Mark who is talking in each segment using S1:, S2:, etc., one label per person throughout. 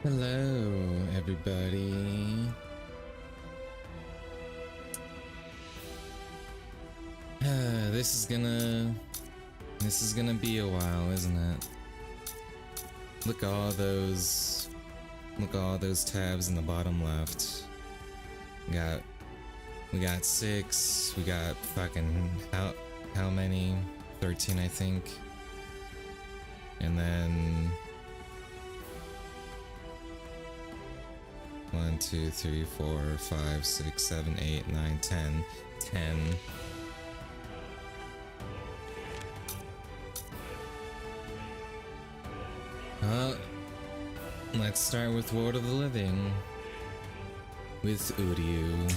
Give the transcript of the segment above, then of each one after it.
S1: Hello, everybody. This is gonna be a while, isn't it? Look at all those tabs in the bottom left. We got 6. We got fucking how many? 13, I think. And then 1, 2, 3, 4, 5, 6, 7, 8, 9, 10. 10. Let's start with World of the Living with Uryu.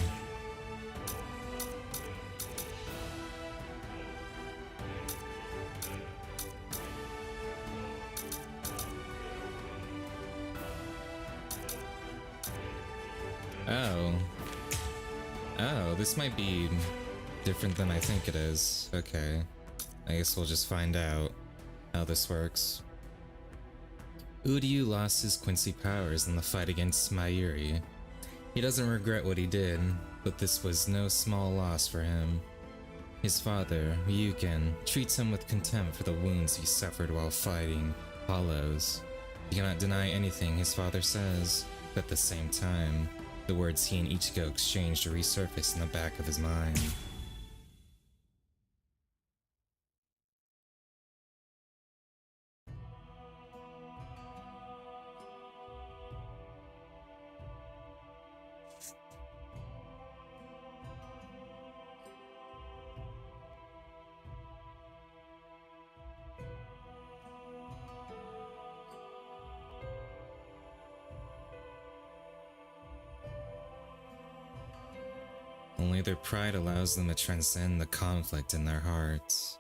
S1: Oh, this might be different than I think it is. Okay, I guess we'll just find out how this works. Uryu lost his Quincy powers in the fight against Mayuri. He doesn't regret what he did, but this was no small loss for him. His father, Ryuken, treats him with contempt for the wounds he suffered while fighting Hollows. He cannot deny anything his father says, but at the same time, the words he and Ichigo exchanged resurface in the back of his mind. Only their pride allows them to transcend the conflict in their hearts.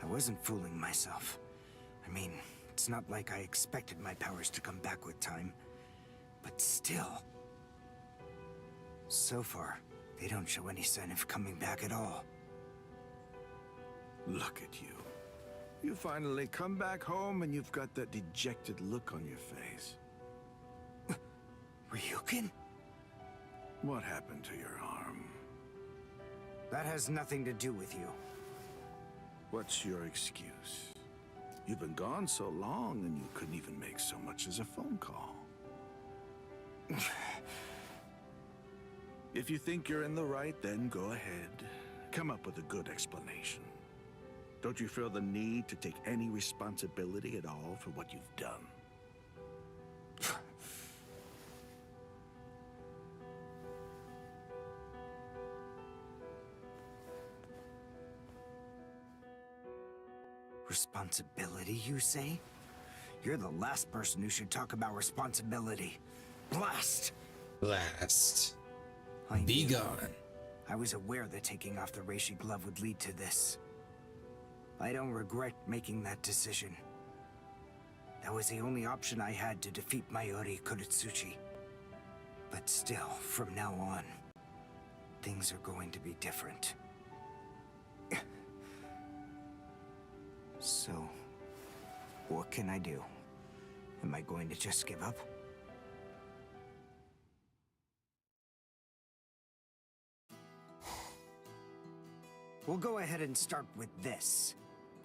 S2: I wasn't fooling myself. I mean, it's not like I expected my powers to come back with time. But still. So far, they don't show any sign of coming back at all.
S3: Look at you. You finally come back home and you've got that dejected look on your face.
S2: Ryuken?
S3: What happened to your arm?
S2: That has nothing to do with you.
S3: What's your excuse? You've been gone so long and you couldn't even make so much as a phone call. If you think you're in the right, then go ahead. Come up with a good explanation. Don't you feel the need to take any responsibility at all for what you've done?
S2: Responsibility, you say? You're the last person who should talk about responsibility. Blast!
S1: Blast.
S2: I
S1: Be
S2: knew.
S1: gone.
S2: I was aware that taking off the reishi glove would lead to this. I don't regret making that decision. That was the only option I had to defeat Mayuri Kuretsuchi. But still, from now on, things are going to be different. So, what can I do? Am I going to just give up? We'll go ahead and start with this.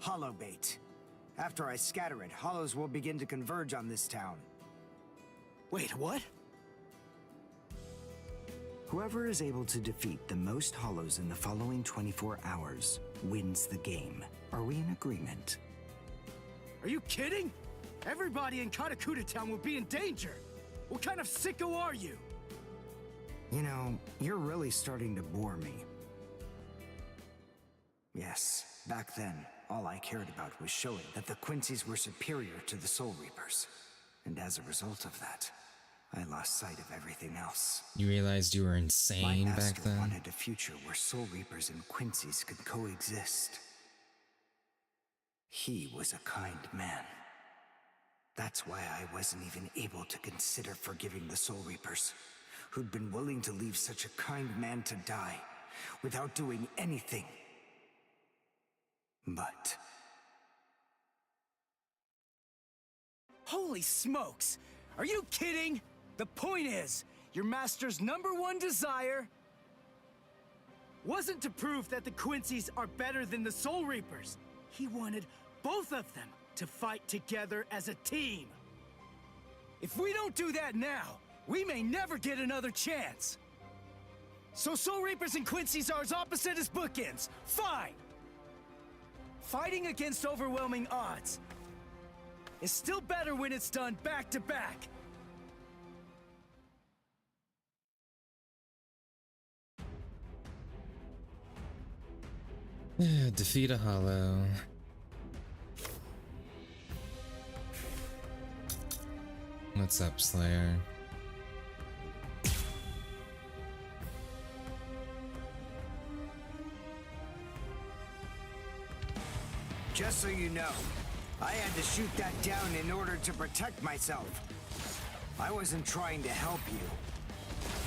S2: Hollow bait. After I scatter it, hollows will begin to converge on this town.
S4: Wait, what?
S2: Whoever is able to defeat the most hollows in the following 24 hours wins the game. Are we in agreement?
S4: Are you kidding? Everybody in Katakura Town will be in danger. What kind of sicko are you?
S2: You know, you're really starting to bore me. Yes, back then, all I cared about was showing that the Quincy's were superior to the Soul Reapers. And as a result of that, I lost sight of everything else.
S1: You realized you were insane
S2: My
S1: back
S2: master
S1: then?
S2: wanted a future where Soul Reapers and Quincy's could coexist. He was a kind man. That's why I wasn't even able to consider forgiving the Soul Reapers. who'd been willing to leave such a kind man to die without doing anything. But...
S4: Holy smokes! Are you kidding? The point is, your master's #1 desire wasn't to prove that the Quincy's are better than the Soul Reapers. He wanted both of them to fight together as a team. If we don't do that now, we may never get another chance. So Soul Reapers and Quincy's are as opposite as bookends. Fine! Fighting against overwhelming odds is still better when it's done back to back.
S1: Defeat a hollow. What's up, Slayer?
S2: just so you know, I had to shoot that down in order to protect myself. I wasn't trying to help you.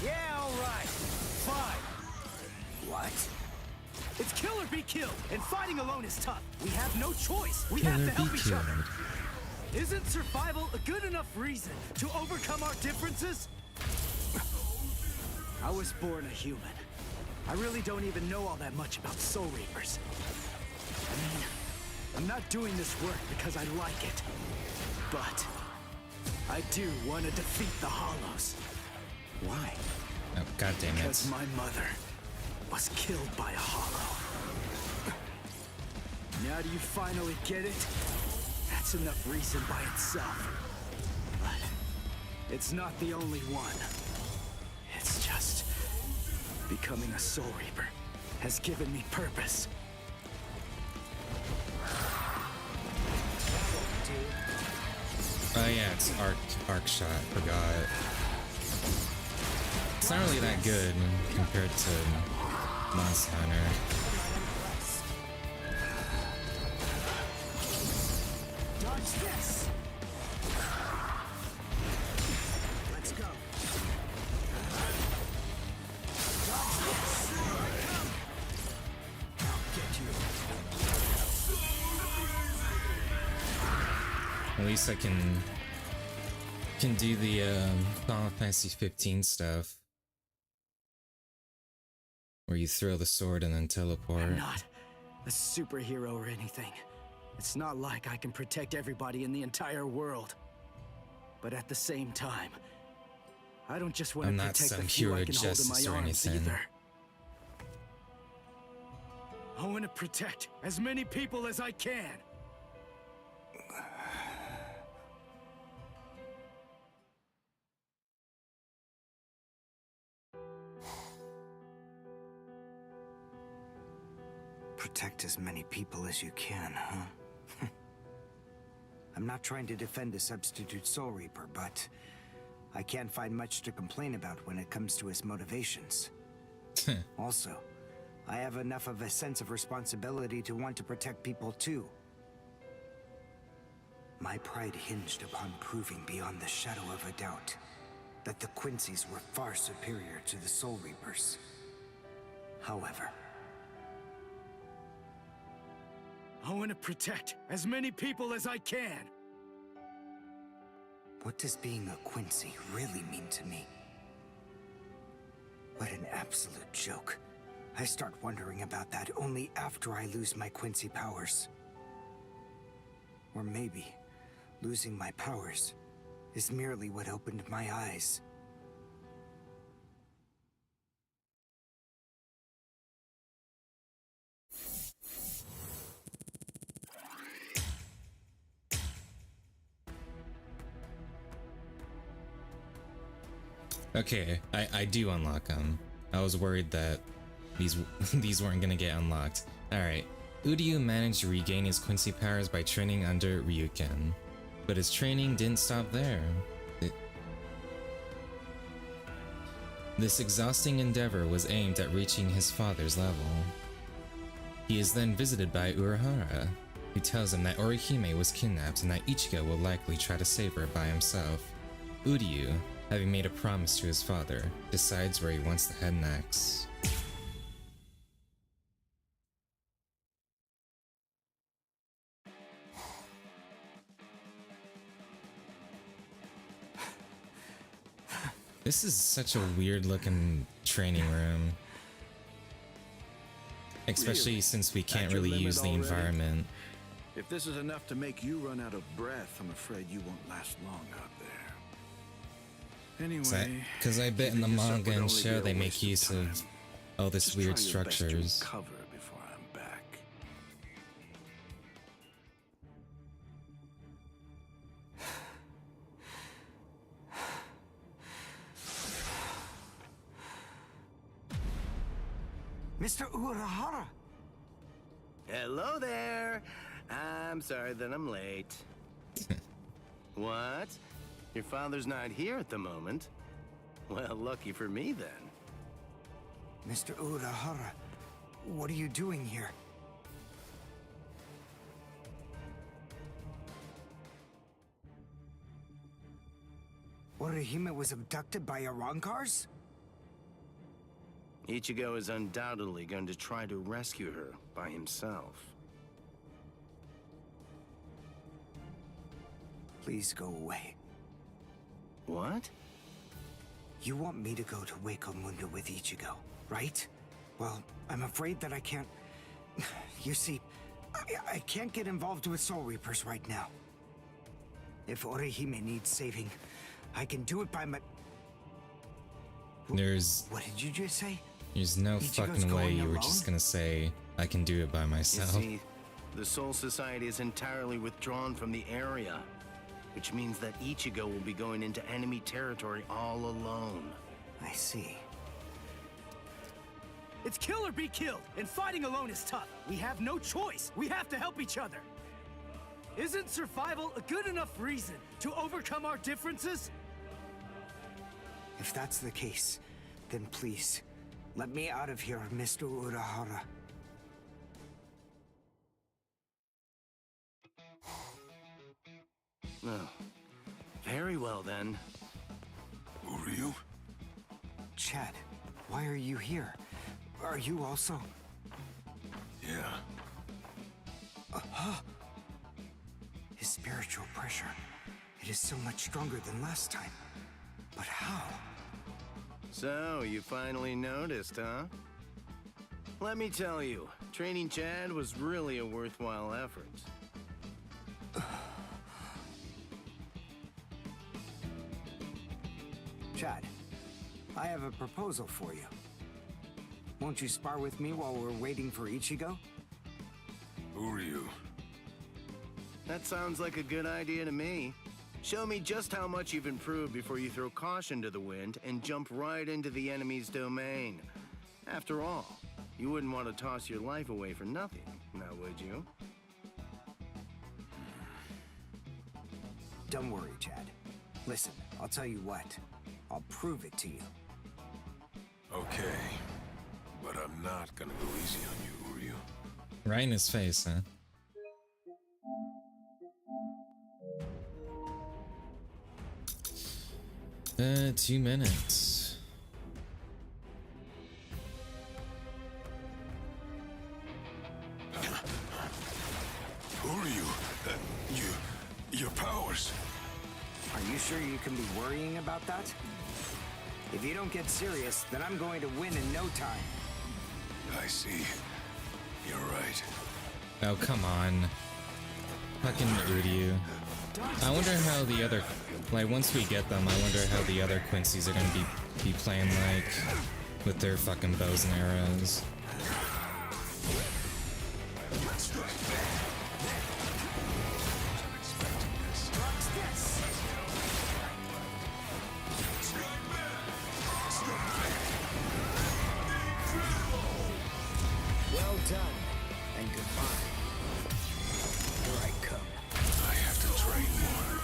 S4: Yeah, all right. Fine.
S2: What?
S4: It's kill or be killed, and fighting alone is tough. We have no choice. We have to help each other. Isn't survival a good enough reason to overcome our differences? I was born a human. I really don't even know all that much about Soul Reapers. I mean, I'm not doing this work because I like it. But I do want to defeat the Hollows.
S2: Why?
S1: Oh, God damn it.
S4: Because my mother was killed by a Hollow. Now do you finally get it? That's enough reason by itself. But it's not the only one. It's just becoming a Soul Reaper has given me purpose.
S1: Oh yeah, it's arc shot. Forgot. It's not really that good compared to Monster Hunter.
S2: Dodge this. Let's go. Dodge this. I'll get you.
S1: At least I can do the Final Fantasy 15 stuff, where you throw the sword and then teleport.
S4: I'm not a superhero or anything. It's not like I can protect everybody in the entire world. But at the same time, I don't just want
S1: I'm
S4: to
S1: not
S4: protect
S1: some
S4: the few
S1: hero
S4: I
S1: of
S4: can hold in
S1: justice
S4: my
S1: or
S4: arms
S1: anything.
S4: either. I want to protect as many people as I can.
S2: Protect as many people as you can, huh? I'm not trying to defend a substitute Soul Reaper, but I can't find much to complain about when it comes to his motivations. Also, I have enough of a sense of responsibility to want to protect people too. My pride hinged upon proving beyond the shadow of a doubt that the Quincy's were far superior to the Soul Reapers. However,
S4: I want to protect as many people as I can.
S2: what does being a Quincy really mean to me? What an absolute joke. I start wondering about that only after I lose my Quincy powers. Or maybe losing my powers is merely what opened my eyes.
S1: Okay, I do unlock them. I was worried that these weren't gonna get unlocked. Alright, Uryu managed to regain his Quincy powers by training under Ryuken. But his training didn't stop there. This exhausting endeavor was aimed at reaching his father's level. He is then visited by Urahara, who tells him that Orihime was kidnapped and that Ichigo will likely try to save her by himself. Uryu, having made a promise to his father, decides where he wants to head next. This is such a weird looking training room. Especially since we can't really use the environment.
S3: If this is enough to make you run out of breath, I'm afraid you won't last long out there. Anyway,
S1: because I bet in the manga and show they make use of all this weird structures.
S3: Cover before I'm back.
S2: Mr. Urahara!
S5: Hello there! I'm sorry that I'm late. What? Your father's not here at the moment? Well, lucky for me then.
S2: Mr. Urahara, what are you doing here? Orihime was abducted by Arankars?
S5: Ichigo is undoubtedly going to try to rescue her by himself.
S2: Please go away.
S5: What?
S2: You want me to go to Wako Mundo with Ichigo, right? Well, I'm afraid that I can't... You see, I can't get involved with Soul Reapers right now. If Orihime needs saving, I can do it by my...
S1: There's
S2: What did you just say?
S1: no
S2: Ichigo's
S1: fucking way
S2: going
S1: you were
S2: alone?
S1: just gonna say, I can do it by
S5: You
S1: myself.
S5: see, the Soul Society is entirely withdrawn from the area, which means that Ichigo will be going into enemy territory all alone.
S2: I see.
S4: It's kill or be killed, and fighting alone is tough. We have no choice. We have to help each other. Isn't survival a good enough reason to overcome our differences?
S2: If that's the case, then please, let me out of here, Mr. Urahara.
S5: Oh, very well then.
S3: Who are you?
S2: Chad, why are you here? Are you also...
S3: Yeah.
S2: His spiritual pressure. It is so much stronger than last time. But how?
S5: So, you finally noticed, huh? Let me tell you, training Chad was really a worthwhile effort.
S2: Chad, I have a proposal for you. Won't you spar with me while we're waiting for Ichigo?
S3: Who are you?
S5: That sounds like a good idea to me. Show me just how much you've improved before you throw caution to the wind and jump right into the enemy's domain. After all, you wouldn't want to toss your life away for nothing, now would you?
S2: Don't worry, Chad. Listen, I'll tell you what. I'll prove it to you.
S6: Okay, but I'm not gonna go easy on you, are you?
S1: Right in his face, huh? Uh, 2 minutes.
S6: Who are you? Your powers.
S2: Are you sure you can be worrying about that? If you don't get serious, then I'm going to win in no time.
S6: I see. You're right.
S1: Oh, come on. Fucking Uryu. I wonder how the other, like, once we get them, I wonder how the other Quincy's are gonna be playing, like, with their fucking bows and arrows.
S2: Well done, and goodbye. Here I come.
S6: I have to train more.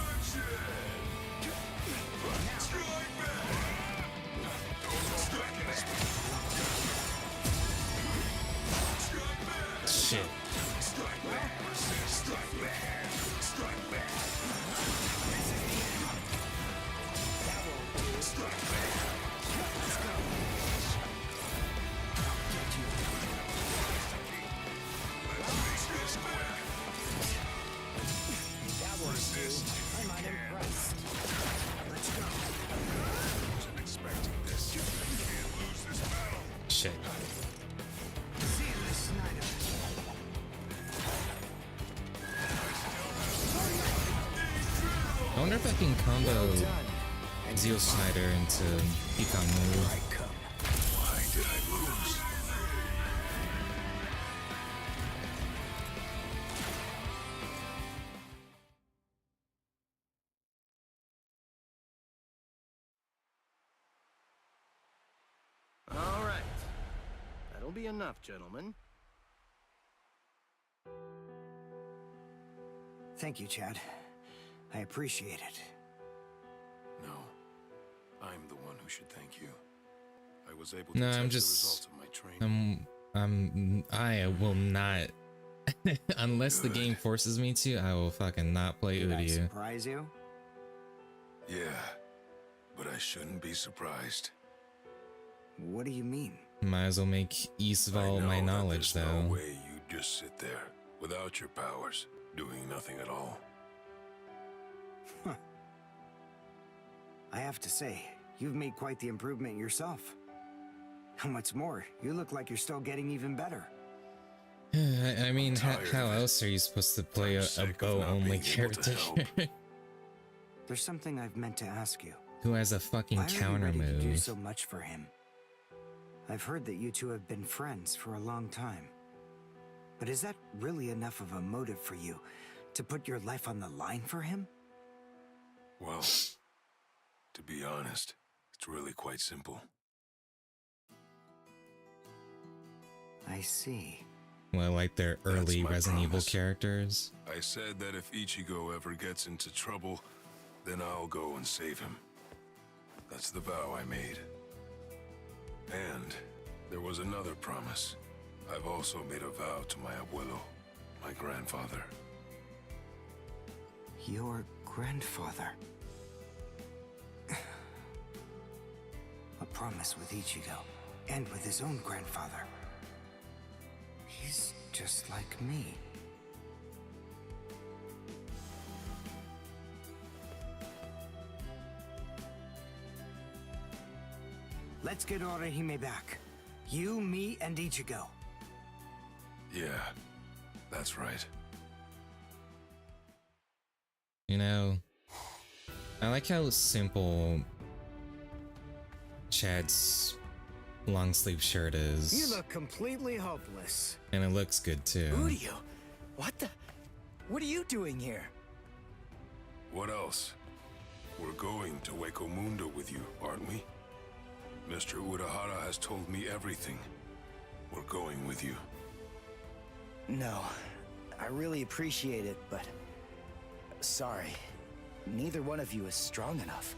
S1: Shit. shit.
S2: See you, Miss Snyder.
S1: I wonder if I can combo Zio Schneider into Pecan move.
S6: Why did I lose?
S5: All right. That'll be enough, gentlemen.
S2: Thank you, Chad. I appreciate it.
S6: No. I'm the one who should thank you. I was able to
S1: No,
S6: test
S1: I'm
S6: the
S1: just.
S6: results of my training.
S1: I will not. Unless the game forces me to, I will fucking not play
S2: Did I
S1: Uryu.
S2: surprise you?
S6: Yeah, but I shouldn't be surprised.
S2: What do you mean?
S1: Might as well make Eastval my knowledge,
S6: there's
S1: though.
S6: no way you just sit there without your powers, doing nothing at all.
S2: I have to say, you've made quite the improvement yourself. And what's more, you look like you're still getting even better.
S1: I mean,
S6: tired
S1: how
S6: of it.
S1: else are you supposed to play
S6: I'm
S1: a
S6: sick of not
S1: bow-only
S6: being able to
S1: character
S6: help.
S2: There's something I've meant to ask you.
S1: who has a fucking
S2: Why are you
S1: counter
S2: ready to do
S1: move?
S2: so much for him? I've heard that you two have been friends for a long time. But is that really enough of a motive for you to put your life on the line for him?
S6: Well, to be honest, it's really quite simple.
S2: I see.
S1: Well, like their early
S6: my
S1: Resident Evil
S6: promise.
S1: characters.
S6: I said that if Ichigo ever gets into trouble, then I'll go and save him. That's the vow I made. And there was another promise. I've also made a vow to my abuelo, my grandfather.
S2: Your grandfather. A promise with Ichigo, and with his own grandfather. He's just like me. Let's get Orihime back. You, me, and Ichigo.
S6: Yeah, that's right.
S1: You know, I like how simple Chad's long sleeve shirt is.
S2: You look completely hopeless.
S1: And it looks good too.
S4: Uryu, what the? What are you doing here?
S6: What else? We're going to Hueco Mundo with you, aren't we? Mr. Urahara has told me everything. We're going with you.
S4: No, I really appreciate it, but sorry. Neither one of you is strong enough.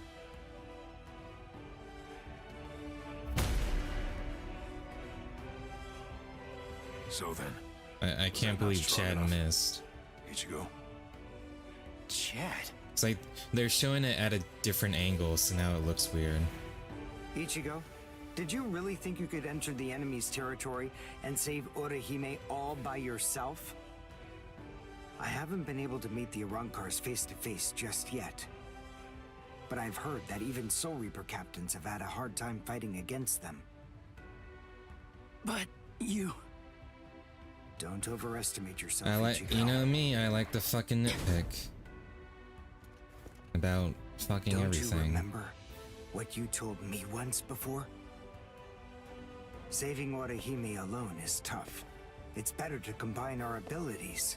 S6: So then,
S1: I can't
S6: not
S1: believe
S6: strong
S1: Chad
S6: enough.
S1: missed.
S6: Ichigo,
S4: Chad?
S1: It's like they're showing it at a different angle, so now it looks weird.
S2: Ichigo, did you really think you could enter the enemy's territory and save Orihime all by yourself? I haven't been able to meet the Arankars face to face just yet. But I've heard that even Soul Reaper captains have had a hard time fighting against them.
S4: But you...
S2: Don't overestimate yourself,
S1: I like,
S2: Ichigo.
S1: you know me, I like to fucking nitpick about fucking
S2: Don't
S1: everything.
S2: you remember what you told me once before? Saving Orihime alone is tough. It's better to combine our abilities.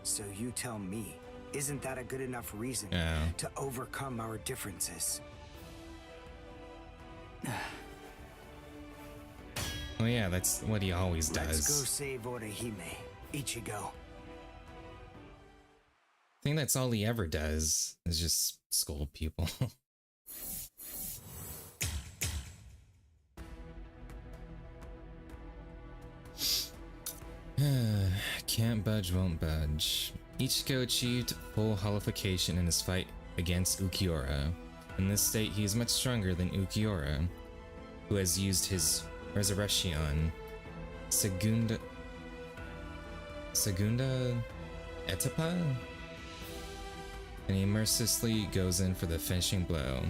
S2: So you tell me, isn't that a good enough reason
S1: Yeah.
S2: to overcome our differences?
S1: Well, yeah, that's what he always
S2: Let's go
S1: does.
S2: save Orihime, Ichigo.
S1: I think that's all he ever does, is just scold people. Can't budge, won't budge. Ichigo achieved full holification in his fight against Ukiura. In this state, he is much stronger than Ukiura, who has used his Resurrection Segunda Etapa? And he mercilessly goes in for the finishing blow.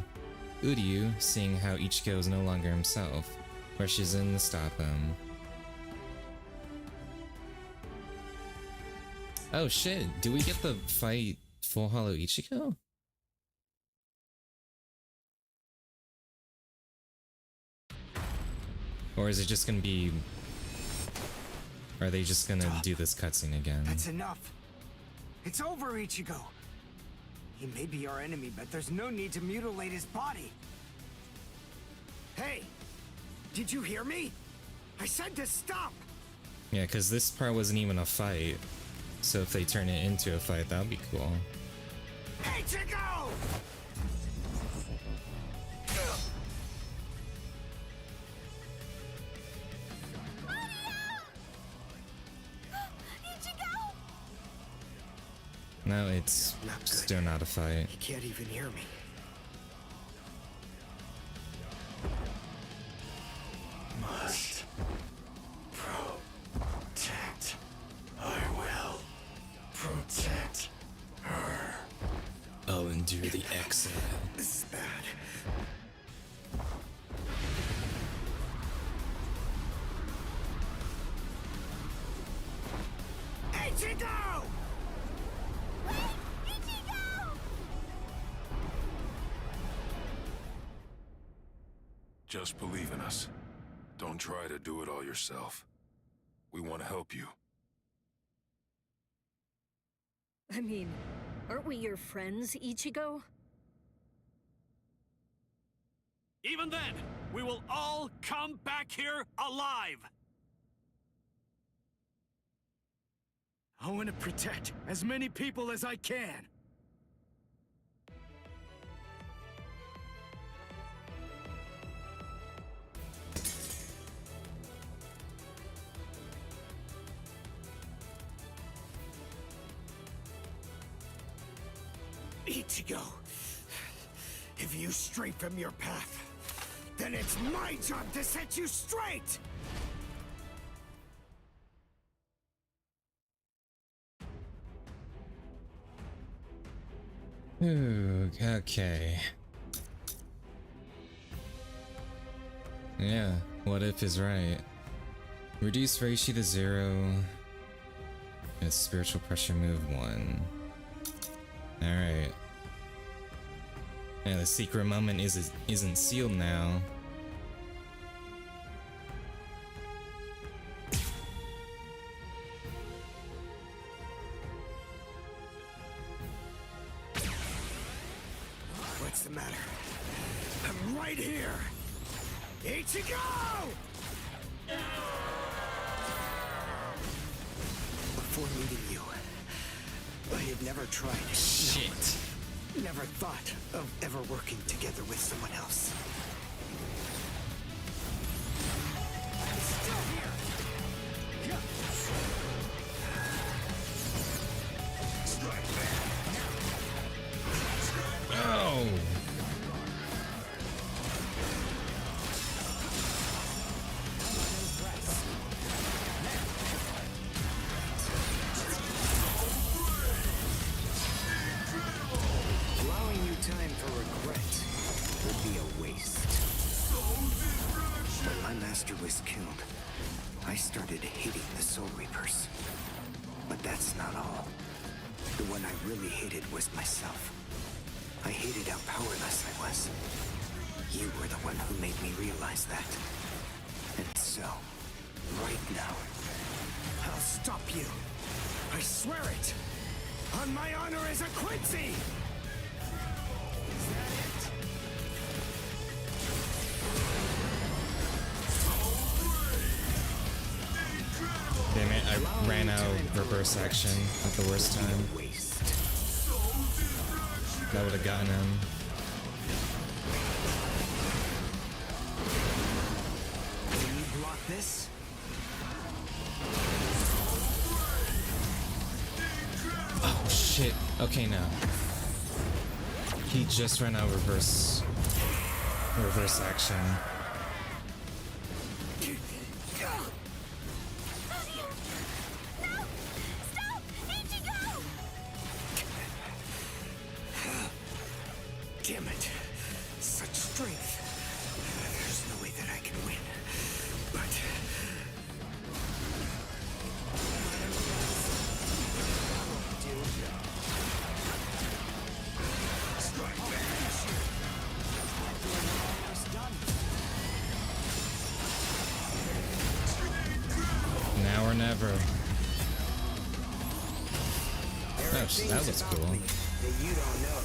S1: Uryu, seeing how Ichigo is no longer himself, Rushes in to stop him. Oh shit, do we get the fight Full Hollow Ichigo? Or is it just gonna be... Are they just gonna do this cutscene again?
S2: That's enough. It's over, Ichigo. He may be our enemy, but there's no need to mutilate his body. Hey! Did you hear me? I said to stop!
S1: Yeah, because this part wasn't even a fight. So if they turn it into a fight, that would be cool.
S2: Ichigo!
S1: No, it's still not a fight.
S2: He can't even hear me.
S3: Must protect. I will protect her.
S1: I'll endure the exile.
S2: This is bad. Ichigo!
S6: Just believe in us. Don't try to do it all yourself. We want to help you.
S7: I mean, aren't we your friends, Ichigo?
S4: Even then, we will all come back here alive! I want to protect as many people as I can.
S2: Ichigo, if you stray from your path, then it's my job to set you straight!
S1: Ooh, okay. Yeah, what if is right? Reduce Reishi to 0. It's spiritual pressure move 1. Alright. Yeah, the secret moment isn't sealed now.
S2: What's the matter? I'm right here! Ichigo! Before meeting you, I had never tried.
S1: Shit.
S2: Never thought of ever working together with someone else. I'm still here!
S1: Oh!
S2: Allowing you time for regret would be a waste. When my master was killed, I started hating the Soul Reapers. But that's not all. The one I really hated was myself. I hated how powerless I was. You were the one who made me realize that. And so, right now, I'll stop you. I swear it! On my honor as a Quincy! Is that it?
S1: Damn it, I ran out of reverse action at the worst time.
S2: Waste.
S1: That would have gotten him.
S2: Can you block this?
S1: Oh shit. Okay, now. He just ran out of reverse action.
S2: Damn it. Such strength. There's no way that I can win.
S1: Now or never.
S2: There
S1: Oh,
S2: are things
S1: that looks
S2: about
S1: cool.
S2: me that you don't know.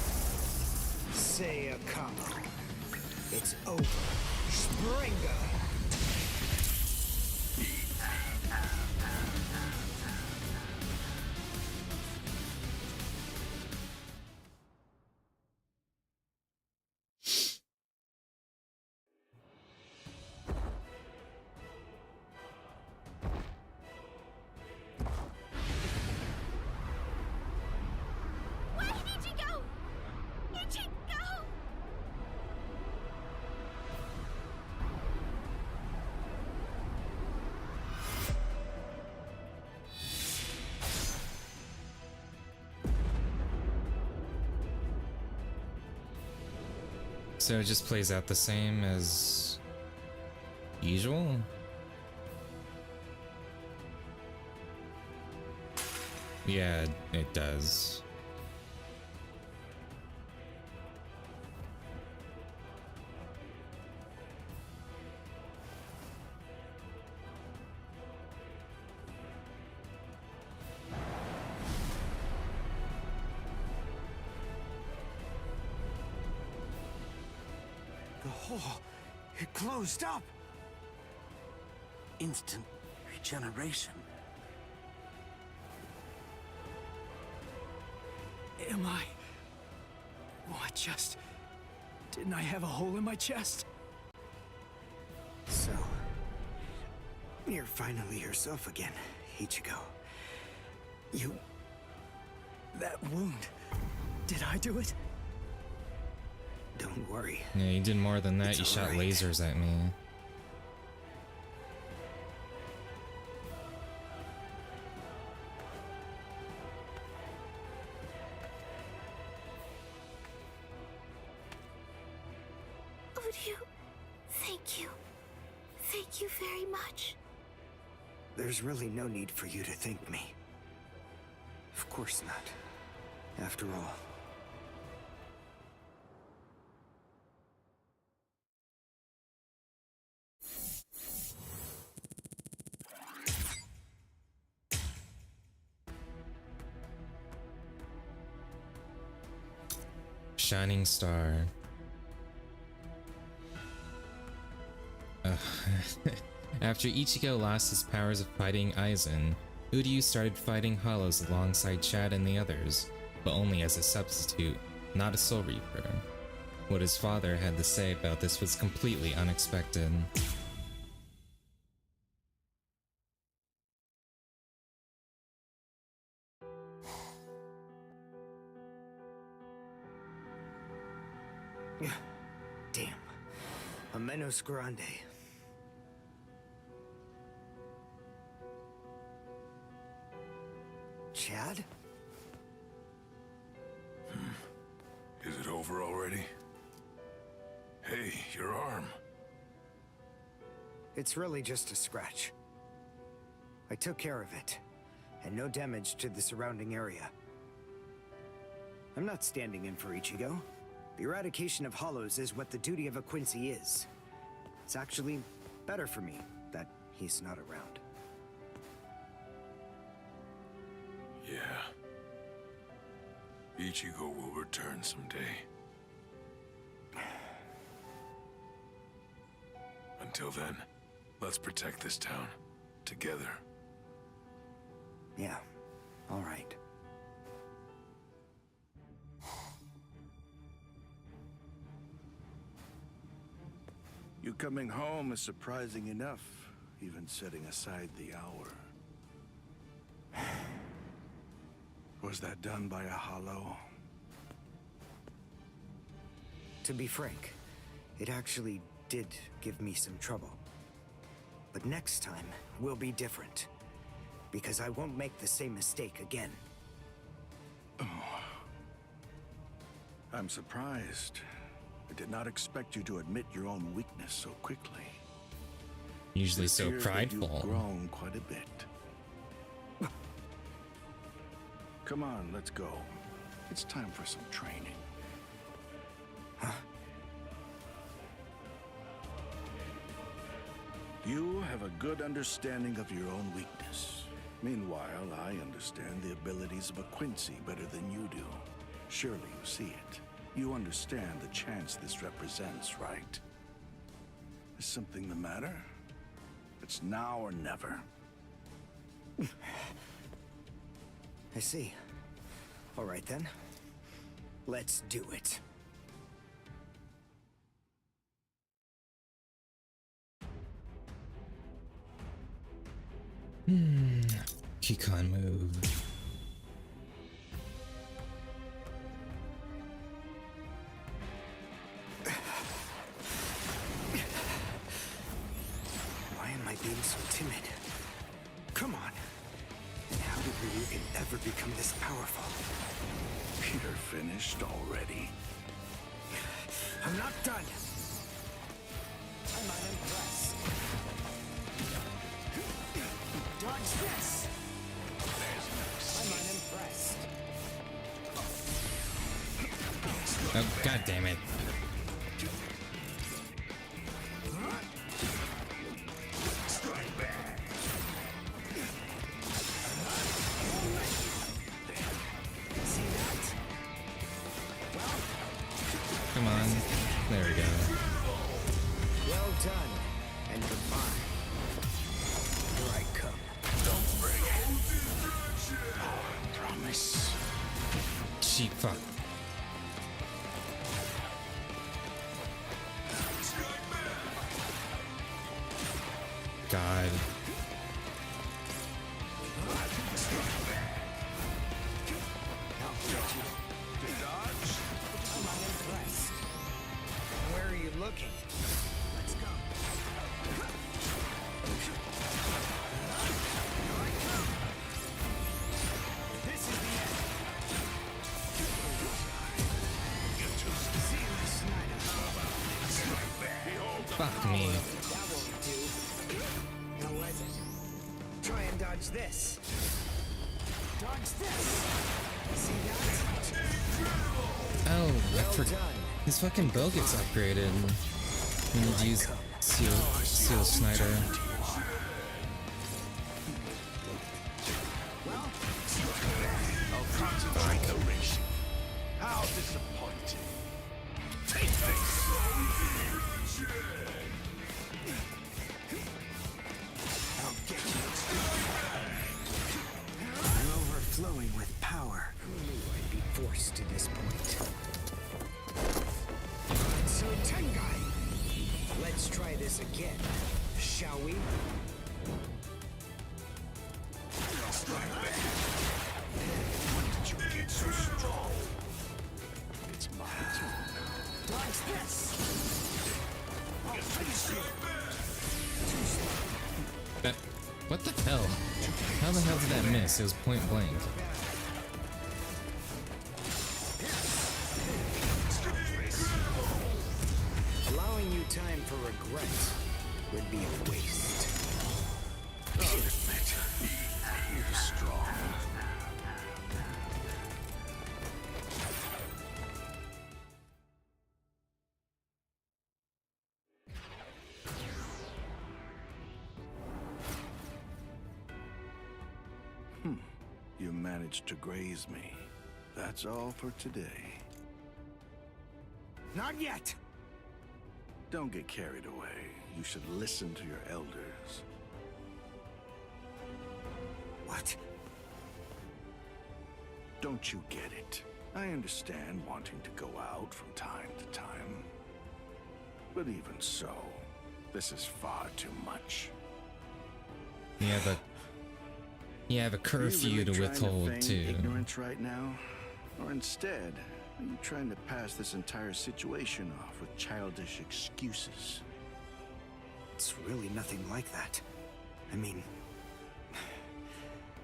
S2: Say a combo. It's over. Springa.
S8: Where did Ichigo? Ichigo!
S1: So it just plays out the same as usual? Yeah, it does.
S2: The hole, it closed up.
S9: Instant regeneration.
S4: Am I... What, just... Didn't I have a hole in my chest?
S2: So, you're finally yourself again, Ichigo. You...
S4: That wound... Did I do it?
S2: Don't worry.
S1: Yeah, you did more than that.
S2: It's
S1: You shot
S2: alright.
S1: lasers at me.
S8: Uryu, thank you. Thank you very much.
S2: There's really no need for you to thank me. Of course not. After all,
S1: Shining star. Ugh. After Ichigo lost his powers of fighting Aizen, Uryu started fighting Hollows alongside Chad and the others, but only as a substitute, not a Soul Reaper. What his father had to say about this was completely unexpected.
S2: damn. A menos grande. Chad?
S6: Is it over already? Hey, your arm.
S2: It's really just a scratch. I took care of it, and no damage to the surrounding area. I'm not standing in for Ichigo. The eradication of hollows is what the duty of a Quincy is. It's actually better for me that he's not around.
S6: Yeah. Ichigo will return someday. Until then, let's protect this town. Together.
S2: Yeah, all right.
S3: You coming home is surprising enough, even setting aside the hour. Was that done by a hollow?
S2: To be frank, it actually did give me some trouble. But next time will be different, because I won't make the same mistake again.
S3: I'm surprised. I did not expect you to admit your own weakness so quickly.
S1: Usually
S3: It
S1: so
S3: appears that
S1: prideful.
S3: You've grown quite a bit. Come on, let's go. It's time for some training. You have a good understanding of your own weakness. Meanwhile, I understand the abilities of a Quincy better than you do. Surely you see it. You understand the chance this represents, right? Is something the matter? It's now or never.
S2: I see. All right then. Let's do it.
S1: Keycon move.
S2: Why am I being so timid? Come on. How did Ryugen ever become this powerful?
S3: You're finished already.
S2: I'm not done. I'm unimpressed. Dodge this! I'm unimpressed.
S1: Oh, god damn it. Come on. There we go.
S2: Well done, and goodbye. Here I come.
S3: Don't break it. I promise.
S1: Cheap fuck. God.
S2: Where are you looking? Let's go. This is the end. See you, Snyder.
S1: Fuck me.
S2: That won't do. How was it? Try and dodge this. Dodge this. See that?
S1: Oh, I
S2: Well
S1: forgot.
S2: done.
S1: His fucking bow gets upgraded. We need to use Seal Snyder.
S3: I'll concentrate the race. How disappointing. Take this.
S2: I'll get you. I'm overflowing with power. Who knew I'd be forced to this point? So Tengai, let's try this again, shall we?
S3: When did you get so strong? It's my turn.
S2: Dodge this! I'll finish you!
S1: That, what the hell? How the hell did that miss? It was point blank.
S2: Allowing you time for regret would be a waste.
S3: I'll admit, you're strong. You managed to graze me. That's all for today.
S2: Not yet!
S3: Don't get carried away. You should listen to your elders.
S2: What?
S3: Don't you get it? I understand wanting to go out from time to time. But even so, this is far too much.
S1: You have a curfew to withhold too.
S3: Ignorance right now? Or instead, are you trying to pass this entire situation off with childish excuses?
S2: It's really nothing like that. I mean,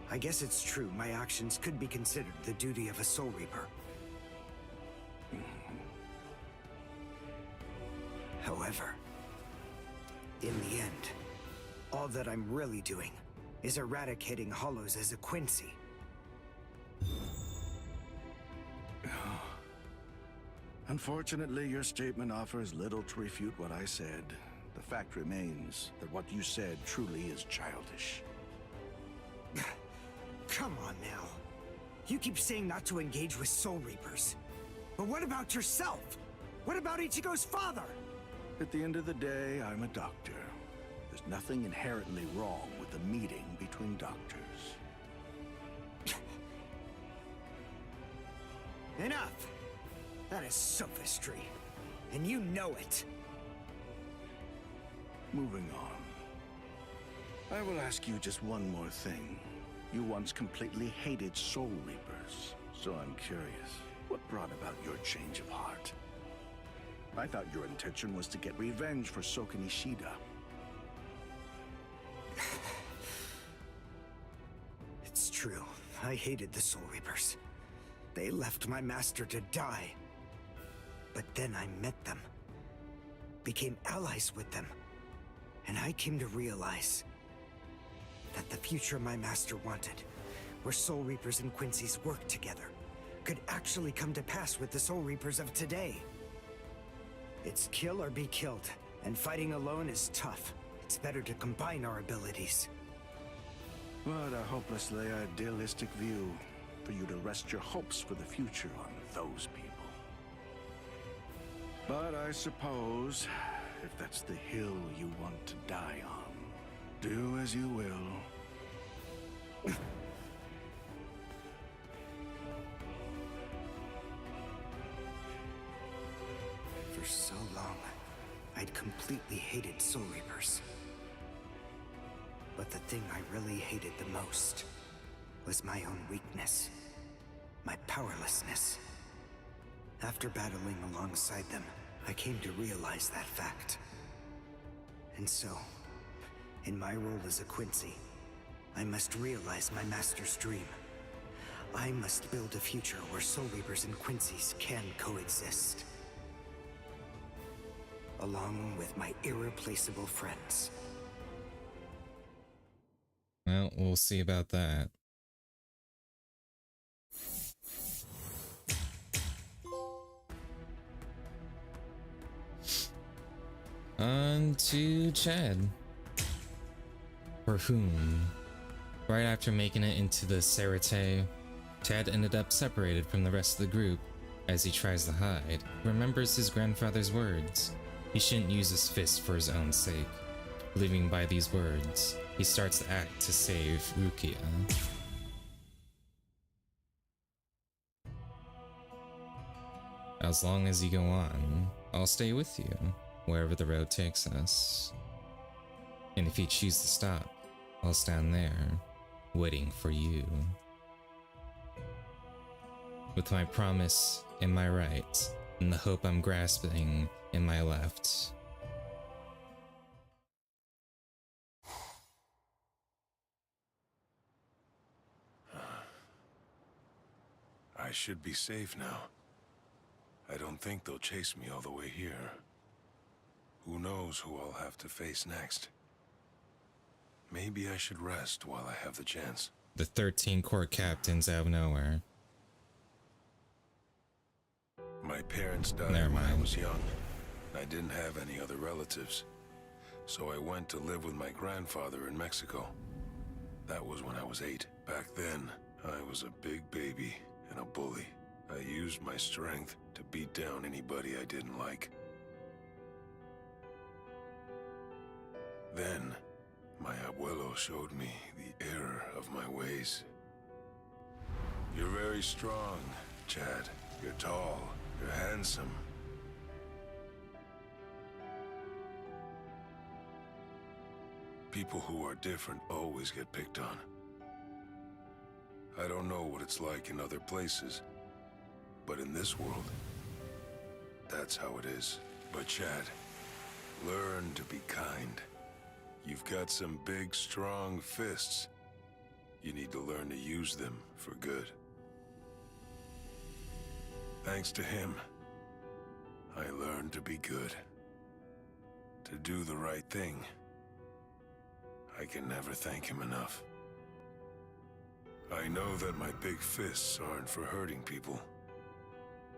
S2: I guess it's true my actions could be considered the duty of a Soul Reaper. However, in the end, all that I'm really doing is eradicating Hollows as a Quincy.
S3: Unfortunately, your statement offers little to refute what I said. The fact remains that what you said truly is childish.
S2: Come on now. You keep saying not to engage with Soul Reapers. But what about yourself? What about Ichigo's father?
S3: At the end of the day, I'm a doctor. There's nothing inherently wrong with a meeting between doctors.
S2: Enough! That is sophistry. And you know it.
S3: Moving on. I will ask you just one more thing. You once completely hated Soul Reapers, so I'm curious, what brought about your change of heart? I thought your intention was to get revenge for Soken Ishida.
S2: It's true. I hated the Soul Reapers. They left my master to die. But then I met them. Became allies with them. And I came to realize that the future my master wanted, where Soul Reapers and Quincy's worked together, could actually come to pass with the Soul Reapers of today. It's kill or be killed, and fighting alone is tough. It's better to combine our abilities.
S3: What a hopelessly idealistic view for you to rest your hopes for the future on those people. But I suppose, if that's the hill you want to die on, do as you will.
S2: For so long, I'd completely hated Soul Reapers. But the thing I really hated the most was my own weakness, my powerlessness. After battling alongside them, I came to realize that fact. And so, in my role as a Quincy, I must realize my master's dream. I must build a future where Soul Reapers and Quincy's can coexist. Along with my irreplaceable friends.
S1: Well, we'll see about that. On to Chad. For whom, right after making it into the Serite, Chad ended up separated from the rest of the group. As he tries to hide, he remembers his grandfather's words. He shouldn't use his fist for his own sake. Living by these words, he starts to act to save Rukia. As long as you go on, I'll stay with you, wherever the road takes us. And if you choose to stop, I'll stand there, waiting for you. With my promise in my right, and the hope I'm grasping in my left.
S6: I should be safe now. I don't think they'll chase me all the way here. Who knows who I'll have to face next? Maybe I should rest while I have the chance.
S1: The 13 court captains out of nowhere.
S6: My parents died
S1: Never
S6: when I
S1: mind.
S6: was young. I didn't have any other relatives, so I went to live with my grandfather in Mexico. That was when I was 8. Back then, I was a big baby and a bully. I used my strength to beat down anybody I didn't like. Then, my abuelo showed me the error of my ways. You're very strong, Chad. You're tall. You're handsome. People who are different always get picked on. I don't know what it's like in other places, but in this world, that's how it is. But Chad, learn to be kind. You've got some big, strong fists. You need to learn to use them for good. Thanks to him, I learned to be good. To do the right thing. I can never thank him enough. I know that my big fists aren't for hurting people.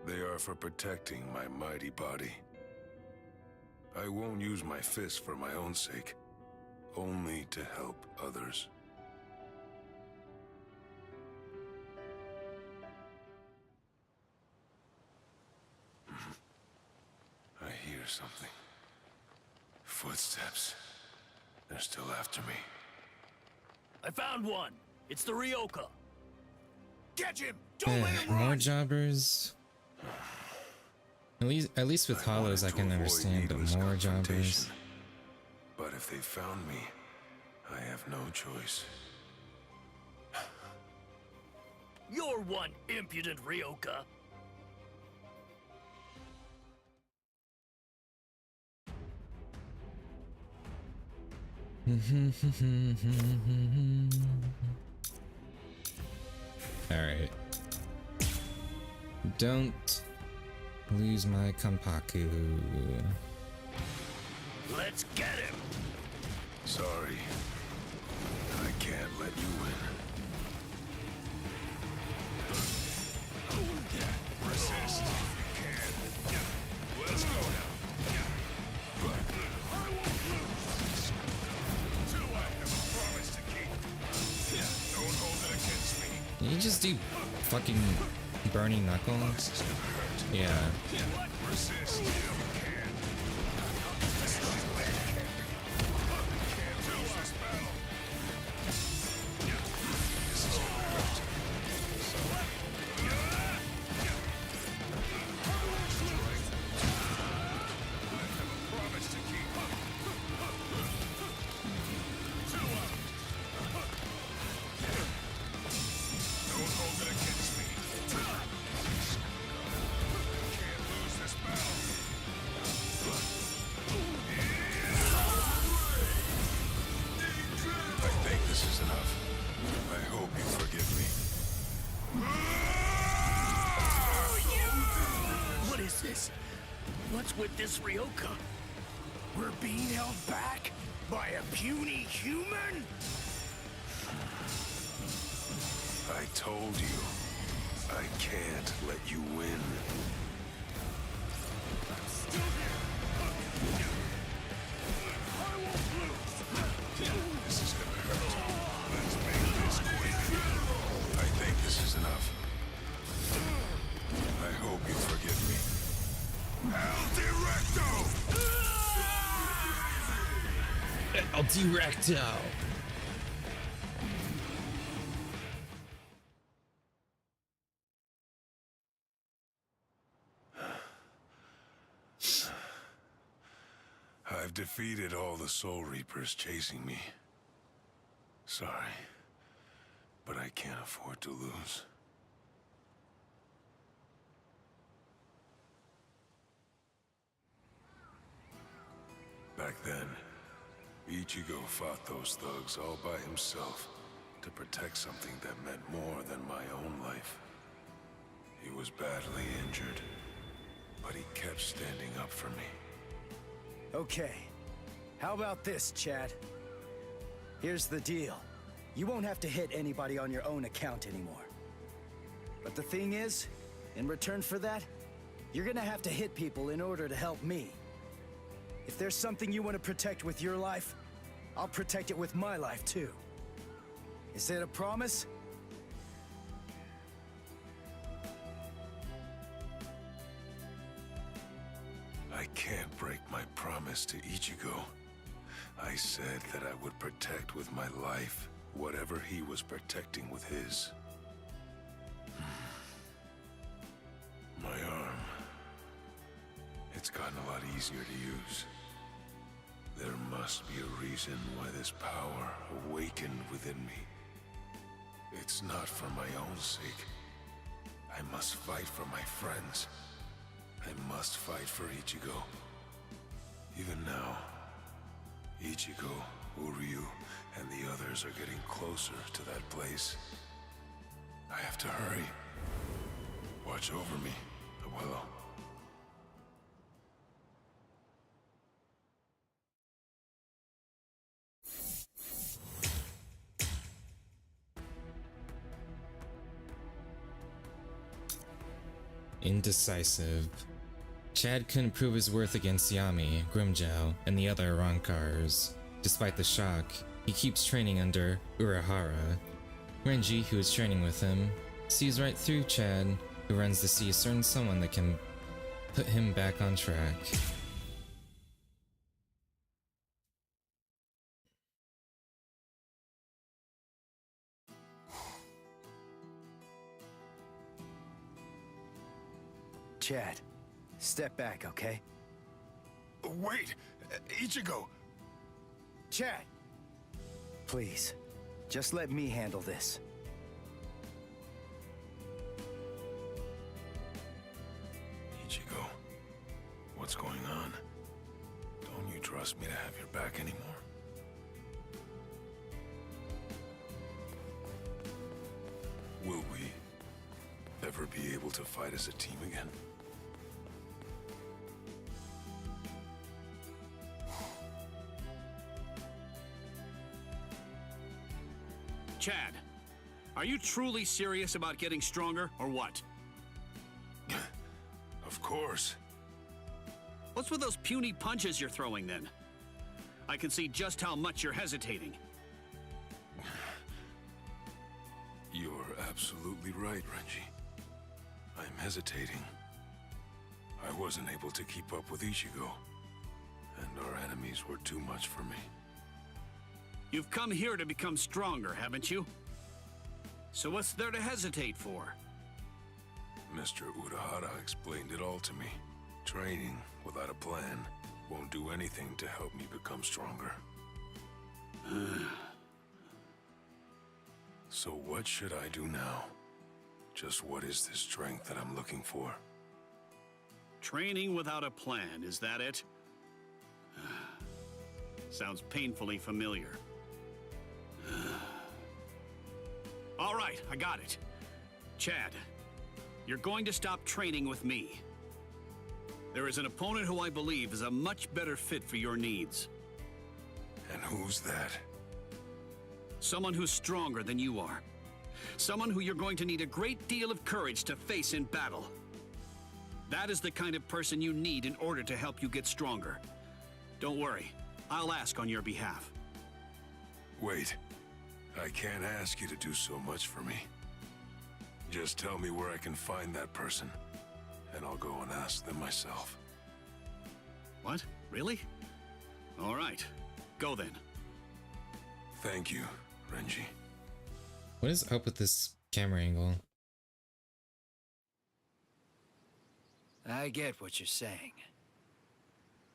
S6: They are for protecting my mighty body. I won't use my fist for my own sake, only to help others. I hear something. Footsteps. They're still after me.
S10: I found one. It's the Ryoka. Catch him! Don't let him
S1: More
S10: run!
S1: jobbers. At least with hollows I can understand, but more jobbers.
S6: But if they found me, I have no choice.
S10: You're one impudent Ryoka.
S1: Alright. Don't lose my Kanpaku.
S10: Let's get him!
S6: Sorry. I can't let you win. Resist if you can. Let's go now. I won't lose. Two I have a promise to keep. Don't hold it against me.
S1: Can you just do fucking burning knuckles? Yeah.
S6: Resist if you can. This is where you can't lose this battle. This is gonna hurt. I have a promise to keep. Two out. Don't hold it against me. Can't lose this battle. I think this is enough. I hope you forgive me.
S10: What is this? What's with this Ryoka?
S4: We're being held back by a puny human?
S6: I told you, I can't let you win. This is gonna hurt. Let's make this quick. I think this is enough. I hope you forgive me. El Directo!
S1: El Directo!
S6: I've defeated all the Soul Reapers chasing me. Sorry, but I can't afford to lose. Back then, Ichigo fought those thugs all by himself to protect something that meant more than my own life. He was badly injured, but he kept standing up for me.
S4: Okay. How about this, Chad? Here's the deal. You won't have to hit anybody on your own account anymore. But the thing is, in return for that, you're gonna have to hit people in order to help me. If there's something you want to protect with your life, I'll protect it with my life too. Is it a promise?
S6: I can't break my promise to Ichigo. I said that I would protect with my life whatever he was protecting with his. My arm. It's gotten a lot easier to use. There must be a reason why this power awakened within me. It's not for my own sake. I must fight for my friends. I must fight for Ichigo. Even now, Ichigo, Uryu, and the others are getting closer to that place. I have to hurry. Watch over me, Abuelo.
S1: Indecisive. Chad couldn't prove his worth against Yami, Grimmjow, and the other Arankars. Despite the shock, he keeps training under Urahara. Renji, who is training with him, sees right through Chad, who runs to see a certain someone that can put him back on track.
S4: Chad, step back, okay?
S6: Wait! Ichigo!
S4: Chad! Please, just let me handle this.
S6: Ichigo, what's going on? Don't you trust me to have your back anymore? Will we ever be able to fight as a team again?
S10: Chad, are you truly serious about getting stronger, or what?
S6: Of course.
S10: What's with those puny punches you're throwing, then? I can see just how much you're hesitating.
S6: You're absolutely right, Renji. I'm hesitating. I wasn't able to keep up with Ichigo, and our enemies were too much for me.
S10: You've come here to become stronger, haven't you? So what's there to hesitate for?
S6: Mr. Urahara explained it all to me. Training without a plan won't do anything to help me become stronger. So what should I do now? Just what is this strength that I'm looking for?
S10: Training without a plan, is that it? Sounds painfully familiar. All right, I got it. Chad, you're going to stop training with me. There is an opponent who I believe is a much better fit for your needs.
S6: And who's that?
S10: Someone who's stronger than you are. Someone who you're going to need a great deal of courage to face in battle. That is the kind of person you need in order to help you get stronger. Don't worry, I'll ask on your behalf.
S6: Wait, I can't ask you to do so much for me. Just tell me where I can find that person, and I'll go and ask them myself.
S10: What? Really? All right, go then.
S6: Thank you, Renji.
S1: What is up with this camera angle?
S4: I get what you're saying.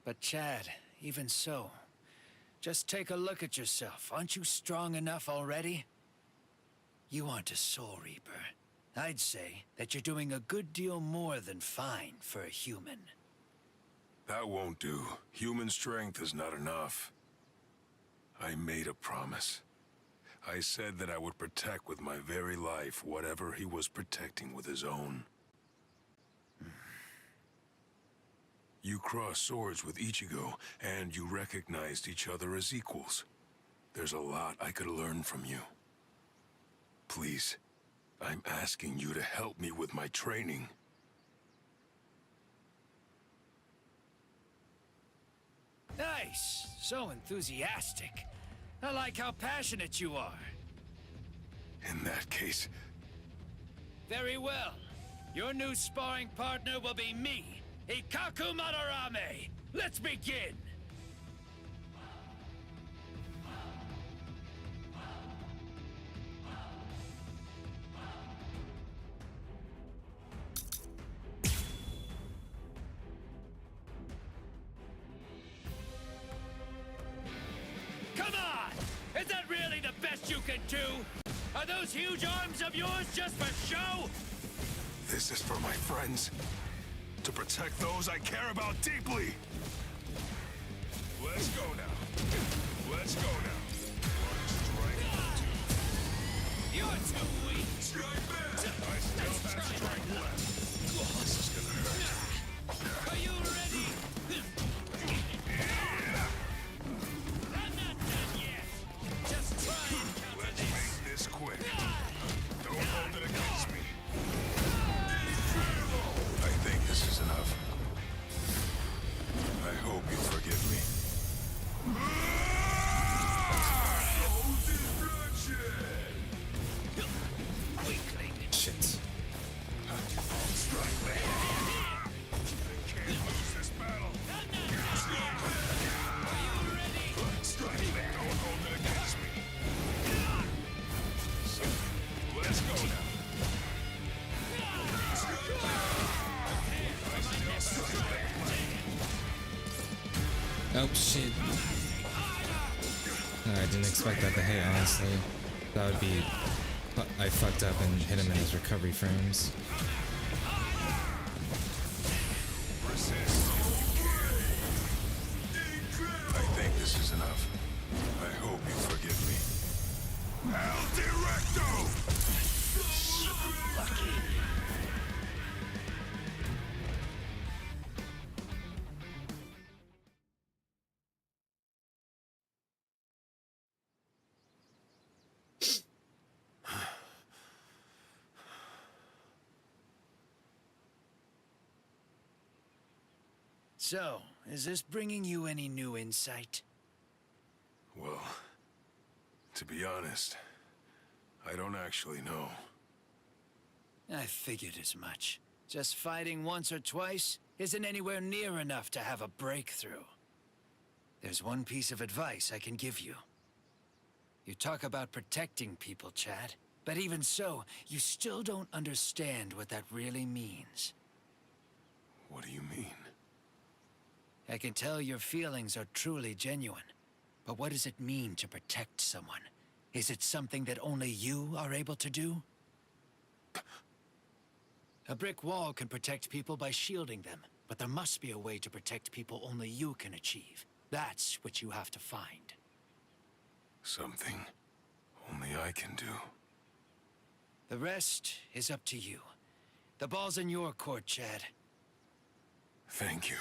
S4: But Chad, even so, just take a look at yourself. Aren't you strong enough already? You aren't a Soul Reaper. I'd say that you're doing a good deal more than fine for a human.
S6: That won't do. Human strength is not enough. I made a promise. I said that I would protect with my very life whatever he was protecting with his own. You crossed swords with Ichigo, and you recognized each other as equals. There's a lot I could learn from you. Please, I'm asking you to help me with my training.
S4: Nice! So enthusiastic. I like how passionate you are.
S6: In that case...
S4: Very well. Your new sparring partner will be me, Ikkaku Madarame. Let's begin! Come on! Is that really the best you can do? Are those huge arms of yours just for show?
S6: This is for my friends. To protect those I care about deeply. Let's go now. Let's go now.
S4: You're too weak.
S6: Strike back! I still have strike left. This is gonna hurt.
S4: Are you ready? I'm not done yet. Just try and counter
S6: Let's
S4: this.
S6: make this quick. Don't hold it against me. I think this is enough.
S1: shit. I didn't expect that to hit, honestly. That would be... I fucked up and hit him in his recovery frames.
S6: I think this is enough. I hope you forgive me. El Directo!
S4: So, is this bringing you any new insight?
S6: Well, to be honest, I don't actually know.
S4: I figured as much. Just fighting once or twice isn't anywhere near enough to have a breakthrough. There's one piece of advice I can give you. You talk about protecting people, Chad, but even so, you still don't understand what that really means.
S6: What do you mean?
S4: I can tell your feelings are truly genuine, but what does it mean to protect someone? Is it something that only you are able to do? A brick wall can protect people by shielding them, but there must be a way to protect people only you can achieve. That's what you have to find.
S6: Something only I can do.
S4: The rest is up to you. The ball's in your court, Chad.
S6: Thank you.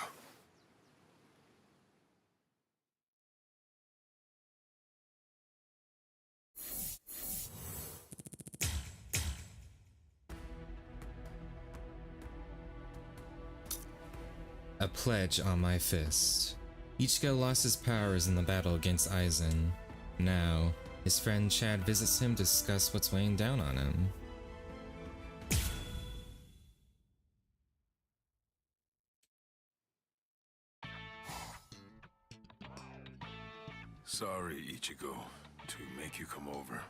S1: A pledge on my fist. Ichigo lost his powers in the battle against Aizen. Now, his friend Chad visits him to discuss what's weighing down on him.
S6: Sorry, Ichigo, to make you come over.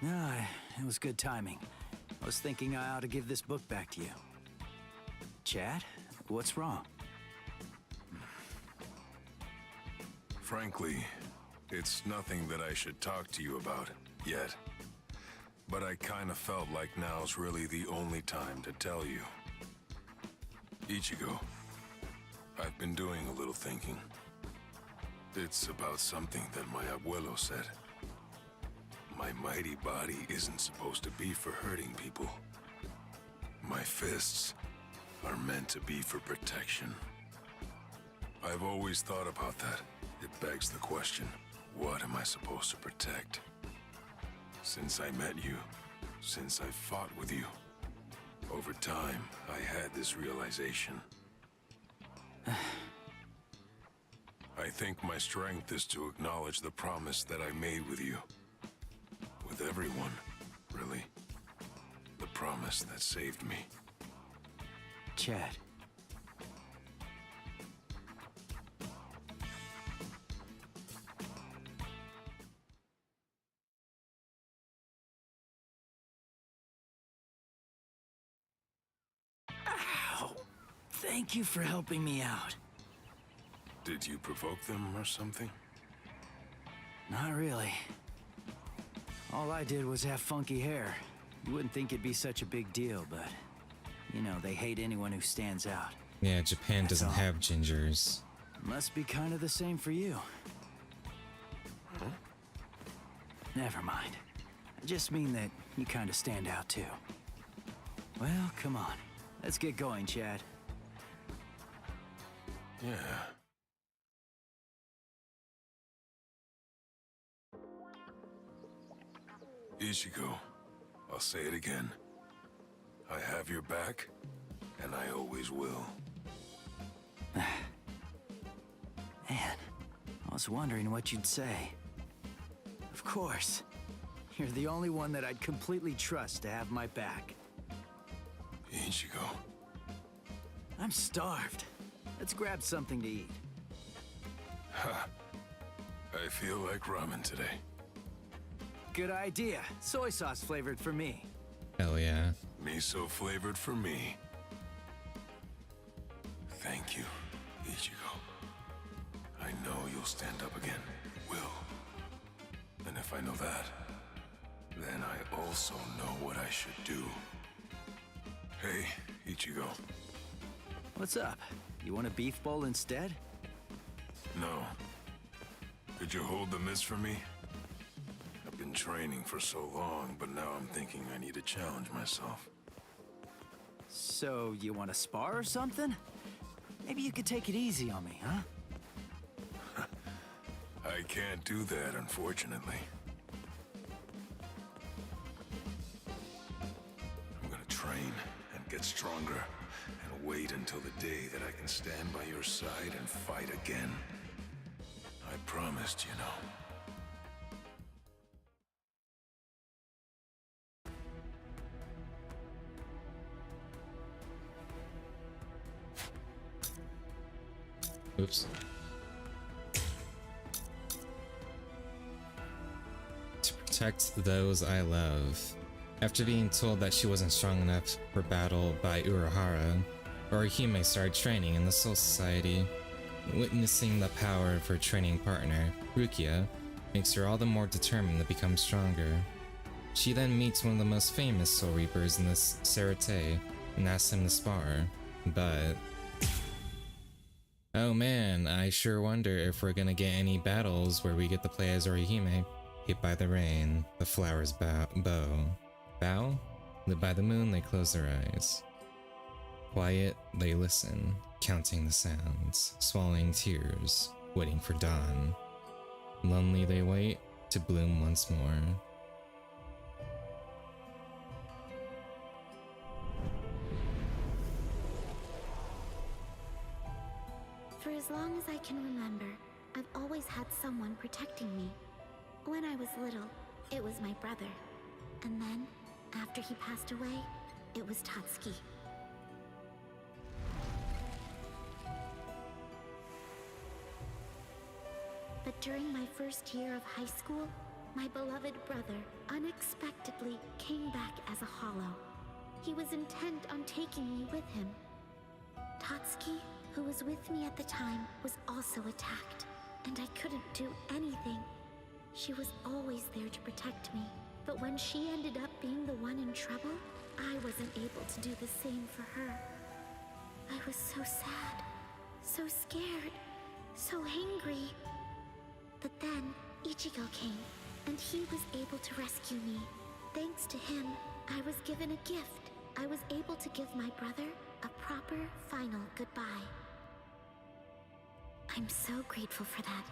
S4: No, it was good timing. I was thinking I ought to give this book back to you. Chad, what's wrong?
S6: Frankly, it's nothing that I should talk to you about, yet. But I kinda felt like now's really the only time to tell you. Ichigo, I've been doing a little thinking. It's about something that my abuelo said. My mighty body isn't supposed to be for hurting people. My fists are meant to be for protection. I've always thought about that. It begs the question, what am I supposed to protect? Since I met you, since I fought with you, over time, I had this realization. I think my strength is to acknowledge the promise that I made with you. With everyone, really. The promise that saved me.
S4: Chad. Ow! Thank you for helping me out.
S6: Did you provoke them or something?
S4: Not really. All I did was have funky hair. You wouldn't think it'd be such a big deal, but... You know, they hate anyone who stands out.
S1: Yeah, Japan
S4: That's
S1: doesn't
S4: all.
S1: have gingers.
S4: Must be kind of the same for you.
S6: Huh?
S4: Never mind. I just mean that you kind of stand out too. Well, come on. Let's get going, Chad.
S6: Yeah. Ichigo, I'll say it again. I have your back, and I always will.
S4: Man, I was wondering what you'd say. Of course. You're the only one that I'd completely trust to have my back.
S6: Ichigo.
S4: I'm starved. Let's grab something to eat.
S6: Ha. I feel like ramen today.
S4: Good idea. Soy sauce flavored for me.
S1: Hell yeah.
S6: Miso flavored for me. Thank you, Ichigo. stand up again. Will. And if I know that, then I also know what I should do. Hey, Ichigo.
S4: What's up? You want a beef bowl instead?
S6: No. Could you hold the miss for me? I've been training for so long, but now I'm thinking I need to challenge myself.
S4: So, you want to spar or something? Maybe you could take it easy on me, huh?
S6: I can't do that, unfortunately. I'm gonna train and get stronger, and wait until the day that I can stand by your side and fight again. I promised, you know.
S1: Oops. To protect those I love. After being told that she wasn't strong enough for battle by Urahara, Orihime started training in the Soul Society. Witnessing the power of her training partner, Rukia, makes her all the more determined to become stronger. She then meets one of the most famous Soul Reapers in this Serete and asks him to spar, but... oh man, I sure wonder if we're gonna get any battles where we get to play as Orihime. Hit by the rain, the flowers bow. Bow? Lit by the moon, they close their eyes. Quiet, they listen, counting the sounds, swallowing tears, waiting for dawn. Lonely they wait to bloom once more.
S8: For as long as I can remember, I've always had someone protecting me. When I was little, it was my brother. And then, after he passed away, it was Tatsuki. But during my first year of high school, my beloved brother unexpectedly came back as a hollow. He was intent on taking me with him. Tatsuki, who was with me at the time, was also attacked, and I couldn't do anything. She was always there to protect me, but when she ended up being the one in trouble, I wasn't able to do the same for her. I was so sad, so scared, so angry. But then, Ichigo came, and he was able to rescue me. Thanks to him, I was given a gift. I was able to give my brother a proper, final goodbye. I'm so grateful for that.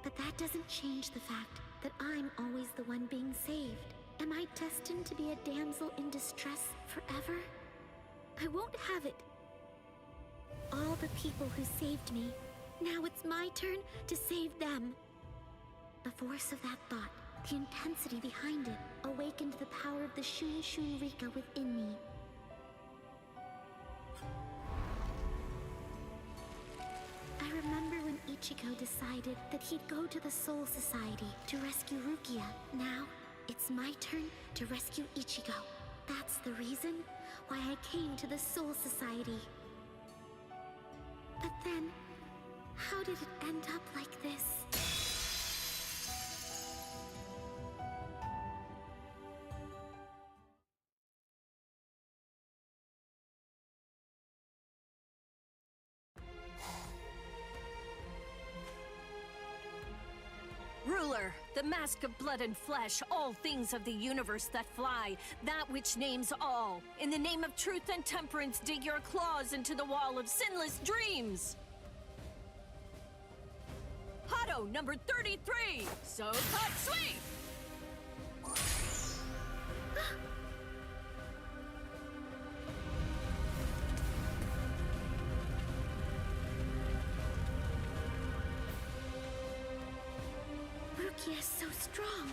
S8: But that doesn't change the fact that I'm always the one being saved. Am I destined to be a damsel in distress forever? I won't have it. All the people who saved me, now it's my turn to save them. The force of that thought, the intensity behind it, awakened the power of the Shun Shun Rika within me. I remember when Ichigo decided that he'd go to the Soul Society to rescue Rukia. Now, it's my turn to rescue Ichigo. That's the reason why I came to the Soul Society. But then, how did it end up like this?
S7: Ruler, the mask of blood and flesh, all things of the universe that fly, that which names all. In the name of truth and temperance, dig your claws into the wall of sinless dreams! Hado number 33, So Tatsui!
S8: Rukia is so strong.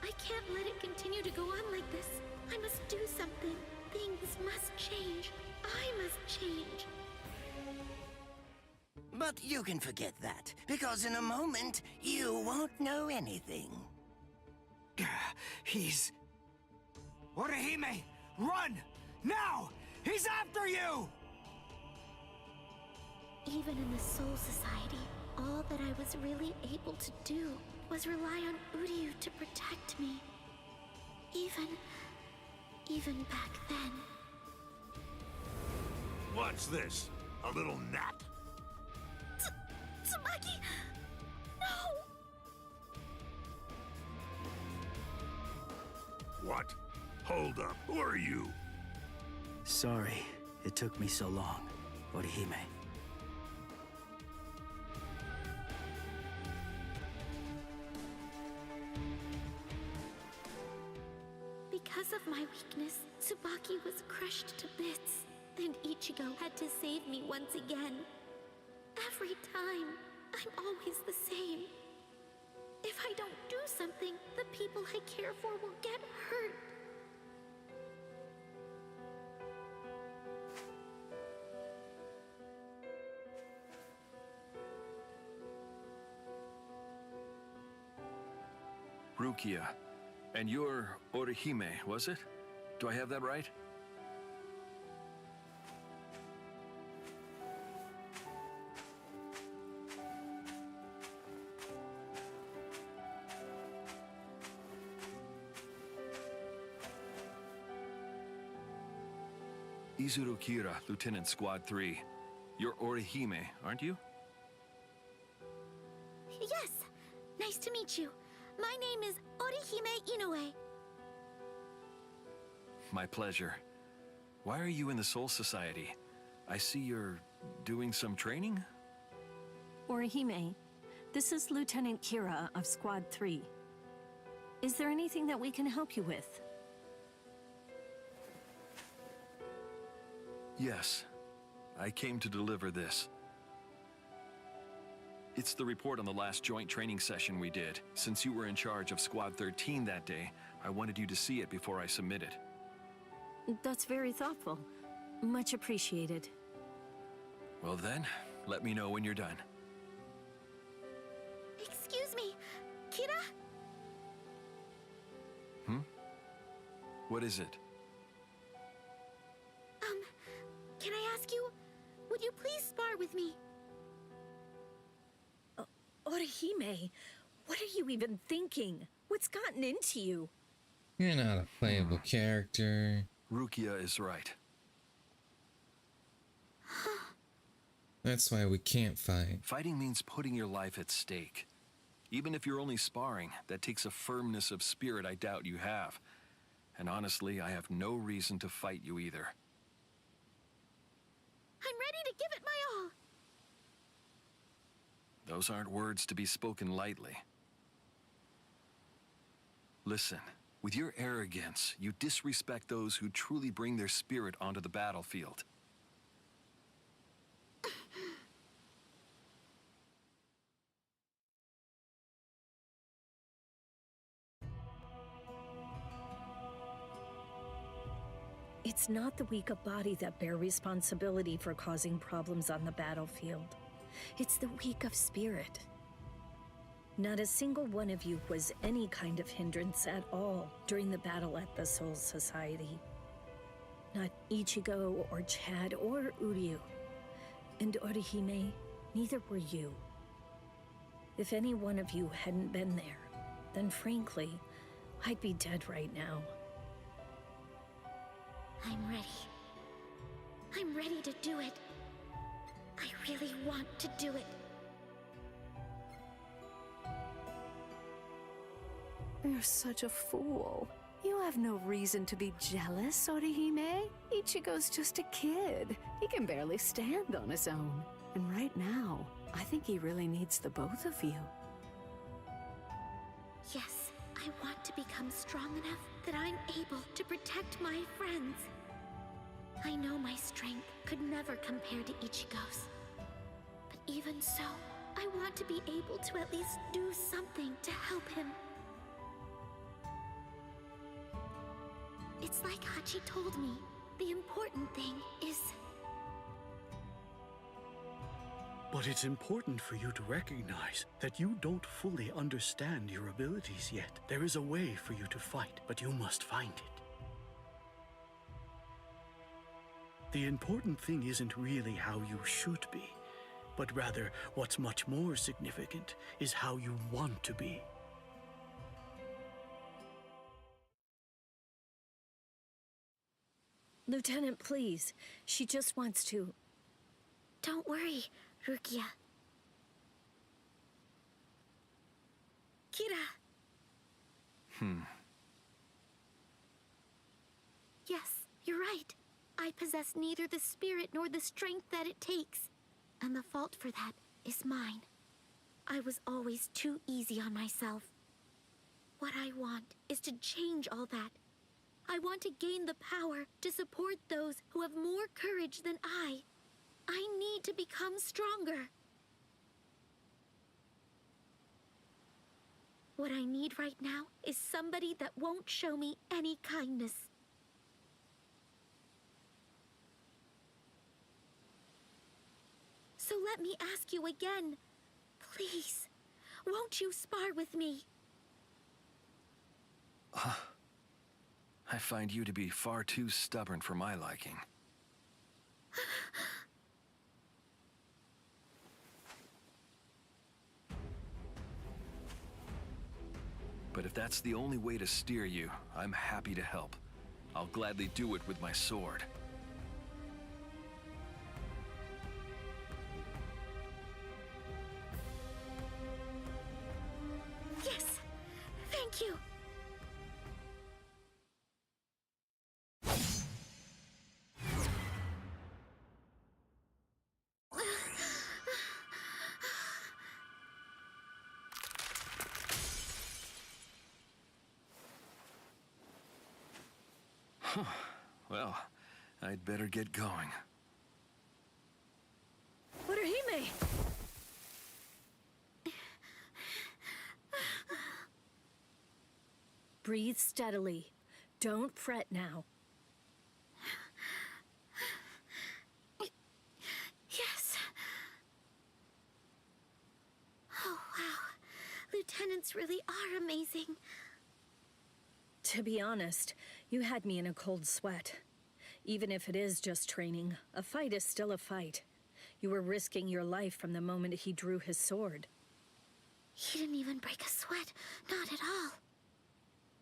S8: I can't let it continue to go on like this. I must do something. Things must change. I must change.
S9: But you can forget that, because in a moment, you won't know anything.
S2: He's... Orihime! Run! Now! He's after you!
S8: Even in the Soul Society, all that I was really able to do was rely on Uryu to protect me. Even back then.
S11: What's this? A little nap?
S8: Tsubaki! No!
S11: What? Hold up. Who are you?
S4: Sorry, it took me so long, Orihime.
S8: Because of my weakness, Tsubaki was crushed to bits, and Ichigo had to save me once again. Every time, I'm always the same. If I don't do something, the people I care for will get hurt.
S12: Rukia. And you're Orihime, was it? Do I have that right? Izuru Kira, Lieutenant Squad 3. You're Orihime, aren't you?
S8: Yes! Nice to meet you. My name is Orihime Inoue.
S12: My pleasure. Why are you in the Soul Society? I see you're doing some training?
S7: Orihime, this is Lieutenant Kira of Squad 3. Is there anything that we can help you with?
S12: Yes. I came to deliver this. It's the report on the last joint training session we did. Since you were in charge of Squad 13 that day, I wanted you to see it before I submit it.
S7: That's very thoughtful. Much appreciated.
S12: Well then, let me know when you're done.
S8: Excuse me, Kira?
S12: What is it?
S8: Can I ask you, would you please spar with me?
S7: Orihime, what are you even thinking? What's gotten into you?
S1: You're not a playable character.
S12: Rukia is right.
S1: That's why we can't fight.
S12: Fighting means putting your life at stake. Even if you're only sparring, that takes a firmness of spirit I doubt you have. And honestly, I have no reason to fight you either.
S8: I'm ready to give it my all.
S12: Those aren't words to be spoken lightly. Listen, with your arrogance, you disrespect those who truly bring their spirit onto the battlefield.
S7: It's not the weak of body that bear responsibility for causing problems on the battlefield. It's the weak of spirit. Not a single one of you was any kind of hindrance at all during the battle at the Soul Society. Not Ichigo or Chad or Uryu. And Orihime, neither were you. If any one of you hadn't been there, then frankly, I'd be dead right now.
S8: I'm ready. I'm ready to do it. I really want to do it.
S13: You're such a fool. You have no reason to be jealous, Orihime. Ichigo's just a kid. He can barely stand on his own. And right now, I think he really needs the both of you.
S8: Yes, I want to become strong enough that I'm able to protect my friends. I know my strength could never compare to Ichigo's. But even so, I want to be able to at least do something to help him. It's like Hachi told me. The important thing is...
S14: But it's important for you to recognize that you don't fully understand your abilities yet. There is a way for you to fight, but you must find it. The important thing isn't really how you should be. but rather what's much more significant is how you want to be.
S7: Lieutenant, please. She just wants to...
S8: Don't worry, Rukia. Kira! Yes, you're right. I possess neither the spirit nor the strength that it takes. And the fault for that is mine. I was always too easy on myself. What I want is to change all that. I want to gain the power to support those who have more courage than I. I need to become stronger. What I need right now is somebody that won't show me any kindness. So let me ask you again. Please, won't you spar with me?
S12: I find you to be far too stubborn for my liking. But if that's the only way to steer you, I'm happy to help. I'll gladly do it with my sword.
S8: Yes, thank you.
S12: Well, I'd better get going.
S7: Orihime! Breathe steadily. Don't fret now.
S8: Yes. Oh, wow. Lieutenants really are amazing.
S7: To be honest, you had me in a cold sweat. Even if it is just training, a fight is still a fight. You were risking your life from the moment he drew his sword.
S8: He didn't even break a sweat. Not at all.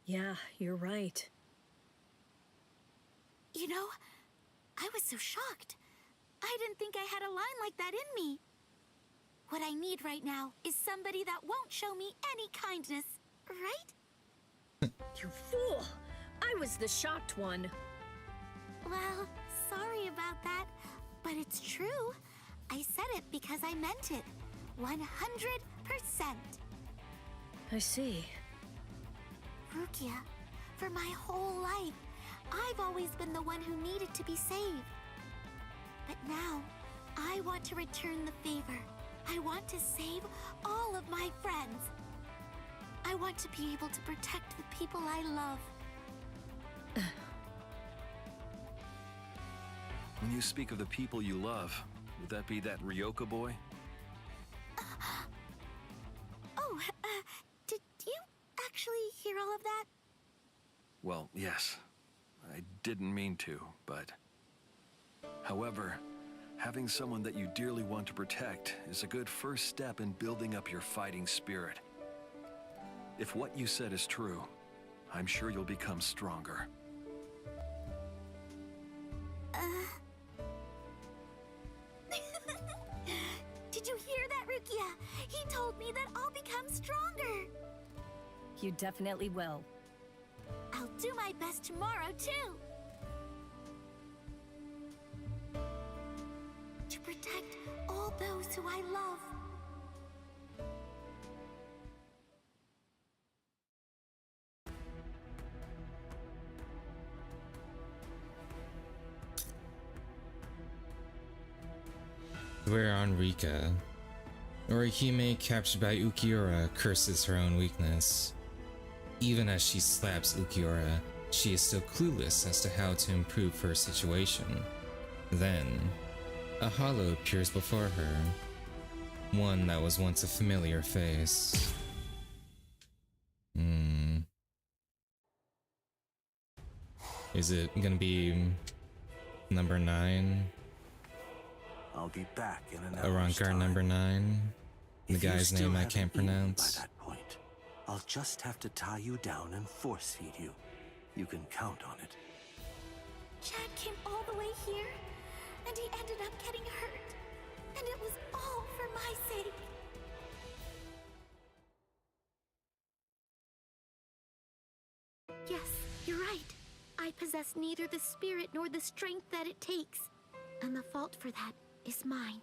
S7: Yeah, you're right.
S8: You know, I was so shocked. I didn't think I had a line like that in me. What I need right now is somebody that won't show me any kindness, right?
S7: You fool! I was the shocked one.
S8: Well, sorry about that, but it's true. I said it because I meant it. 100%.
S7: I see.
S8: Rukia, for my whole life, I've always been the one who needed to be saved. But now, I want to return the favor. I want to save all of my friends. I want to be able to protect the people I love.
S12: When you speak of the people you love, would that be that Ryoka boy?
S8: Did you actually hear all of that?
S12: Well, yes. I didn't mean to, but... However, having someone that you dearly want to protect is a good first step in building up your fighting spirit. If what you said is true, I'm sure you'll become stronger.
S8: Did you hear that, Rukia? He told me that I'll become stronger.
S7: You definitely will.
S8: I'll do my best tomorrow, too. To protect all those who I love.
S1: We're on Rika. Orihime, captured by Ukiura, curses her own weakness. Even as she slaps Ukiura, she is still clueless as to how to improve her situation. Then, a hollow appears before her. One that was once a familiar face. Is it gonna be number 9?
S15: I'll be back in an hour's
S1: Arankar
S15: time.
S1: number 9. The
S15: If you
S1: guy's
S15: still
S1: name I
S15: haven't
S1: can't
S15: eaten
S1: pronounce.
S15: by that point, I'll just have to tie you down and force feed you. You can count on it.
S8: Chad came all the way here, and he ended up getting hurt. And it was all for my sake. Yes, you're right. I possess neither the spirit nor the strength that it takes. And the fault for that is mine.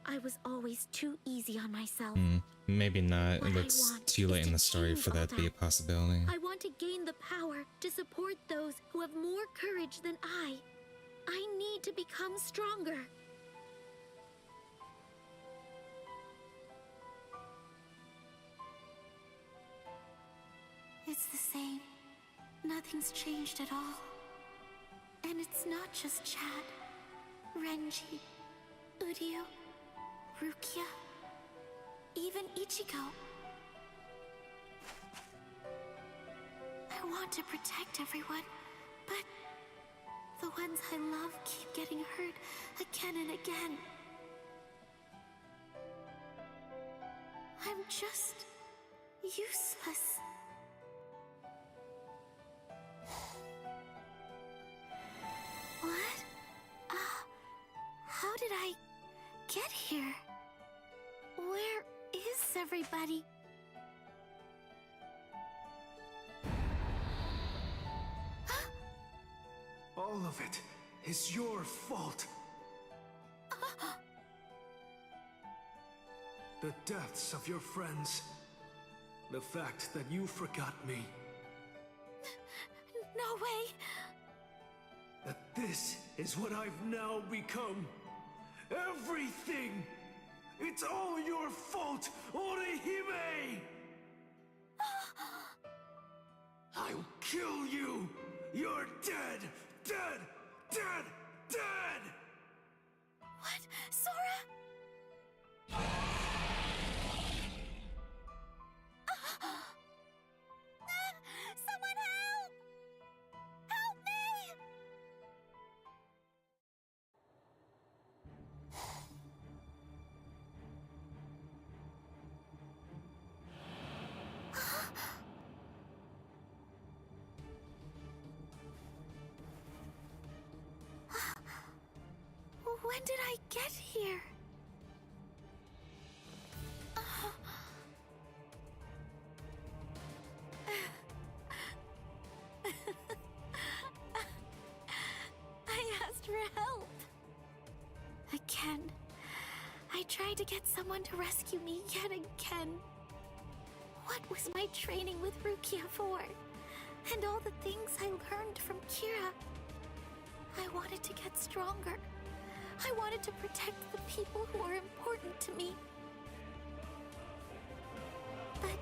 S8: I was always too easy on myself.
S1: Maybe not.
S8: What
S1: It
S8: I
S1: looks
S8: want
S1: too
S8: is
S1: late in
S8: to
S1: the story
S8: change
S1: for
S8: all
S1: that to be a
S8: that.
S1: possibility.
S8: I want to gain the power to support those who have more courage than I. I need to become stronger. It's the same. Nothing's changed at all. And it's not just Chad, Renji, Udio, Rukia, even Ichigo. I want to protect everyone, but the ones I love keep getting hurt again and again. I'm just useless. What? How did I get here? Where is everybody?
S16: All of it is your fault. The deaths of your friends. The fact that you forgot me.
S8: No way!
S16: That this is what I've now become. Everything! It's all your fault, Orihime! I'll kill you! You're dead! Dead! Dead! Dead!
S8: What? Sora? Someone help! Help me! When did I get here? I asked for help. Again. I tried to get someone to rescue me yet again. What was my training with Rukia for? And all the things I learned from Kira. I wanted to get stronger. I wanted to protect the people who are important to me. But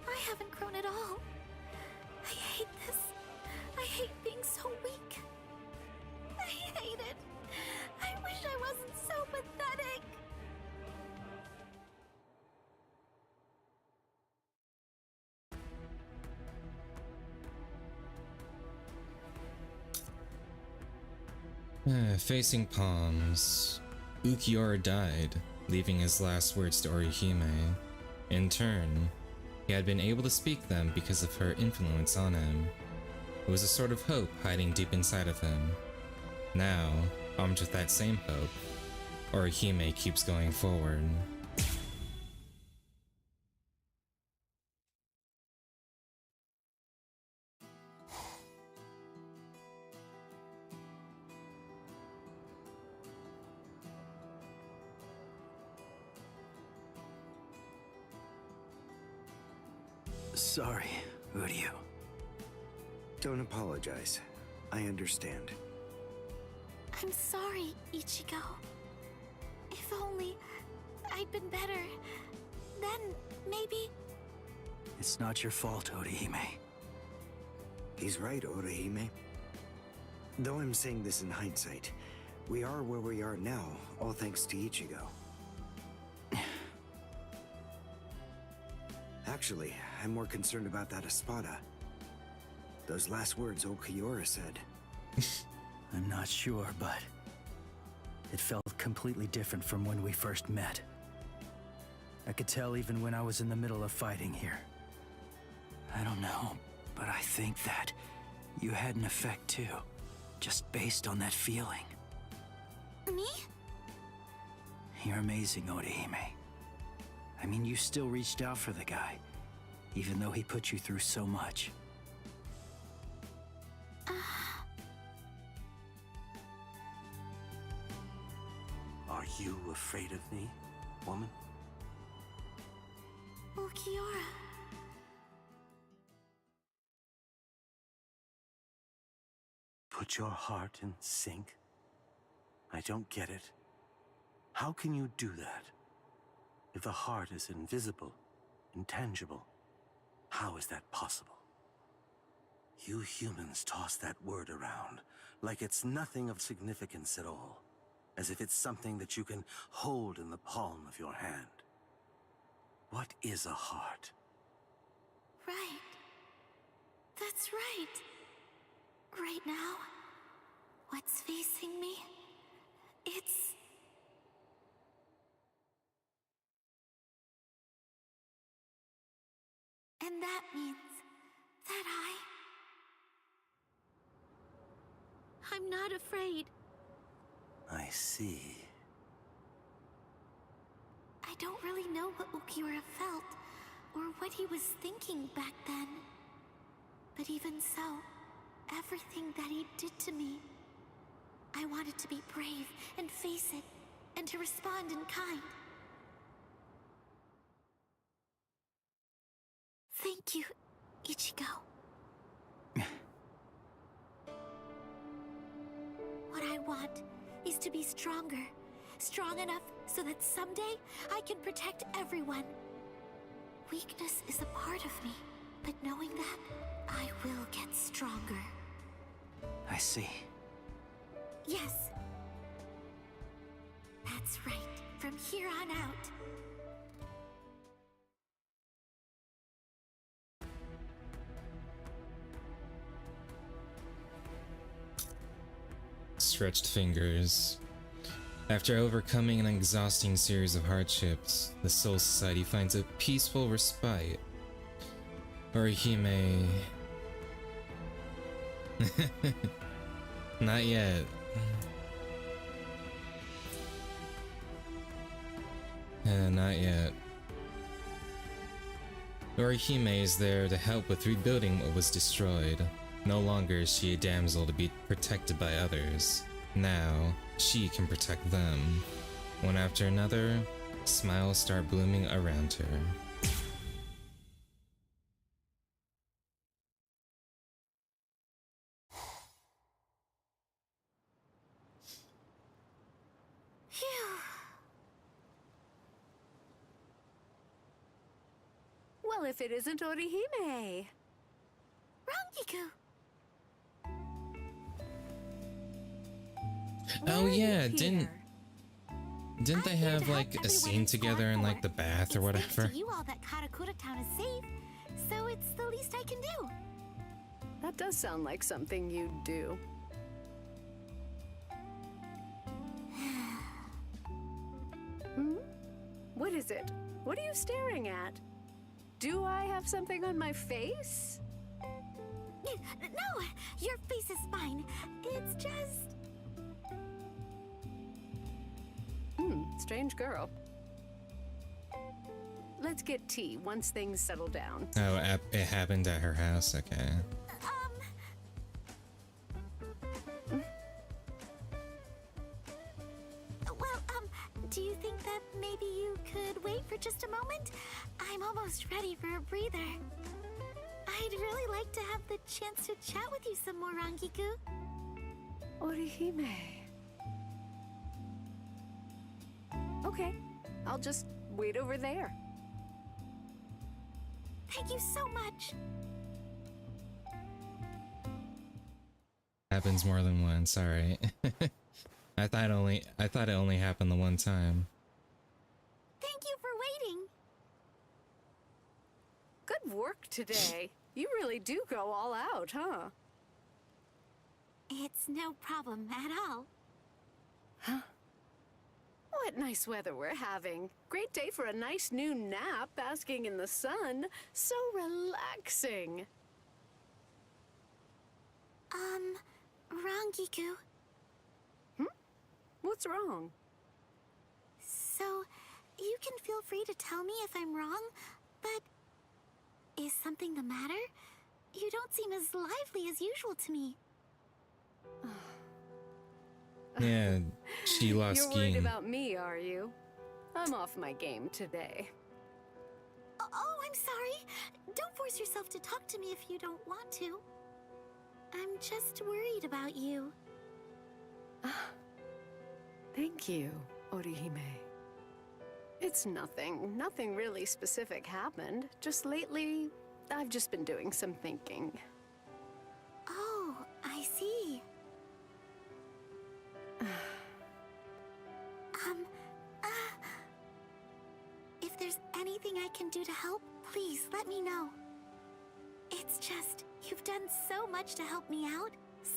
S8: I haven't grown at all. I hate this. I hate being so weak. I hate it. I wish I wasn't so pathetic.
S1: Facing palms, Ukiura died, leaving his last words to Orihime. In turn, he had been able to speak them because of her influence on him. It was a sort of hope hiding deep inside of him. Now, armed with that same hope, Orihime keeps going forward.
S2: Sorry, Udio. Don't apologize. I understand.
S8: I'm sorry, Ichigo. If only I'd been better, then maybe...
S2: It's not your fault, Orihime. He's right, Orihime. Though I'm saying this in hindsight, we are where we are now, all thanks to Ichigo. Actually, I'm more concerned about that espada. Those last words Okiura said.
S17: I'm not sure, but it felt
S4: completely different from when we first met. I could tell even when I was in the middle of fighting here. I don't know, but I think that you had an effect too, just based on that feeling.
S8: Me?
S4: You're amazing, Orihime. I mean, you still reached out for the guy, even though he put you through so much.
S15: Are you afraid of me, woman?
S8: Ulquiorra.
S15: Put your heart in sync? I don't get it. How can you do that? If the heart is invisible, intangible, how is that possible? You humans toss that word around like it's nothing of significance at all, as if it's something that you can hold in the palm of your hand. What is a heart?
S8: Right. That's right. Right now, what's facing me, it's... And that means that I'm not afraid.
S15: I see.
S8: I don't really know what Ulquiorra felt, or what he was thinking back then. But even so, everything that he did to me, I wanted to be brave and face it, and to respond in kind. Thank you, Ichigo. What I want is to be stronger. Strong enough so that someday I can protect everyone. Weakness is a part of me, but knowing that, I will get stronger.
S4: I see.
S8: Yes. That's right. From here on out.
S1: Stretched fingers. After overcoming an exhausting series of hardships, the Soul Society finds a peaceful respite. Orihime... Not yet. Not yet. Orihime is there to help with rebuilding what was destroyed. No longer is she a damsel to be protected by others. Now, she can protect them. One after another, smiles start blooming around her.
S8: Phew.
S13: Well, if it isn't Orihime.
S8: Rangiku.
S1: Oh yeah, didn't they have like a scene together in like the bath or whatever?
S8: You all that Karakura town is safe, so it's the least I can do.
S13: That does sound like something you'd do. What is it? What are you staring at? Do I have something on my face?
S8: No, your face is fine. It's just...
S13: Strange girl. Let's get tea once things settle down.
S1: Oh, it happened at her house, okay.
S8: Do you think that maybe you could wait for just a moment? I'm almost ready for a breather. I'd really like to have the chance to chat with you some more, Rangiku.
S13: Orihime. Okay, I'll just wait over there.
S8: Thank you so much.
S1: Happens more than once, alright. I thought it only happened the one time.
S8: Thank you for waiting.
S13: Good work today. You really do go all out, huh?
S8: It's no problem at all.
S13: Huh? What nice weather we're having. Great day for a nice new nap, basking in the sun. So relaxing.
S8: Rangiku.
S13: What's wrong?
S8: So, you can feel free to tell me if I'm wrong, but is something the matter? You don't seem as lively as usual to me.
S1: Yeah, she lost
S13: You're worried
S1: skiing.
S13: about me, are you? I'm off my game today.
S8: Oh, I'm sorry. Don't force yourself to talk to me if you don't want to. I'm just worried about you.
S13: Thank you, Orihime. It's nothing. Nothing really specific happened. Just lately, I've just been doing some thinking.
S8: Oh, I see. If there's anything I can do to help, please let me know. It's just, you've done so much to help me out,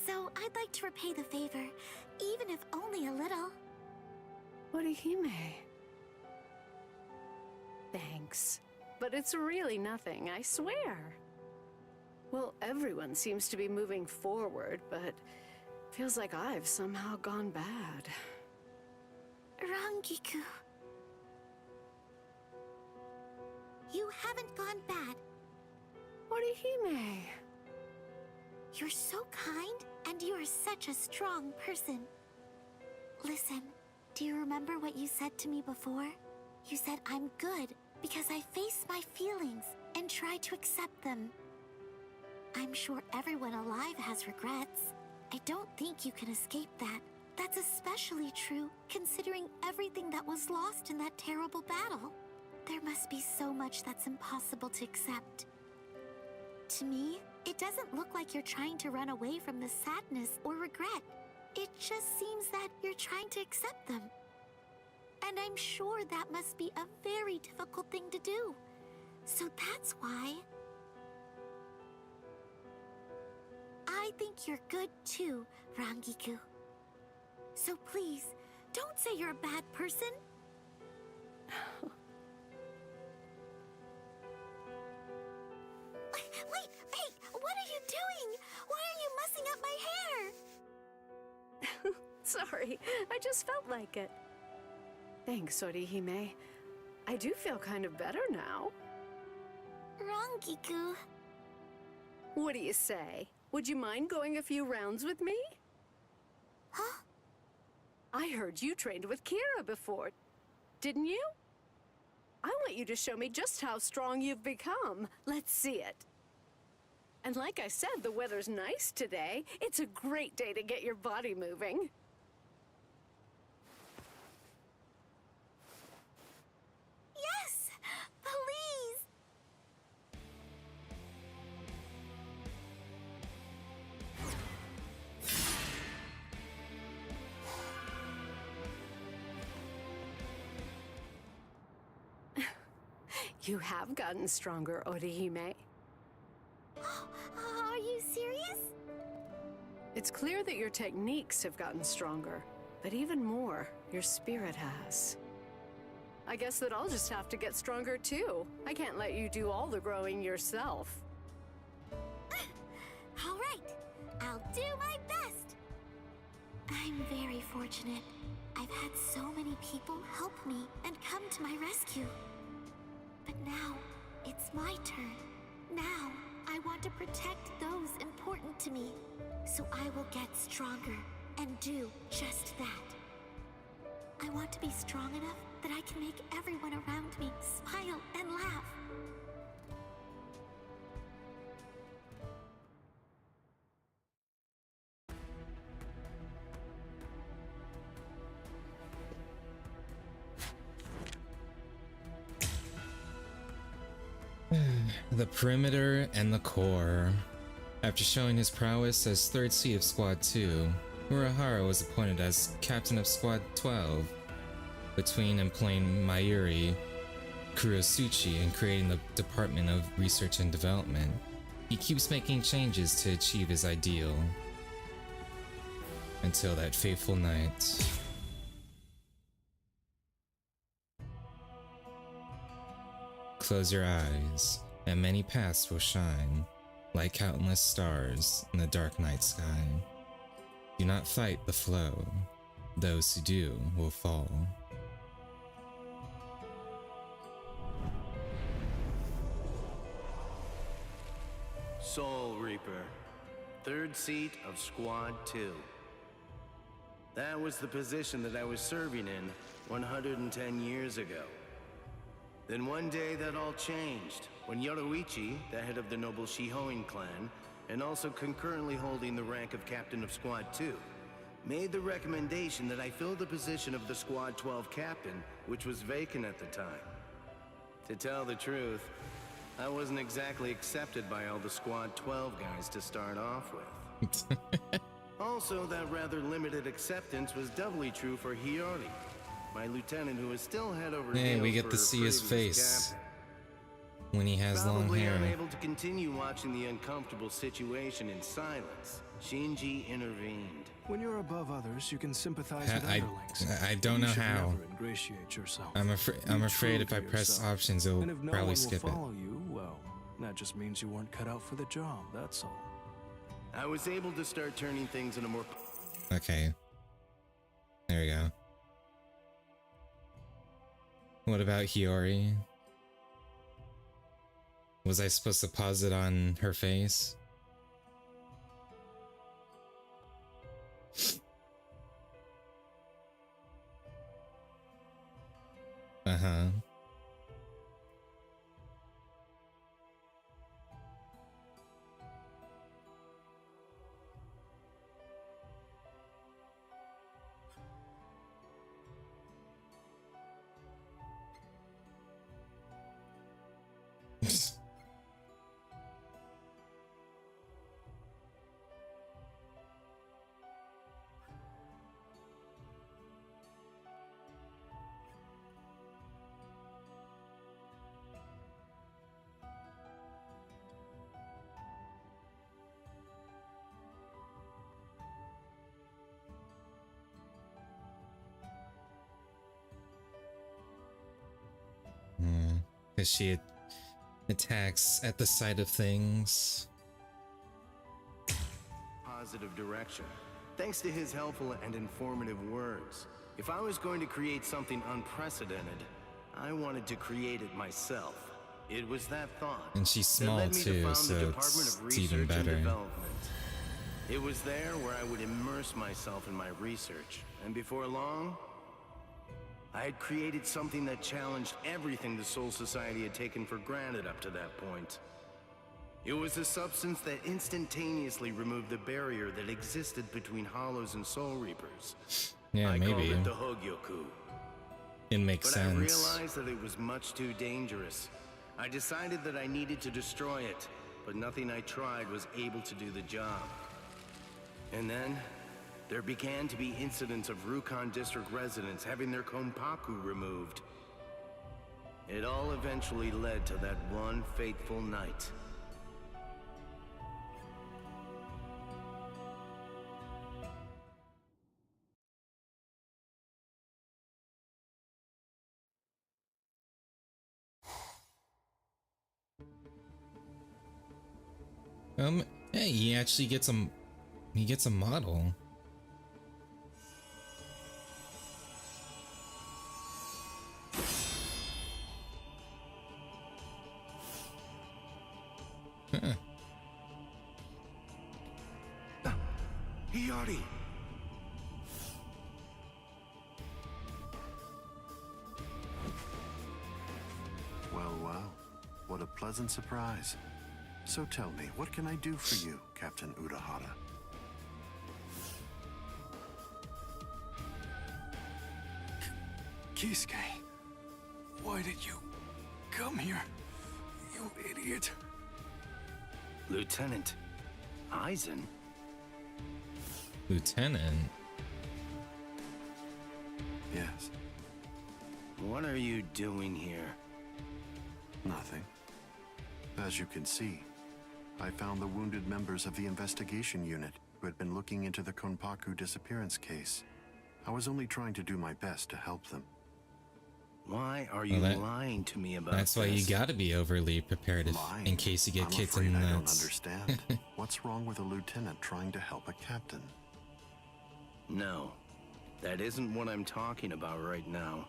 S8: so I'd like to repay the favor, even if only a little.
S13: Orihime. Thanks. But it's really nothing, I swear. Well, everyone seems to be moving forward, but feels like I've somehow gone bad.
S8: Rangiku. You haven't gone bad.
S13: Orihime.
S8: You're so kind, and you are such a strong person. Listen, do you remember what you said to me before? You said I'm good because I face my feelings and try to accept them. I'm sure everyone alive has regrets. I don't think you can escape that. That's especially true considering everything that was lost in that terrible battle. There must be so much that's impossible to accept. To me, it doesn't look like you're trying to run away from the sadness or regret. It just seems that you're trying to accept them. And I'm sure that must be a very difficult thing to do. So that's why I think you're good too, Rangiku. So please, don't say you're a bad person. Wait, hey, what are you doing? Why are you messing up my hair?
S13: Sorry, I just felt like it. Thanks, Orihime. I do feel kind of better now.
S8: Rangiku.
S13: What do you say? Would you mind going a few rounds with me?
S8: Huh?
S13: I heard you trained with Kira before, didn't you? I want you to show me just how strong you've become. Let's see it. And like I said, the weather's nice today. It's a great day to get your body moving.
S8: Yes! Please!
S13: You have gotten stronger, Orihime.
S8: Are you serious?
S13: It's clear that your techniques have gotten stronger, but even more, your spirit has. I guess that I'll just have to get stronger too. I can't let you do all the growing yourself.
S8: All right, I'll do my best. I'm very fortunate. I've had so many people help me and come to my rescue. But now, it's my turn. Now, I want to protect those important to me. So I will get stronger and do just that. I want to be strong enough that I can make everyone around me smile and laugh.
S1: The perimeter and the core. After showing his prowess as 3rd C of Squad 2, Urahara was appointed as Captain of Squad 12, between employing Mayuri Kurosuchi and creating the Department of Research and Development. He keeps making changes to achieve his ideal. Until that fateful night. Close your eyes, and many paths will shine, like countless stars in the dark night sky. Do not fight the flow. Those who do will fall.
S5: Soul Reaper, third seat of Squad 2. That was the position that I was serving in 110 years ago. Then one day that all changed, when Yoruichi, the head of the noble Shihoin clan, and also concurrently holding the rank of Captain of Squad 2, made the recommendation that I fill the position of the Squad 12 captain, which was vacant at the time. To tell the truth, I wasn't exactly accepted by all the Squad 12 guys to start off with. Also, that rather limited acceptance was doubly true for Hiyori, my lieutenant who is still head over
S1: Hey,
S5: heels
S1: we get
S5: for
S1: to
S5: her
S1: see his
S5: previous
S1: face
S5: captain.
S1: when he has long
S5: Probably
S1: hair.
S5: unable to continue watching the uncomfortable situation in silence, Shinji intervened.
S16: When you're above others, you can sympathize with
S1: I
S16: underlings.
S1: don't know
S16: You should
S1: how.
S16: never ingratiate yourself.
S1: I'm
S16: Be
S1: afraid
S16: true
S1: if I
S16: to
S1: press
S16: yourself.
S1: options, it
S16: And
S1: will
S16: if no
S1: probably
S16: one
S1: skip
S16: will
S1: it.
S16: follow you, well, that just means you weren't cut out for the job, that's all.
S5: I was able to start turning things in a more...
S1: Okay. There we go. What about Hiyori? Was I supposed to pause it on her face? Uh-huh. Because she attacks at the sight of things.
S5: positive direction. Thanks to his helpful and informative words. If I was going to create something unprecedented, I wanted to create it myself. It was that thought
S1: And she's
S5: that
S1: small
S5: led me to
S1: too,
S5: found the
S1: so
S5: Department of
S1: it's even
S5: Research and
S1: better.
S5: Development. It was there where I would immerse myself in my research, and before long, I had created something that challenged everything the Soul Society had taken for granted up to that point. It was a substance that instantaneously removed the barrier that existed between Hollows and Soul Reapers.
S1: Yeah,
S5: I
S1: maybe.
S5: called it the Hogyoku.
S1: It makes
S5: But
S1: sense.
S5: I realized that it was much too dangerous. I decided that I needed to destroy it, but nothing I tried was able to do the job. And then, there began to be incidents of Rukon District residents having their Konpaku removed. It all eventually led to that one fateful night.
S1: Hey, he actually gets a model. Huh.
S3: Hiyori! Well, well. What a pleasant surprise. So tell me, what can I do for you, Captain Urahara?
S16: Kisuke, why did you come here, you idiot?
S5: Lieutenant Aizen?
S1: Lieutenant?
S3: Yes.
S5: What are you doing here?
S3: Nothing. As you can see, I found the wounded members of the investigation unit who had been looking into the Konpaku disappearance case. I was only trying to do my best to help them.
S5: Why are you lying to me about
S1: That's why you gotta be overly prepared in case you get
S17: I'm
S1: kicked
S17: afraid
S1: in the
S17: I don't
S1: nuts.
S17: understand. What's wrong with a lieutenant trying to help a captain?
S5: No, that isn't what I'm talking about right now.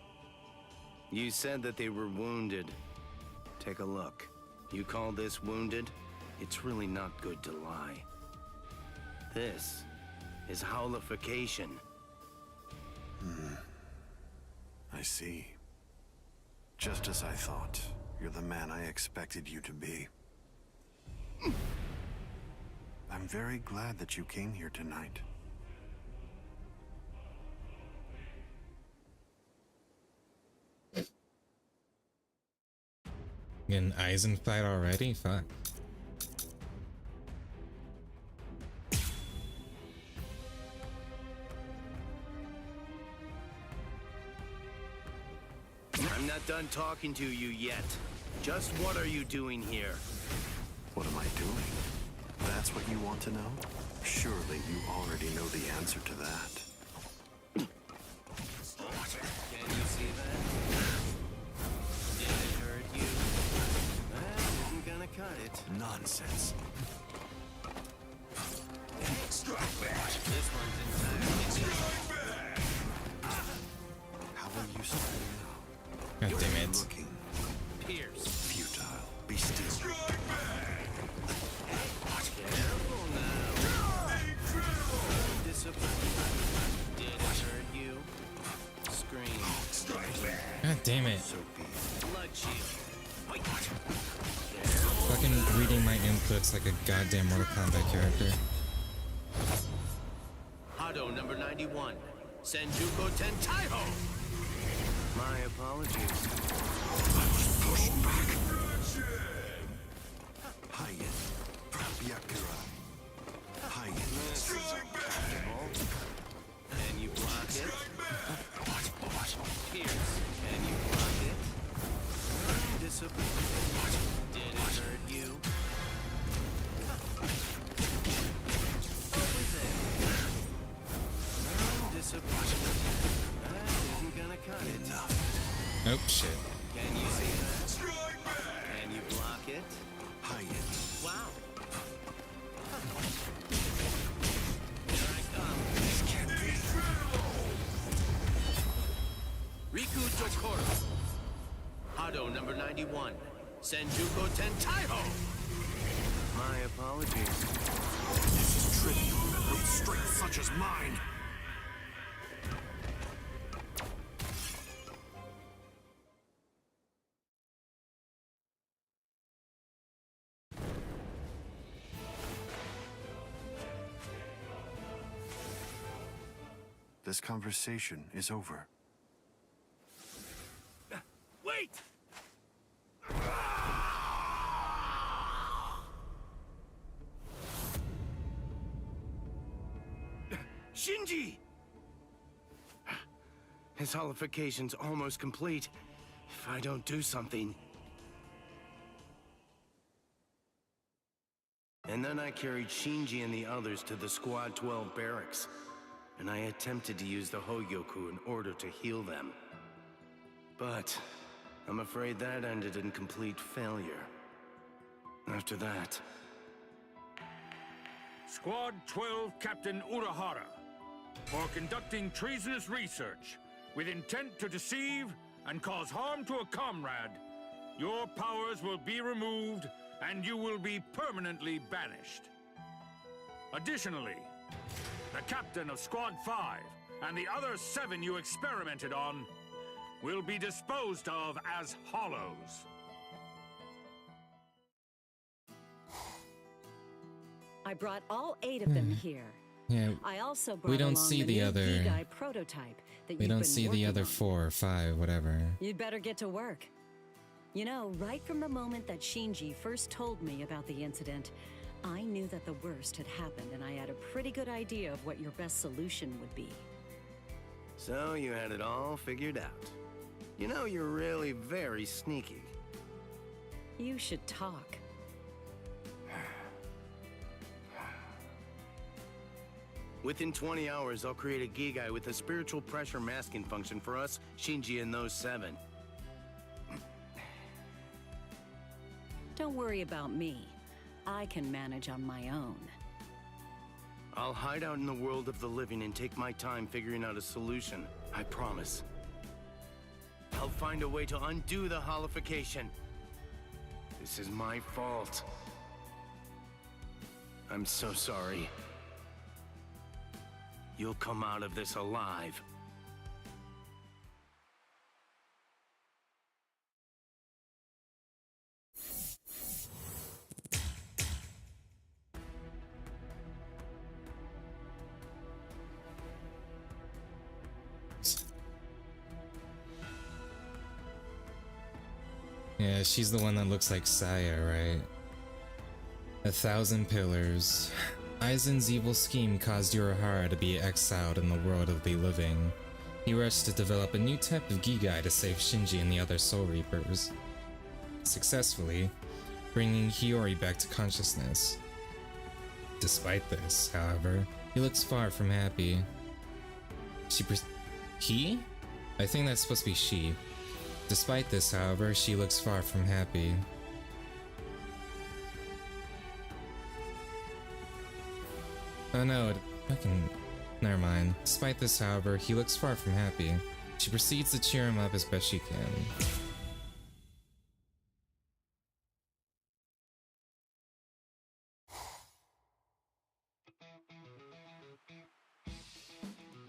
S5: You said that they were wounded. Take a look. You call this wounded? It's really not good to lie. This is howlification.
S17: I see. Just as I thought. You're the man I expected you to be. I'm very glad that you came here tonight.
S1: Getting Eisen fight already? Fuck.
S5: I'm not done talking to you yet. Just what are you doing here?
S17: What am I doing? That's what you want to know? Surely you already know the answer to that.
S5: Can you see that? Did it hurt you? Well, isn't gonna cut it.
S17: Nonsense.
S5: Strike back. This one's entirely different.
S17: How will you start now?
S1: God damn it.
S17: Looking
S5: Pierce.
S17: futile. Be still.
S5: Strike back. Careful now. Disappointed. Did it hurt you? Scream. Strike back.
S1: God damn it.
S5: Blood shield. Wait.
S1: Fucking reading my inputs like a goddamn Mortal Kombat character.
S5: Hado number 91. Senjuko Tentaiho. My apologies.
S17: I was pushed back. Hayen. Yakurai. Hayen.
S5: Strike back. Can you block it? Pierce. Can you block it? Disappointed. Did it hurt you? Over there. Disappointed. That isn't gonna cut it.
S1: Oh shit.
S5: Can you see that? Strike back. Can you block it?
S17: Hayen.
S5: Wow. Here I come.
S17: This can't be.
S5: Riku Dokoro. Hado number 91. Senjuko Tentaiho. My apologies.
S17: This is trivial with strength such as mine. This conversation is over.
S5: Wait! Shinji! His holification's almost complete. If I don't do something... And then I carried Shinji and the others to the Squad 12 barracks. And I attempted to use the Hogyoku in order to heal them. But I'm afraid that ended in complete failure. After that...
S11: Squad 12 Captain Urahara, for conducting treasonous research with intent to deceive and cause harm to a comrade, your powers will be removed and you will be permanently banished. Additionally, the captain of Squad 5 and the other 7 you experimented on will be disposed of as hollows.
S18: I brought all 8 of them here.
S1: Yeah.
S18: I also brought
S1: We don't
S18: along
S1: see the
S18: new
S1: other.
S18: Gigai prototype that
S1: We
S18: you've
S1: don't
S18: been
S1: see the
S18: working
S1: other
S18: on.
S1: 4 or 5, whatever.
S18: You'd better get to work. You know, right from the moment that Shinji first told me about the incident, I knew that the worst had happened, and I had a pretty good idea of what your best solution would be.
S5: So you had it all figured out. You know, you're really very sneaky.
S18: You should talk.
S5: Within 20 hours, I'll create a Gigai with a spiritual pressure masking function for us, Shinji, and those 7.
S18: Don't worry about me. I can manage on my own.
S5: I'll hide out in the world of the living and take my time figuring out a solution. I promise. I'll find a way to undo the holification. This is my fault. I'm so sorry. You'll come out of this alive.
S1: Yeah, she's the one that looks like Saya, right? 1,000 pillars. Aizen's evil scheme caused Urahara to be exiled in the world of the living. He rushed to develop a new type of Gigai to save Shinji and the other Soul Reapers, successfully bringing Hiyori back to consciousness. Despite this, however, he looks far from happy. He? I think that's supposed to be she. Despite this, however, she looks far from happy. Oh no, never mind. Despite this, however, he looks far from happy. She proceeds to cheer him up as best she can.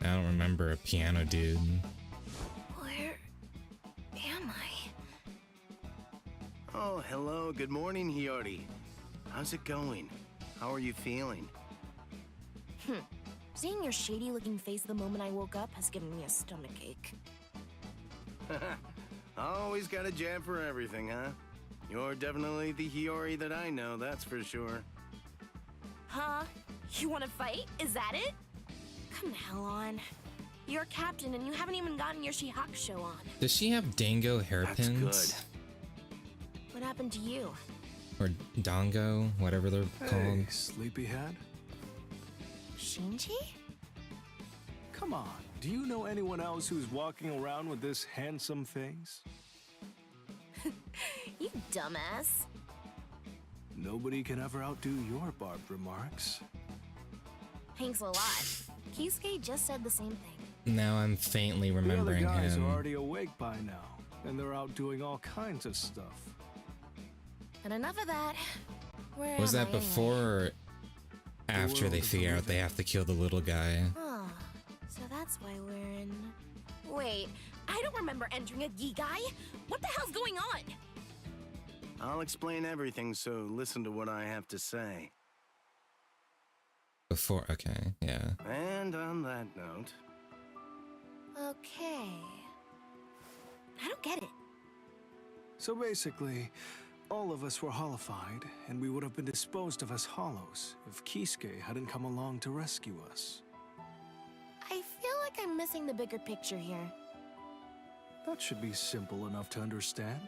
S1: I don't remember a piano dude.
S19: Where am I?
S5: Oh, hello. Good morning, Hiyori. How's it going? How are you feeling?
S19: Seeing your shady-looking face the moment I woke up has given me a stomachache.
S5: Always got a jab for everything, huh? You're definitely the Hiyori that I know, that's for sure.
S19: Huh? You want to fight? Is that it? Come the hell on. You're captain and you haven't even gotten your Shihakusho on.
S1: Does she have dango hairpins?
S5: That's good.
S19: What happened to you?
S1: Or dongo, whatever they're called.
S12: Sleepyhead?
S19: Shinji?
S12: Come on, do you know anyone else who's walking around with this handsome face?
S19: You dumbass.
S12: Nobody can ever outdo your barbed remarks.
S19: Thanks a lot. Kisuke just said the same thing.
S1: Now I'm faintly remembering
S12: the other guys
S1: him.
S12: are already awake by now, and they're out doing all kinds of stuff.
S19: And enough of that. Where
S1: Was
S19: am
S1: that
S19: I
S1: before or after they figure out they have to kill the little guy?
S19: Oh, so that's why we're in... Wait, I don't remember entering a Gigai. What the hell's going on?
S5: I'll explain everything, so listen to what I have to say.
S1: Before, okay, yeah.
S5: And on that note...
S19: Okay... I don't get it.
S12: So basically, all of us were hollified, and we would have been disposed of as hollows if Kisuke hadn't come along to rescue us.
S19: I feel like I'm missing the bigger picture here.
S12: That should be simple enough to understand.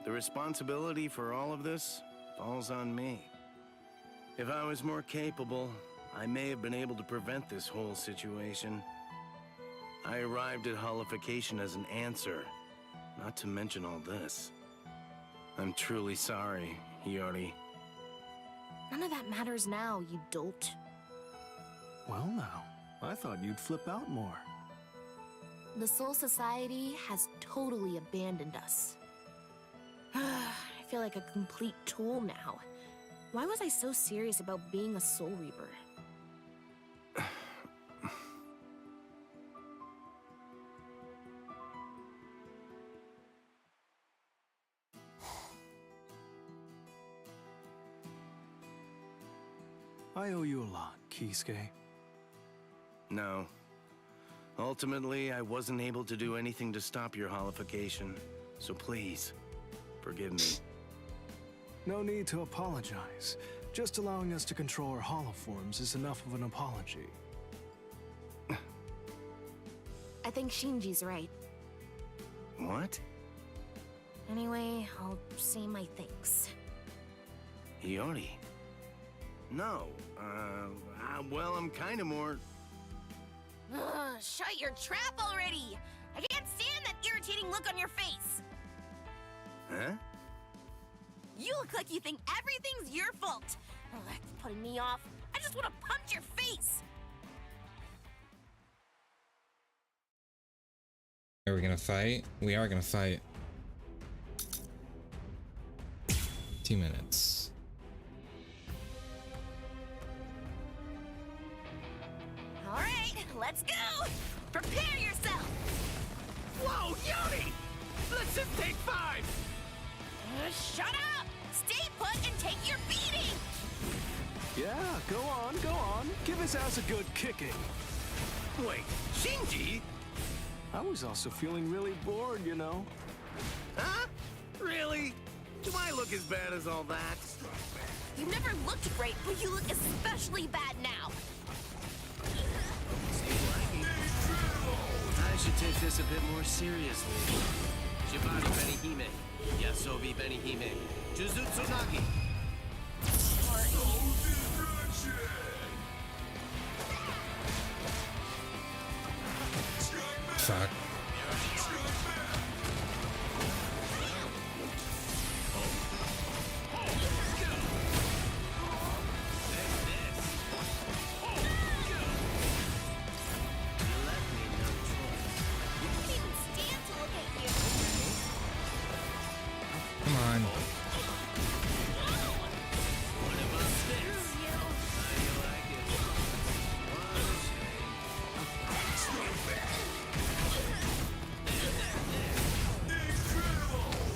S5: The responsibility for all of this falls on me. If I was more capable, I may have been able to prevent this whole situation. I arrived at holification as an answer, not to mention all this. I'm truly sorry, Hiyori.
S19: None of that matters now, you dolt.
S12: Well now, I thought you'd flip out more.
S19: The Soul Society has totally abandoned us. I feel like a complete tool now. Why was I so serious about being a Soul Reaper?
S12: I owe you a lot, Kisuke.
S5: No. Ultimately, I wasn't able to do anything to stop your holification, so please, forgive me.
S12: No need to apologize. Just allowing us to control our holoforms is enough of an apology.
S19: I think Shinji's right.
S5: What?
S19: Anyway, I'll say my thanks.
S5: Hiyori? No, well, I'm kinda more...
S19: Shut your trap already! I can't stand that irritating look on your face!
S5: Huh?
S19: You look like you think everything's your fault. Oh, that's putting me off. I just want to punch your face.
S1: Are we gonna fight? We are gonna fight. 2 minutes.
S19: All right, let's go. Prepare yourself.
S4: Whoa, Yoni! Let's just take 5.
S19: Shut up. Stay put and take your beating.
S12: Yeah, go on, go on. Give his ass a good kicking.
S5: Wait, Shinji?
S12: I was also feeling really bored, you know.
S5: Huh? Really? Do I look as bad as all that?
S19: You never looked great, but you look especially bad now.
S5: I should take this a bit more seriously. Shibari Benihime, Yasobi Benihime, Jujutsu Nagi.
S1: Fuck. Come on.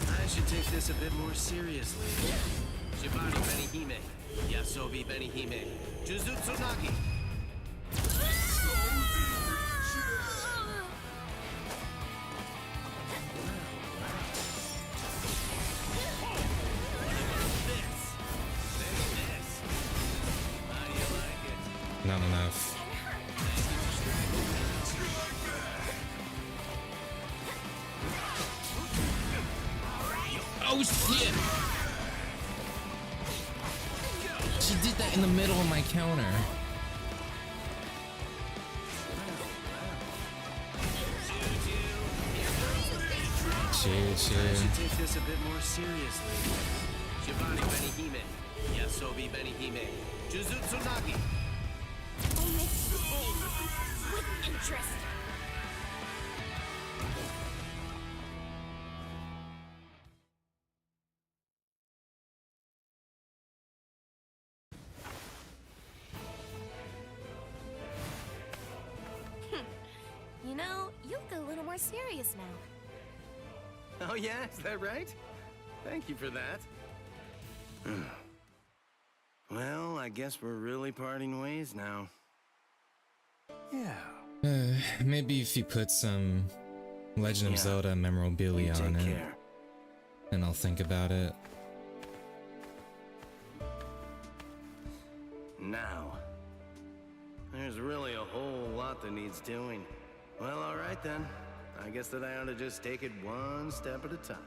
S5: I should take this a bit more seriously. Shibari Benihime, Yasobi Benihime, Jujutsu Nagi.
S1: Not enough. Oh shit! She did that in the middle of my counter.
S5: I should take this a bit more seriously. Shibari Benihime, Yasobi Benihime, Jujutsu Nagi.
S19: With interest. You know, you look a little more serious now.
S5: Oh yeah, is that right? Thank you for that. Well, I guess we're really parting ways now.
S12: Yeah.
S1: Maybe if you put some Legend of Zelda memorabilia on it, and I'll think about it.
S5: Now, there's really a whole lot that needs doing. Well, all right then. I guess that I ought to just take it one step at a time.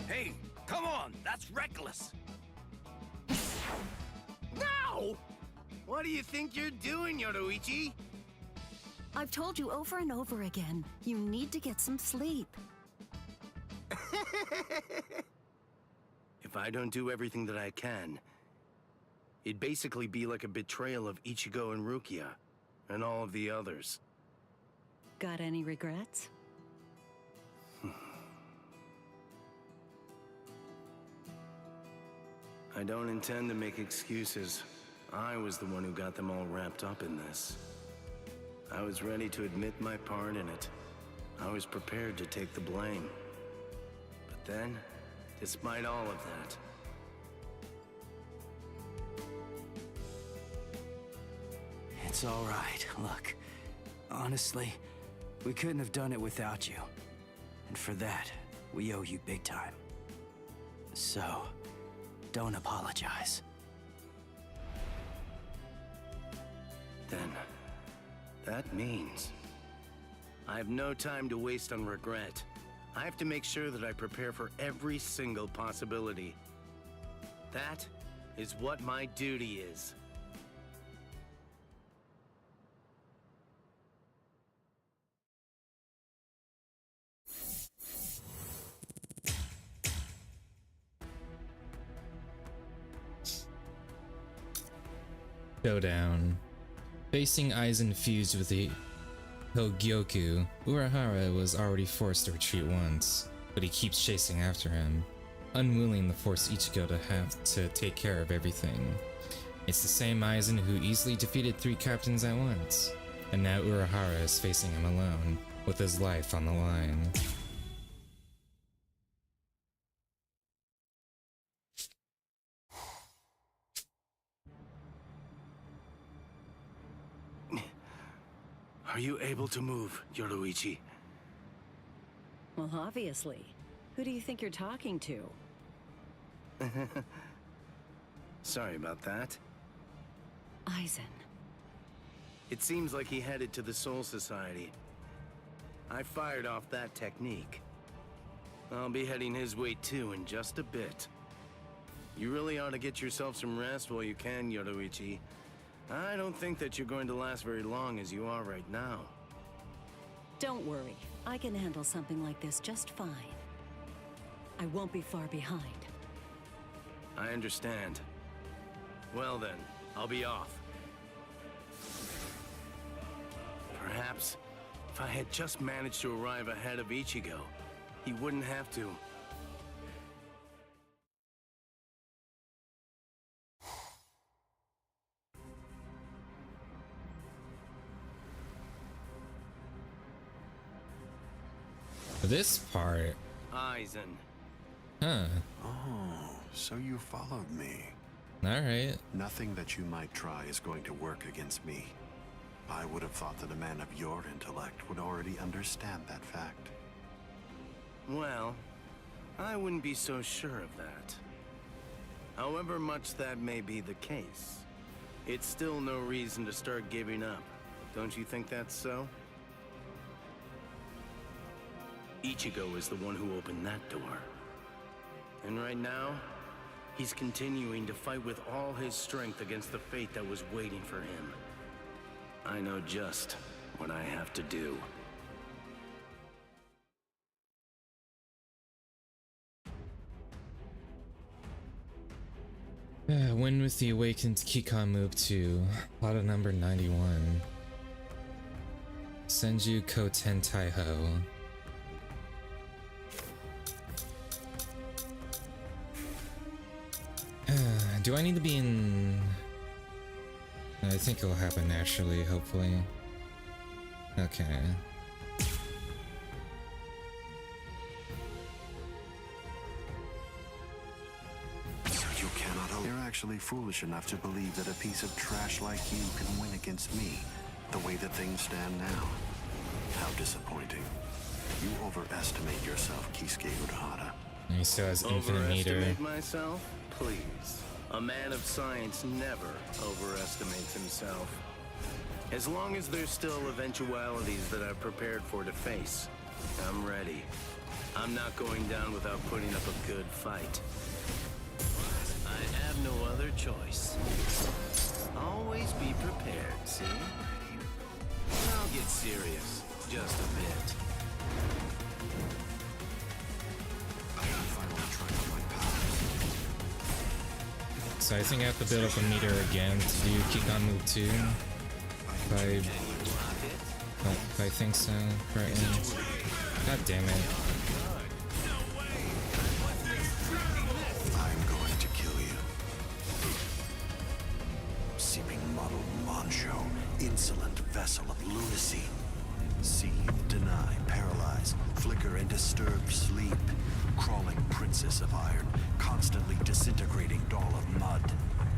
S4: Hey, come on, that's reckless. No!
S5: What do you think you're doing, Yoruichi?
S18: I've told you over and over again, you need to get some sleep.
S5: If I don't do everything that I can, it'd basically be like a betrayal of Ichigo and Rukia, and all of the others.
S18: Got any regrets?
S5: I don't intend to make excuses. I was the one who got them all wrapped up in this. I was ready to admit my part in it. I was prepared to take the blame. But then, despite all of that,
S4: It's all right. Look, honestly, we couldn't have done it without you. And for that, we owe you big time. So, don't apologize.
S5: then that means I have no time to waste on regret. I have to make sure that I prepare for every single possibility. That is what my duty is.
S1: Showdown. Facing Aizen fused with the Hogyoku, Urahara was already forced to retreat once, but he keeps chasing after him, unwilling to force Ichigo to have to take care of everything. It's the same Aizen who easily defeated 3 captains at once, and now Urahara is facing him alone, with his life on the line.
S5: Are you able to move, Yoruichi?
S18: Well, obviously. Who do you think you're talking to?
S5: Sorry about that.
S18: Aizen.
S5: It seems like he headed to the Soul Society. I fired off that technique. I'll be heading his way too in just a bit. You really ought to get yourself some rest while you can, Yoruichi. I don't think that you're going to last very long as you are right now.
S18: Don't worry. I can handle something like this just fine. I won't be far behind.
S5: I understand. Well then, I'll be off. Perhaps, if I had just managed to arrive ahead of Ichigo, he wouldn't have to.
S1: This part...
S5: Aizen.
S1: Huh.
S17: Oh, so you followed me.
S1: Alright.
S17: Nothing that you might try is going to work against me. I would have thought that a man of your intellect would already understand that fact.
S5: Well, I wouldn't be so sure of that. However much that may be the case, it's still no reason to start giving up. Don't you think that's so? Ichigo is the one who opened that door. And right now, he's continuing to fight with all his strength against the fate that was waiting for him. I know just what I have to do.
S1: Win with the Awakened Kikon move to auto number 91. Senju Koten Taiho. Do I need to be in... I think it'll happen naturally, hopefully. Okay.
S17: So you cannot... You're actually foolish enough to believe that a piece of trash like you can win against me, the way that things stand now. How disappointing. You overestimate yourself, Kisuke Urahara.
S1: He still has infinite meter.
S5: Overestimate myself? Please. A man of science never overestimates himself. As long as there's still eventualities that I've prepared for to face, I'm ready. I'm not going down without putting up a good fight. I have no other choice. Always be prepared, see? I'll get serious, just a bit.
S1: So I think I have to build up a meter again to do Kikon move 2. If I think so, correctly. God damn it.
S17: I'm going to kill you. Seeping muddled Moncho, insolent vessel of lunacy. Seethe, deny, paralyze, flicker and disturb sleep. Crawling princess of iron, constantly disintegrating doll of mud.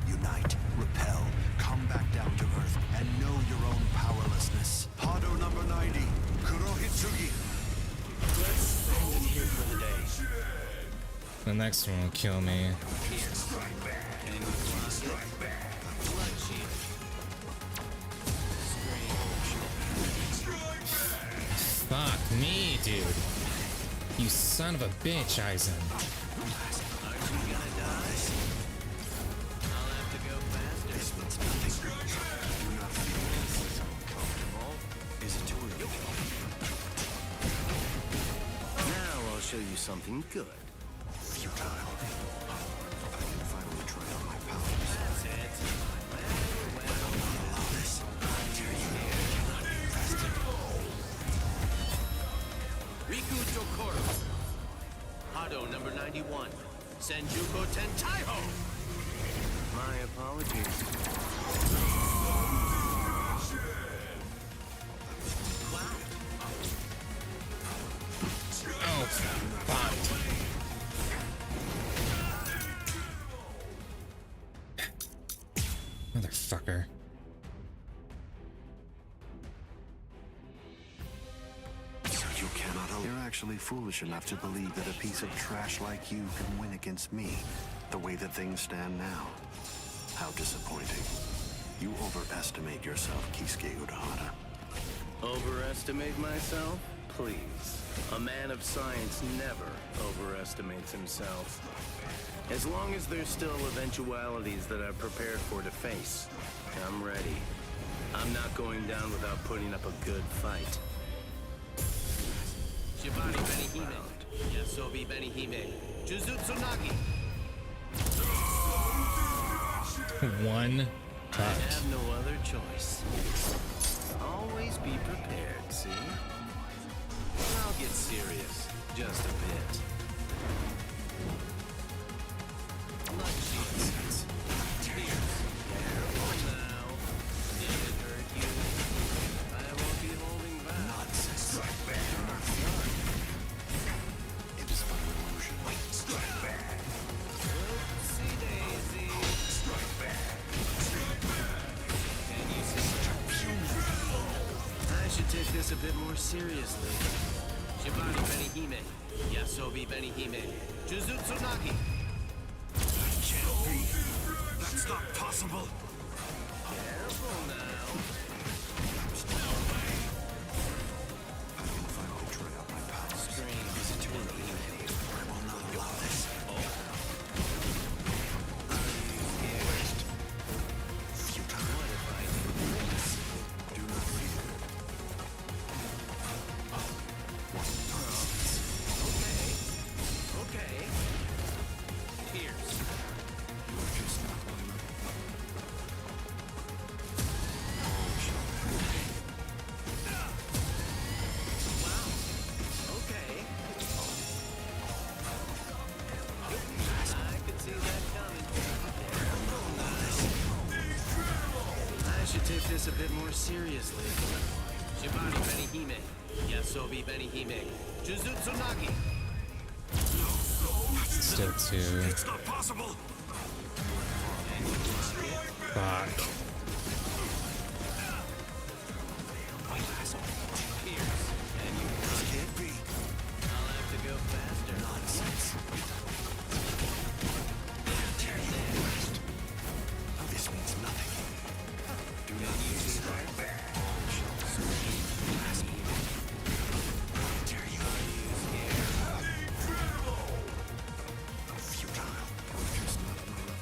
S17: Unite, repel, come back down to earth, and know your own powerlessness. Hado number 90, Kurohitsugi.
S5: Let's end it here for the day.
S1: The next one will kill me. dude. You son of a bitch, Aizen.
S5: Now I'll show you something good. Futile. I can finally try out my powers. That's it. I will not allow this. Until you cannot be faster.
S20: Riku Jokoro. Hado number 91. Senjuko Tentaiho.
S5: My apologies.
S1: Oh, fuck. Motherfucker.
S3: So you cannot... You're actually foolish enough to believe that a piece of trash like you can win against me, the way that things stand now. How disappointing. You overestimate yourself, Kisuke Urahara.
S5: Overestimate myself? Please. A man of science never overestimates himself. As long as there's still eventualities that I've prepared for to face, I'm ready. I'm not going down without putting up a good fight.
S20: Shibari Benihime. Yasobi Benihime. Jujutsu Nagi.
S1: One cut.
S5: I have no other choice. Always be prepared, see? I'll get serious, just a bit.
S20: Bloodshot. Tears. Careful now. Did it hurt you? I won't be holding back.
S3: Nonsense. Strike back. You're not feeling. It is but an illusion. Wait, strike back.
S20: Oopsie daisy.
S3: Strike back. Strike back.
S20: Can you see?
S5: I should take this a bit more seriously.
S20: Shibari Benihime. Yasobi Benihime. Jujutsu Nagi.
S3: That can't be. That's not possible.
S20: Careful now.
S3: I can finally try out my powers.
S20: Strange.
S3: Is it too early? I will not allow this. Futile.
S20: What if I do this?
S3: Do not fear.
S20: Okay. Tears.
S3: You are just not one of
S20: Wow. Okay. I could see that coming.
S5: I should take this a bit more seriously.
S20: Shibari Benihime. Yasobi Benihime. Jujutsu Nagi.
S1: Still two.
S3: It's not possible.
S1: Fuck.
S20: Tears. And you
S3: This can't be.
S20: I'll have to go faster.
S3: Nonsense. This means nothing. Do not strike back. Dare you? Futile. You're just not on the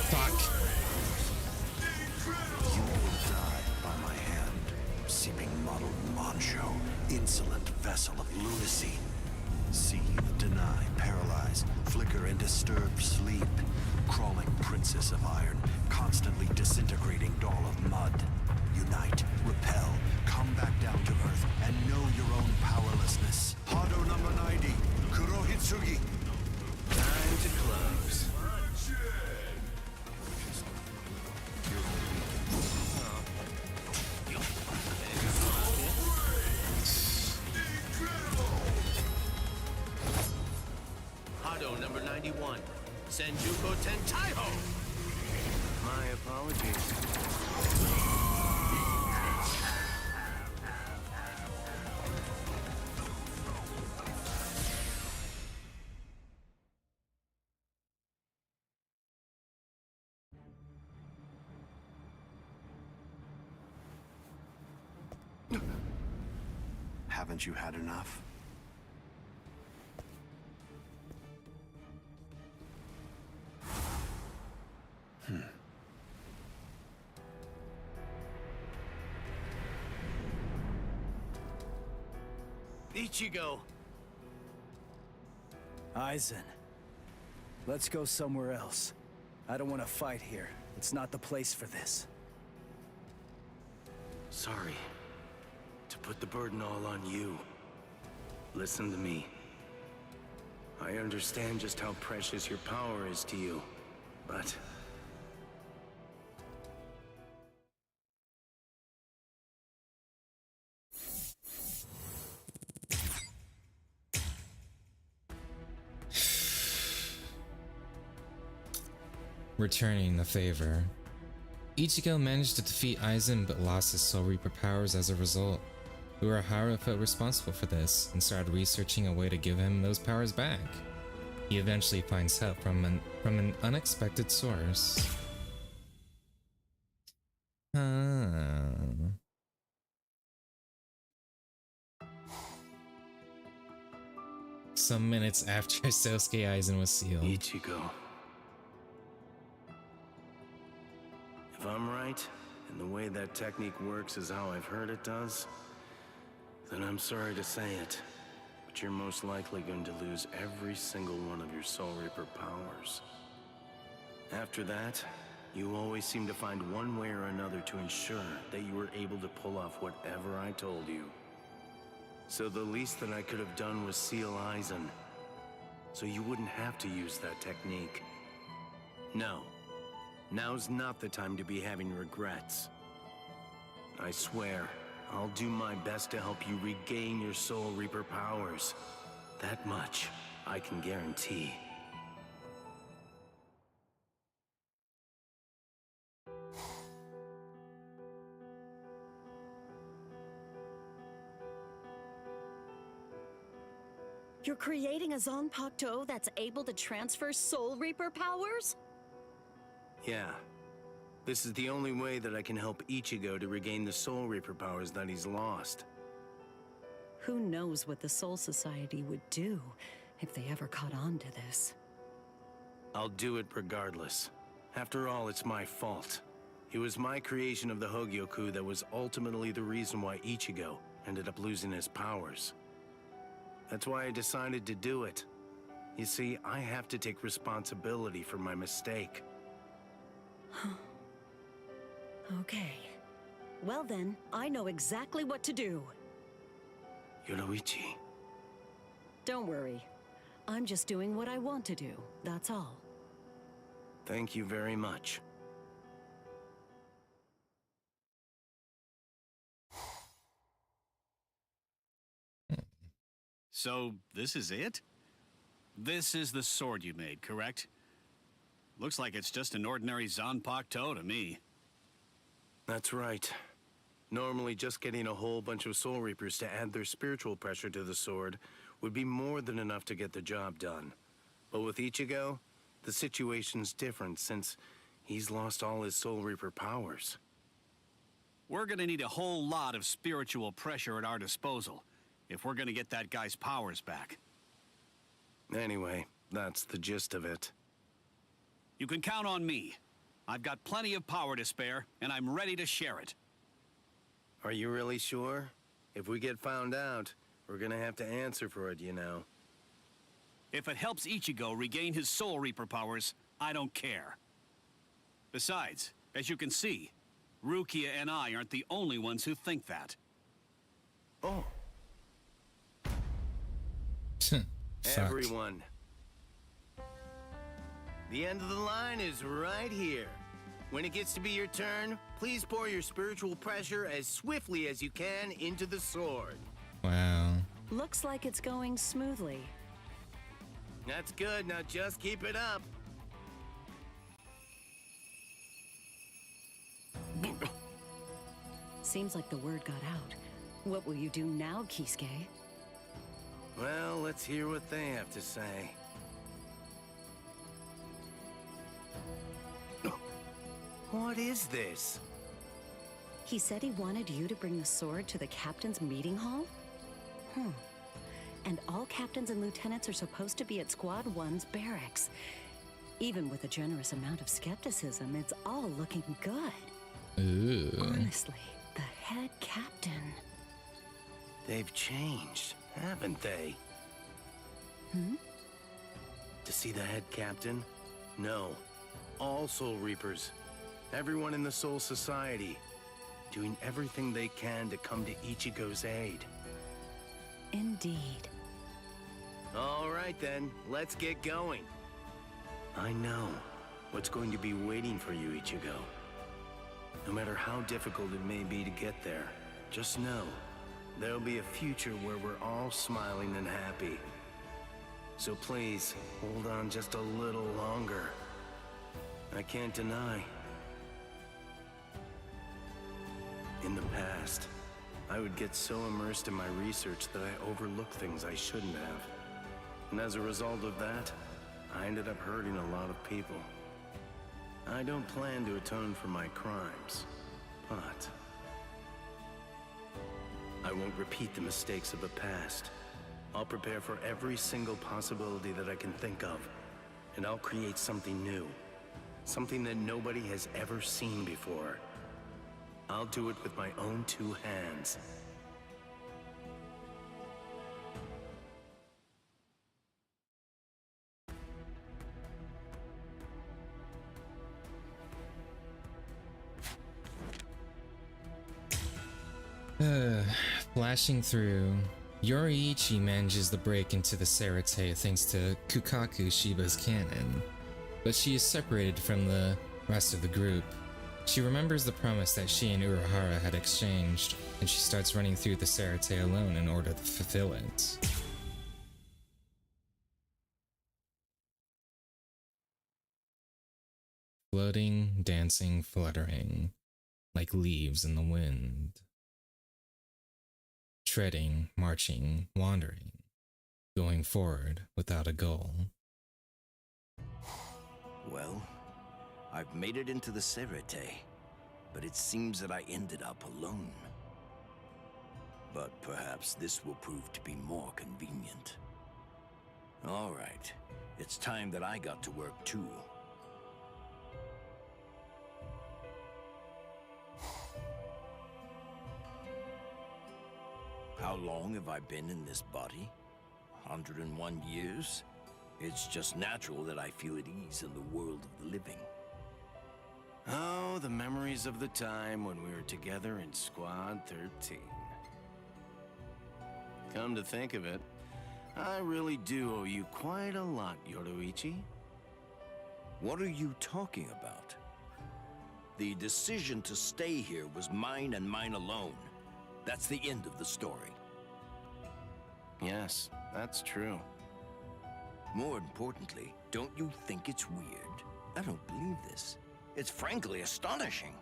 S1: Fuck.
S3: You will die by my hand. Seeping mottled Moncho, insolent vessel of lunacy. Seethe, deny, paralyze, flicker and disturb sleep. Crawling princess of iron, constantly disintegrating doll of mud. Unite, repel, come back down to earth, and know your own powerlessness. Hado number 90, Kurohitsugi.
S5: Time to close.
S20: Hado number 91. Senjuko Tentaiho.
S5: My apologies.
S17: Haven't you had enough?
S5: Ichigo!
S4: Aizen, let's go somewhere else. I don't want to fight here. It's not the place for this.
S5: Sorry to put the burden all on you. Listen to me. I understand just how precious your power is to you, but...
S1: Returning the favor. Ichigo managed to defeat Aizen but lost his Soul Reaper powers as a result. Urahara felt responsible for this and started researching a way to give him those powers back. He eventually finds help from an unexpected source. Some minutes after Sosuke Aizen was sealed.
S5: Ichigo. If I'm right, and the way that technique works is how I've heard it does, then I'm sorry to say it, but you're most likely going to lose every single one of your Soul Reaper powers. After that, you always seem to find one way or another to ensure that you were able to pull off whatever I told you. So the least that I could have done was seal Aizen, so you wouldn't have to use that technique. No. Now's not the time to be having regrets. I swear, I'll do my best to help you regain your Soul Reaper powers. That much, I can guarantee.
S18: You're creating a Zanpakuto that's able to transfer Soul Reaper powers?
S5: Yeah. This is the only way that I can help Ichigo to regain the Soul Reaper powers that he's lost.
S18: Who knows what the Soul Society would do if they ever caught on to this.
S5: I'll do it regardless. After all, it's my fault. It was my creation of the Hogyoku that was ultimately the reason why Ichigo ended up losing his powers. That's why I decided to do it. You see, I have to take responsibility for my mistake.
S18: Okay. Well then, I know exactly what to do.
S5: Yoruichi.
S18: Don't worry. I'm just doing what I want to do, that's all.
S5: Thank you very much.
S10: So, this is it? This is the sword you made, correct? Looks like it's just an ordinary Zanpakuto to me.
S5: That's right. Normally, just getting a whole bunch of Soul Reapers to add their spiritual pressure to the sword would be more than enough to get the job done. But with Ichigo, the situation's different since he's lost all his Soul Reaper powers.
S10: We're gonna need a whole lot of spiritual pressure at our disposal if we're gonna get that guy's powers back.
S5: Anyway, that's the gist of it.
S10: You can count on me. I've got plenty of power to spare, and I'm ready to share it.
S5: Are you really sure? If we get found out, we're gonna have to answer for it, you know.
S10: If it helps Ichigo regain his Soul Reaper powers, I don't care. Besides, as you can see, Rukia and I aren't the only ones who think that.
S5: Oh. Everyone. The end of the line is right here. When it gets to be your turn, please pour your spiritual pressure as swiftly as you can into the sword.
S1: Wow.
S18: Looks like it's going smoothly.
S5: That's good, now just keep it up.
S18: Seems like the word got out. What will you do now, Kisuke?
S5: Well, let's hear what they have to say. What is this?
S18: He said he wanted you to bring the sword to the captain's meeting hall? And all captains and lieutenants are supposed to be at Squad 1's barracks. Even with a generous amount of skepticism, it's all looking good.
S1: Ooh.
S18: Honestly, the head captain.
S5: They've changed, haven't they? To see the head captain? No. All Soul Reapers. Everyone in the Soul Society. Doing everything they can to come to Ichigo's aid.
S18: Indeed.
S5: All right then, let's get going. I know what's going to be waiting for you, Ichigo. No matter how difficult it may be to get there, just know there'll be a future where we're all smiling and happy. So please, hold on just a little longer. I can't deny. In the past, I would get so immersed in my research that I overlooked things I shouldn't have. And as a result of that, I ended up hurting a lot of people. I don't plan to atone for my crimes, but I won't repeat the mistakes of the past. I'll prepare for every single possibility that I can think of, and I'll create something new. Something that nobody has ever seen before. I'll do it with my own two hands.
S1: Flashing through, Yoriichi manages the break into the Serite thanks to Kukaku Shiba's cannon, but she is separated from the rest of the group. She remembers the promise that she and Urahara had exchanged, and she starts running through the Serite alone in order to fulfill it. Floating, dancing, fluttering, like leaves in the wind. Treading, marching, wandering, going forward without a goal.
S21: Well, I've made it into the Serite, but it seems that I ended up alone. But perhaps this will prove to be more convenient. All right, it's time that I got to work too. How long have I been in this body? 101 years? It's just natural that I feel at ease in the world of the living.
S5: Oh, the memories of the time when we were together in Squad 13. Come to think of it, I really do owe you quite a lot, Yoriichi.
S21: What are you talking about? The decision to stay here was mine and mine alone. That's the end of the story.
S5: Yes, that's true.
S21: More importantly, don't you think it's weird? I don't believe this. It's frankly astonishing.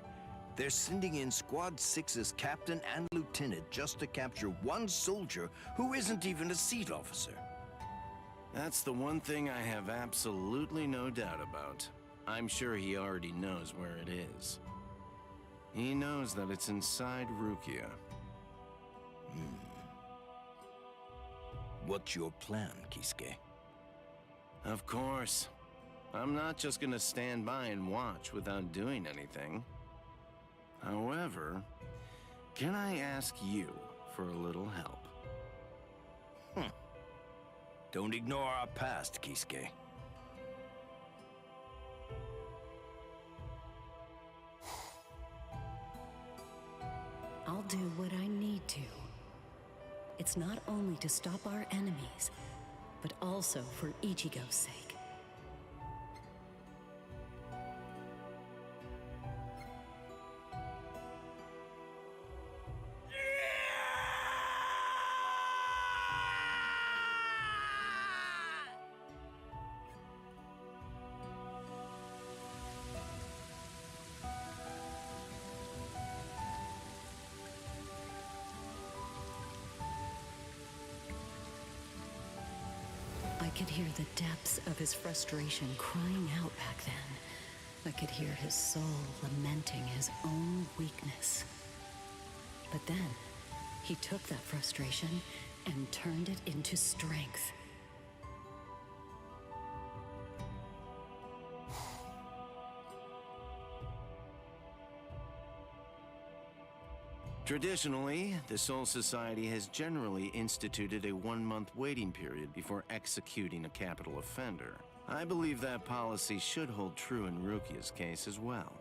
S21: They're sending in Squad 6's captain and lieutenant just to capture one soldier who isn't even a seat officer.
S5: That's the one thing I have absolutely no doubt about. I'm sure he already knows where it is. He knows that it's inside Rukia.
S21: What's your plan, Kisuke?
S5: Of course. I'm not just gonna stand by and watch without doing anything. However, can I ask you for a little help?
S21: Don't ignore our past, Kisuke.
S18: I'll do what I need to. It's not only to stop our enemies, but also for Ichigo's sake. I could hear the depths of his frustration crying out back then. I could hear his soul lamenting his own weakness. But then, he took that frustration and turned it into strength.
S5: Traditionally, the Soul Society has generally instituted a 1-month waiting period before executing a capital offender. I believe that policy should hold true in Rukia's case as well.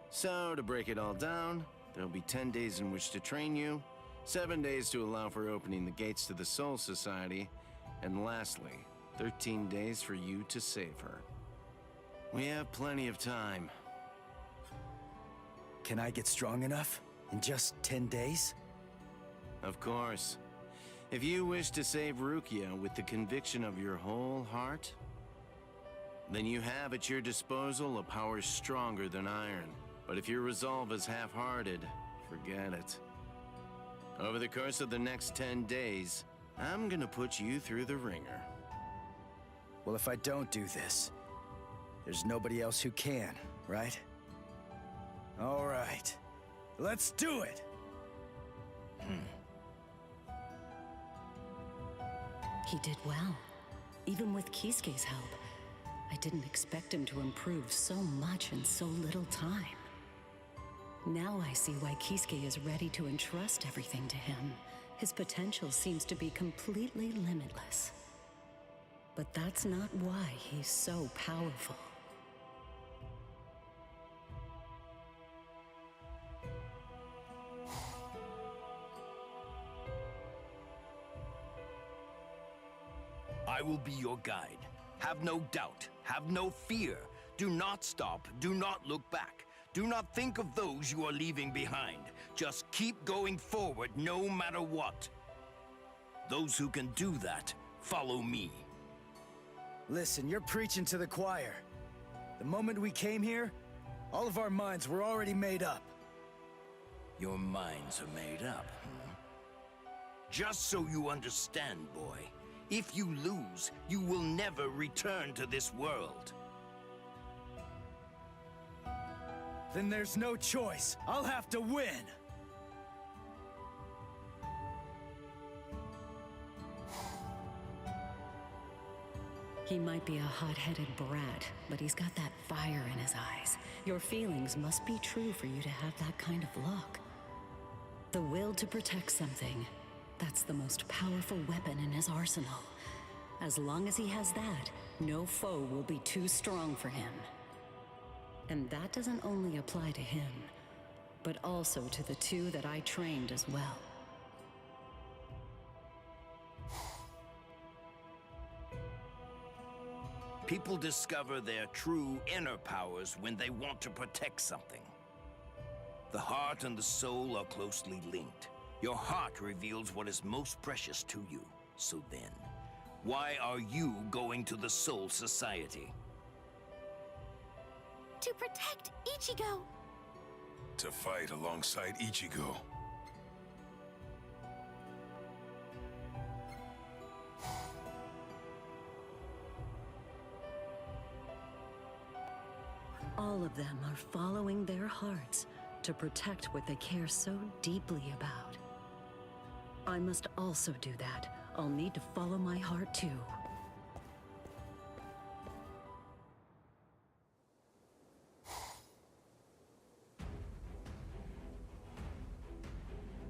S5: So, to break it all down, there'll be 10 days in which to train you, 7 days to allow for opening the gates to the Soul Society, and lastly, 13 days for you to save her. We have plenty of time.
S6: Can I get strong enough? In just 10 days?
S5: Of course. If you wish to save Rukia with the conviction of your whole heart, then you have at your disposal a power stronger than iron. But if your resolve is half-hearted, forget it. Over the course of the next 10 days, I'm gonna put you through the ringer.
S6: Well, if I don't do this, there's nobody else who can, right? All right. Let's do it!
S18: He did well, even with Kisuke's help. I didn't expect him to improve so much in so little time. Now I see why Kisuke is ready to entrust everything to him. His potential seems to be completely limitless. But that's not why he's so powerful.
S21: I will be your guide. Have no doubt. Have no fear. Do not stop. Do not look back. Do not think of those you are leaving behind. Just keep going forward no matter what. Those who can do that, follow me.
S6: Listen, you're preaching to the choir. The moment we came here, all of our minds were already made up.
S21: Your minds are made up, Just so you understand, boy. If you lose, you will never return to this world.
S6: Then there's no choice. I'll have to win!
S18: He might be a hot-headed brat, but he's got that fire in his eyes. Your feelings must be true for you to have that kind of look. The will to protect something. That's the most powerful weapon in his arsenal. As long as he has that, no foe will be too strong for him. And that doesn't only apply to him, but also to the two that I trained as well.
S21: People discover their true inner powers when they want to protect something. The heart and the soul are closely linked. Your heart reveals what is most precious to you. So then, why are you going to the Soul Society?
S8: To protect Ichigo!
S17: To fight alongside Ichigo.
S18: All of them are following their hearts to protect what they care so deeply about. I must also do that. I'll need to follow my heart too.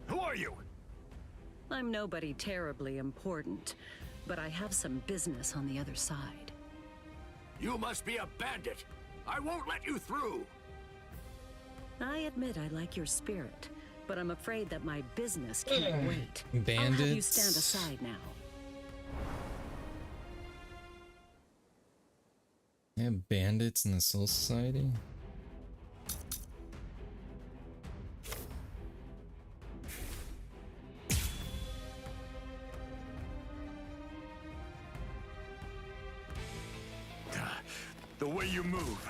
S11: Who are you?
S18: I'm nobody terribly important, but I have some business on the other side.
S11: You must be a bandit. I won't let you through.
S18: I admit I like your spirit, but I'm afraid that my business can't wait.
S1: Bandits?
S18: I'll have you stand aside now.
S1: They have bandits in the Soul Society?
S11: The way you move.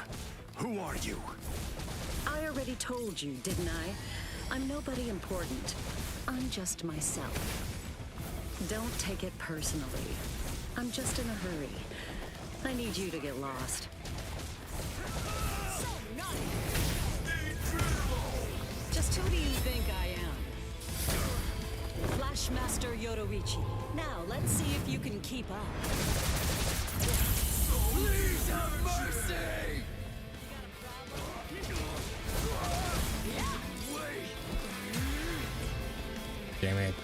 S11: Who are you?
S18: I already told you, didn't I? I'm nobody important. I'm just myself. Don't take it personally. I'm just in a hurry. I need you to get lost. Just who do you think I am? Flashmaster Yoruichi. Now, let's see if you can keep up.
S16: Please have mercy!
S1: Damn it.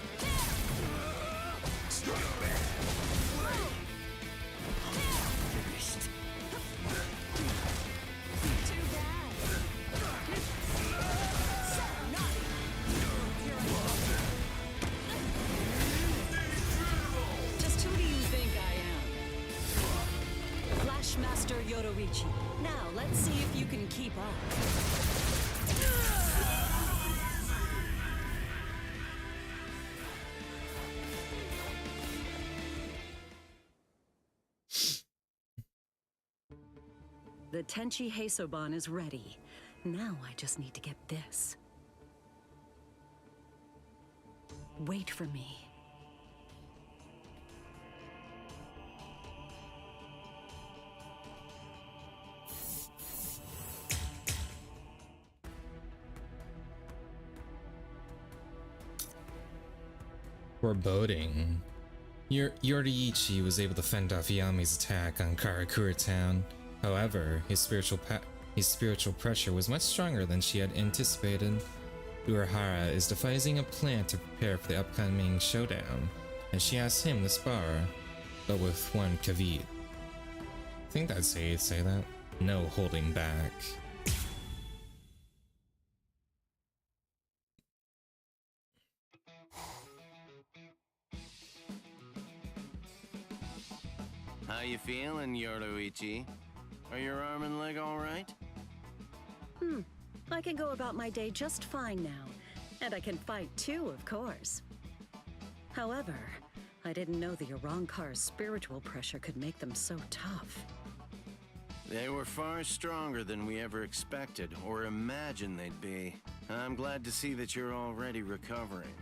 S18: Just who do you think I am? Flashmaster Yoruichi. Now, let's see if you can keep up. The Tenchi Heisoban is ready. Now I just need to get this. Wait for me.
S1: Foreboding. Yoruichi was able to fend off Yami's attack on Karakura Town. However, his spiritual pressure was much stronger than she had anticipated. Urahara is devising a plan to prepare for the upcoming showdown, and she asks him to spar, but with one caveat. I think that'd say that. No holding back.
S5: How you feeling, Yoruichi? Are your arm and leg all right?
S18: I can go about my day just fine now. And I can fight too, of course. However, I didn't know the Arrancar's spiritual pressure could make them so tough.
S5: They were far stronger than we ever expected or imagined they'd be. I'm glad to see that you're already recovering.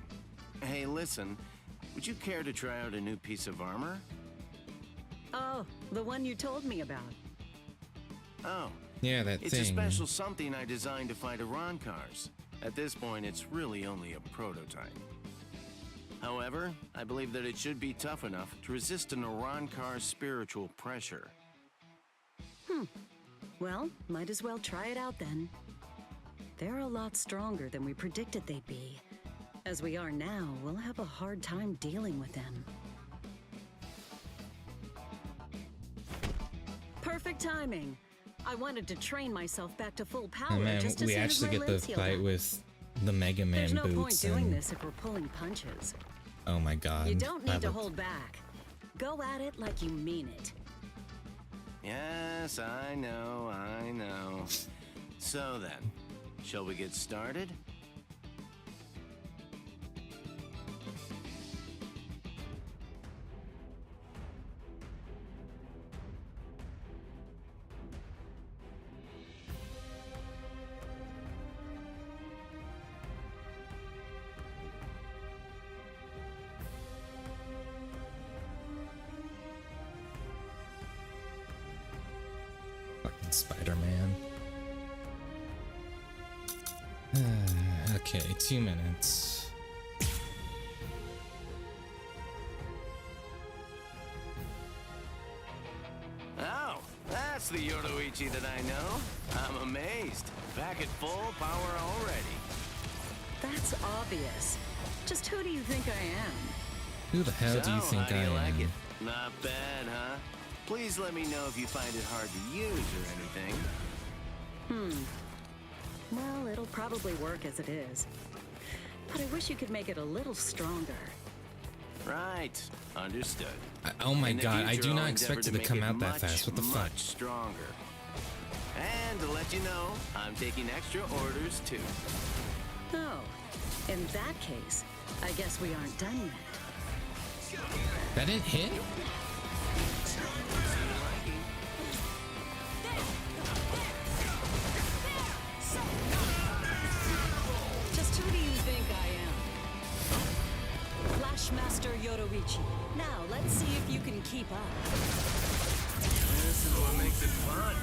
S5: Hey, listen, would you care to try out a new piece of armor?
S18: Oh, the one you told me about.
S5: Oh.
S1: Yeah, that
S5: it's
S1: thing.
S5: It's a special something I designed to fight Arrancars. At this point, it's really only a prototype. However, I believe that it should be tough enough to resist an Arrancar's spiritual pressure.
S18: Well, might as well try it out then. They're a lot stronger than we predicted they'd be. As we are now, we'll have a hard time dealing with them. Perfect timing. I wanted to train myself back to full power.
S1: Oh man,
S18: just as
S1: we
S18: soon as
S1: actually
S18: my
S1: get the
S18: legs healed
S1: fight
S18: up.
S1: with the Mega Man
S18: There's no point
S1: boots
S18: doing
S1: and
S18: this if we're pulling punches.
S1: oh my god.
S18: You don't need
S1: that
S18: to
S1: looked-
S18: hold back. Go at it like you mean it.
S5: Yes, I know. So then, shall we get started?
S1: Fucking Spider-Man. Okay, 2 minutes.
S5: Oh, that's the Yoruichi that I know. I'm amazed. Back at full power already.
S18: That's obvious. Just who do you think I am?
S1: Who the hell do you
S5: So,
S1: think
S5: how do
S1: I
S5: you
S1: am?
S5: like it? Not bad, huh? Please let me know if you find it hard to use or anything.
S18: Well, it'll probably work as it is. But I wish you could make it a little stronger.
S5: Right. Understood.
S1: Oh my
S5: In the
S1: god, I
S5: future,
S1: do
S5: I'll
S1: not
S5: endeavor
S1: expect it to
S5: make
S1: come
S5: it
S1: out that
S5: much,
S1: fast. What the fuck?
S5: Much stronger. And to let you know, I'm taking extra orders too.
S18: Oh, in that case, I guess we aren't done yet.
S1: That didn't hit?
S18: Just who do you think I am? Flashmaster Yoruichi. Now, let's see if you can keep up.
S5: This is what makes it fun.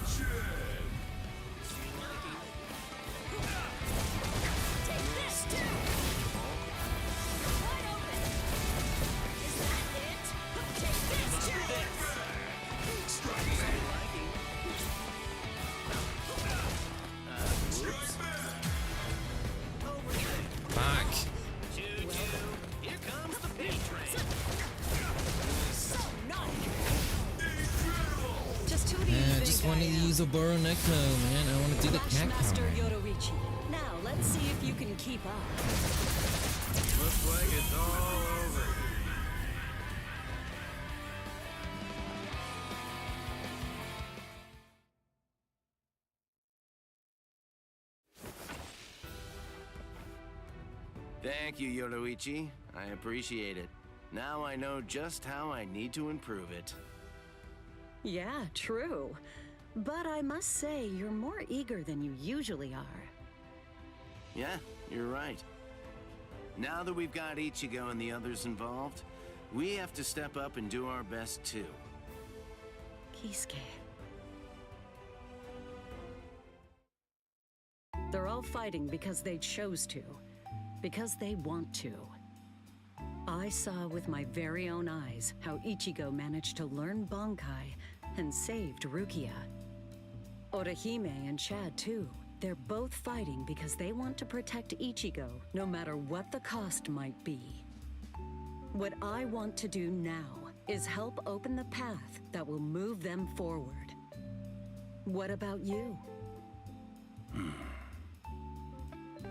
S1: use a Boro Necmo, man. I want to do the cat
S18: Master
S1: comment.
S18: Yoruichi. Now, let's see if you can keep up.
S20: Looks like it's all over.
S5: Thank you, Yoruichi. I appreciate it. Now I know just how I need to improve it.
S18: Yeah, true. But I must say, you're more eager than you usually are.
S5: Yeah, you're right. Now that we've got Ichigo and the others involved, we have to step up and do our best too.
S18: Kisuke. They're all fighting because they chose to. Because they want to. I saw with my very own eyes how Ichigo managed to learn Bankai and saved Rukia. Orihime and Chad too. They're both fighting because they want to protect Ichigo, no matter what the cost might be. What I want to do now is help open the path that will move them forward. What about you?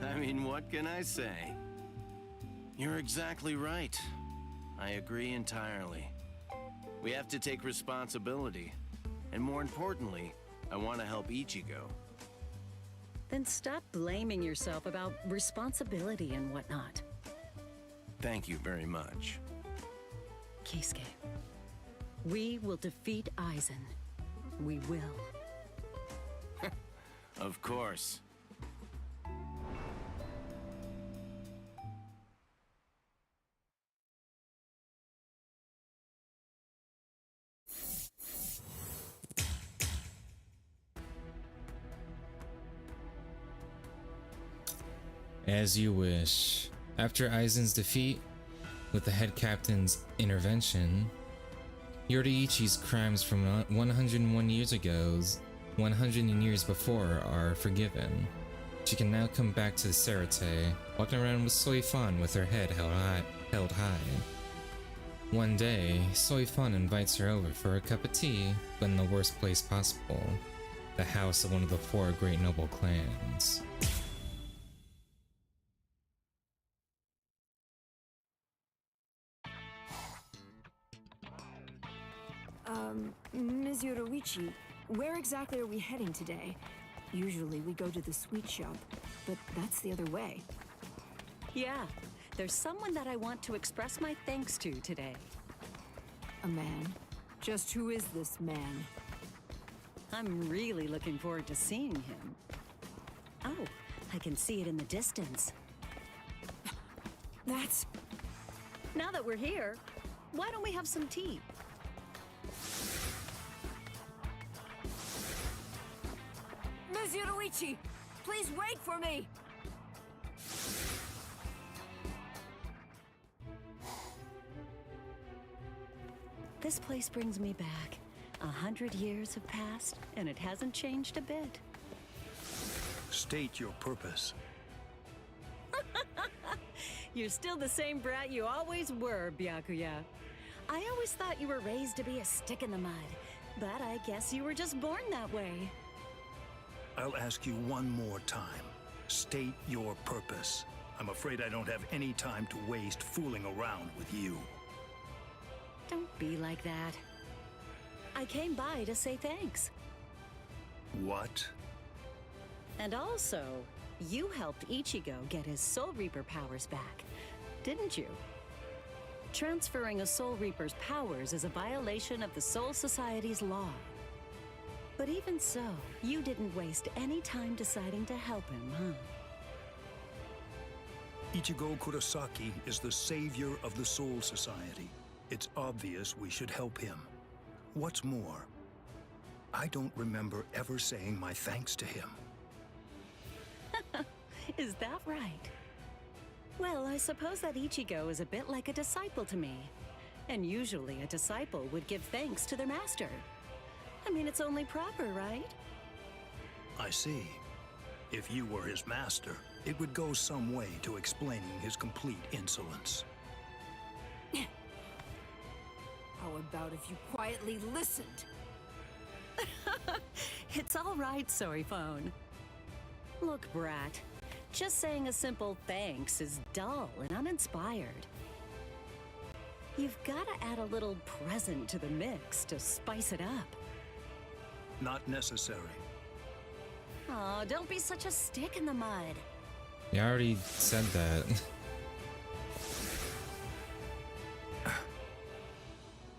S5: I mean, what can I say? You're exactly right. I agree entirely. We have to take responsibility. And more importantly, I want to help Ichigo.
S18: Then stop blaming yourself about responsibility and whatnot.
S5: Thank you very much.
S18: Kisuke, we will defeat Aizen. We will.
S5: Of course.
S1: As you wish. After Aizen's defeat, with the head captain's intervention, Yoruichi's crimes from 101 years ago, 100 years before, are forgiven. She can now come back to the Serite, walking around with Soifan with her head held high. One day, Soifan invites her over for a cup of tea, but in the worst place possible, the house of one of the 4 great noble clans.
S9: Ms. Yoruichi, where exactly are we heading today? Usually we go to the sweet shop, but that's the other way.
S18: Yeah, there's someone that I want to express my thanks to today.
S9: A man? Just who is this man?
S18: I'm really looking forward to seeing him. Oh, I can see it in the distance.
S9: That's...
S18: Now that we're here, why don't we have some tea?
S9: Ms. Yoruichi, please wait for me!
S18: This place brings me back. 100 years have passed, and it hasn't changed a bit.
S14: State your purpose.
S18: You're still the same brat you always were, Byakuya. I always thought you were raised to be a stick in the mud, but I guess you were just born that way.
S14: I'll ask you one more time. State your purpose. I'm afraid I don't have any time to waste fooling around with you.
S18: Don't be like that. I came by to say thanks.
S14: What?
S18: And also, you helped Ichigo get his Soul Reaper powers back, didn't you? Transferring a Soul Reaper's powers is a violation of the Soul Society's law. But even so, you didn't waste any time deciding to help him, huh?
S14: Ichigo Kurosaki is the savior of the Soul Society. It's obvious we should help him. What's more, I don't remember ever saying my thanks to him.
S18: Is that right? Well, I suppose that Ichigo is a bit like a disciple to me. And usually a disciple would give thanks to their master. I mean, it's only proper, right?
S14: I see. If you were his master, it would go some way to explaining his complete insolence.
S9: How about if you quietly listened?
S18: It's all right, Sorryphone. Look, Brat, just saying a simple thanks is dull and uninspired. You've got to add a little present to the mix to spice it up.
S14: Not necessary.
S18: Oh, don't be such a stick in the mud.
S1: You already said that.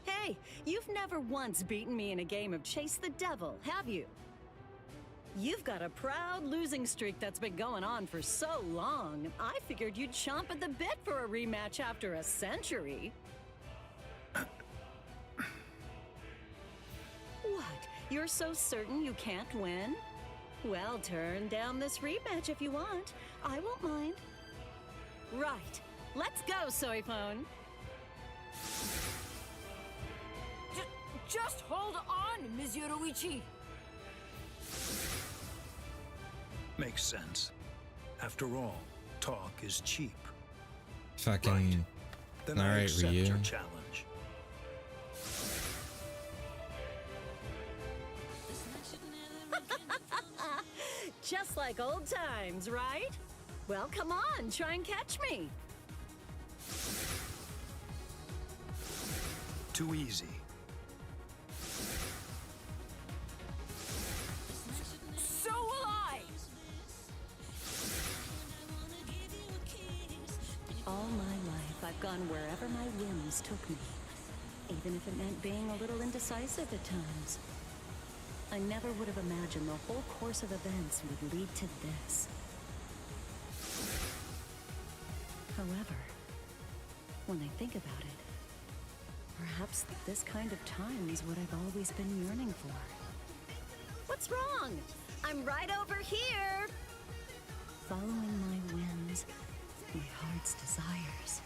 S18: Hey, you've never once beaten me in a game of Chase the Devil, have you? You've got a proud losing streak that's been going on for so long. I figured you'd chomp at the bit for a rematch after a century. What? You're so certain you can't win? Well, turn down this rematch if you want. I won't mind. Right. Let's go, Sorryphone.
S9: Just hold on, Ms. Yoruichi.
S14: Makes sense. After all, talk is cheap.
S1: Fucking.
S14: Then I
S1: Alright,
S14: accept
S1: Ryu.
S14: your challenge.
S18: Just like old times, right? Well, come on, try and catch me.
S14: Too easy.
S9: So will I!
S18: All my life, I've gone wherever my whims took me, even if it meant being a little indecisive at times. I never would have imagined the whole course of events would lead to this. However, when I think about it, perhaps this kind of time is what I've always been yearning for. What's wrong? I'm right over here! Following my whims, my heart's desires.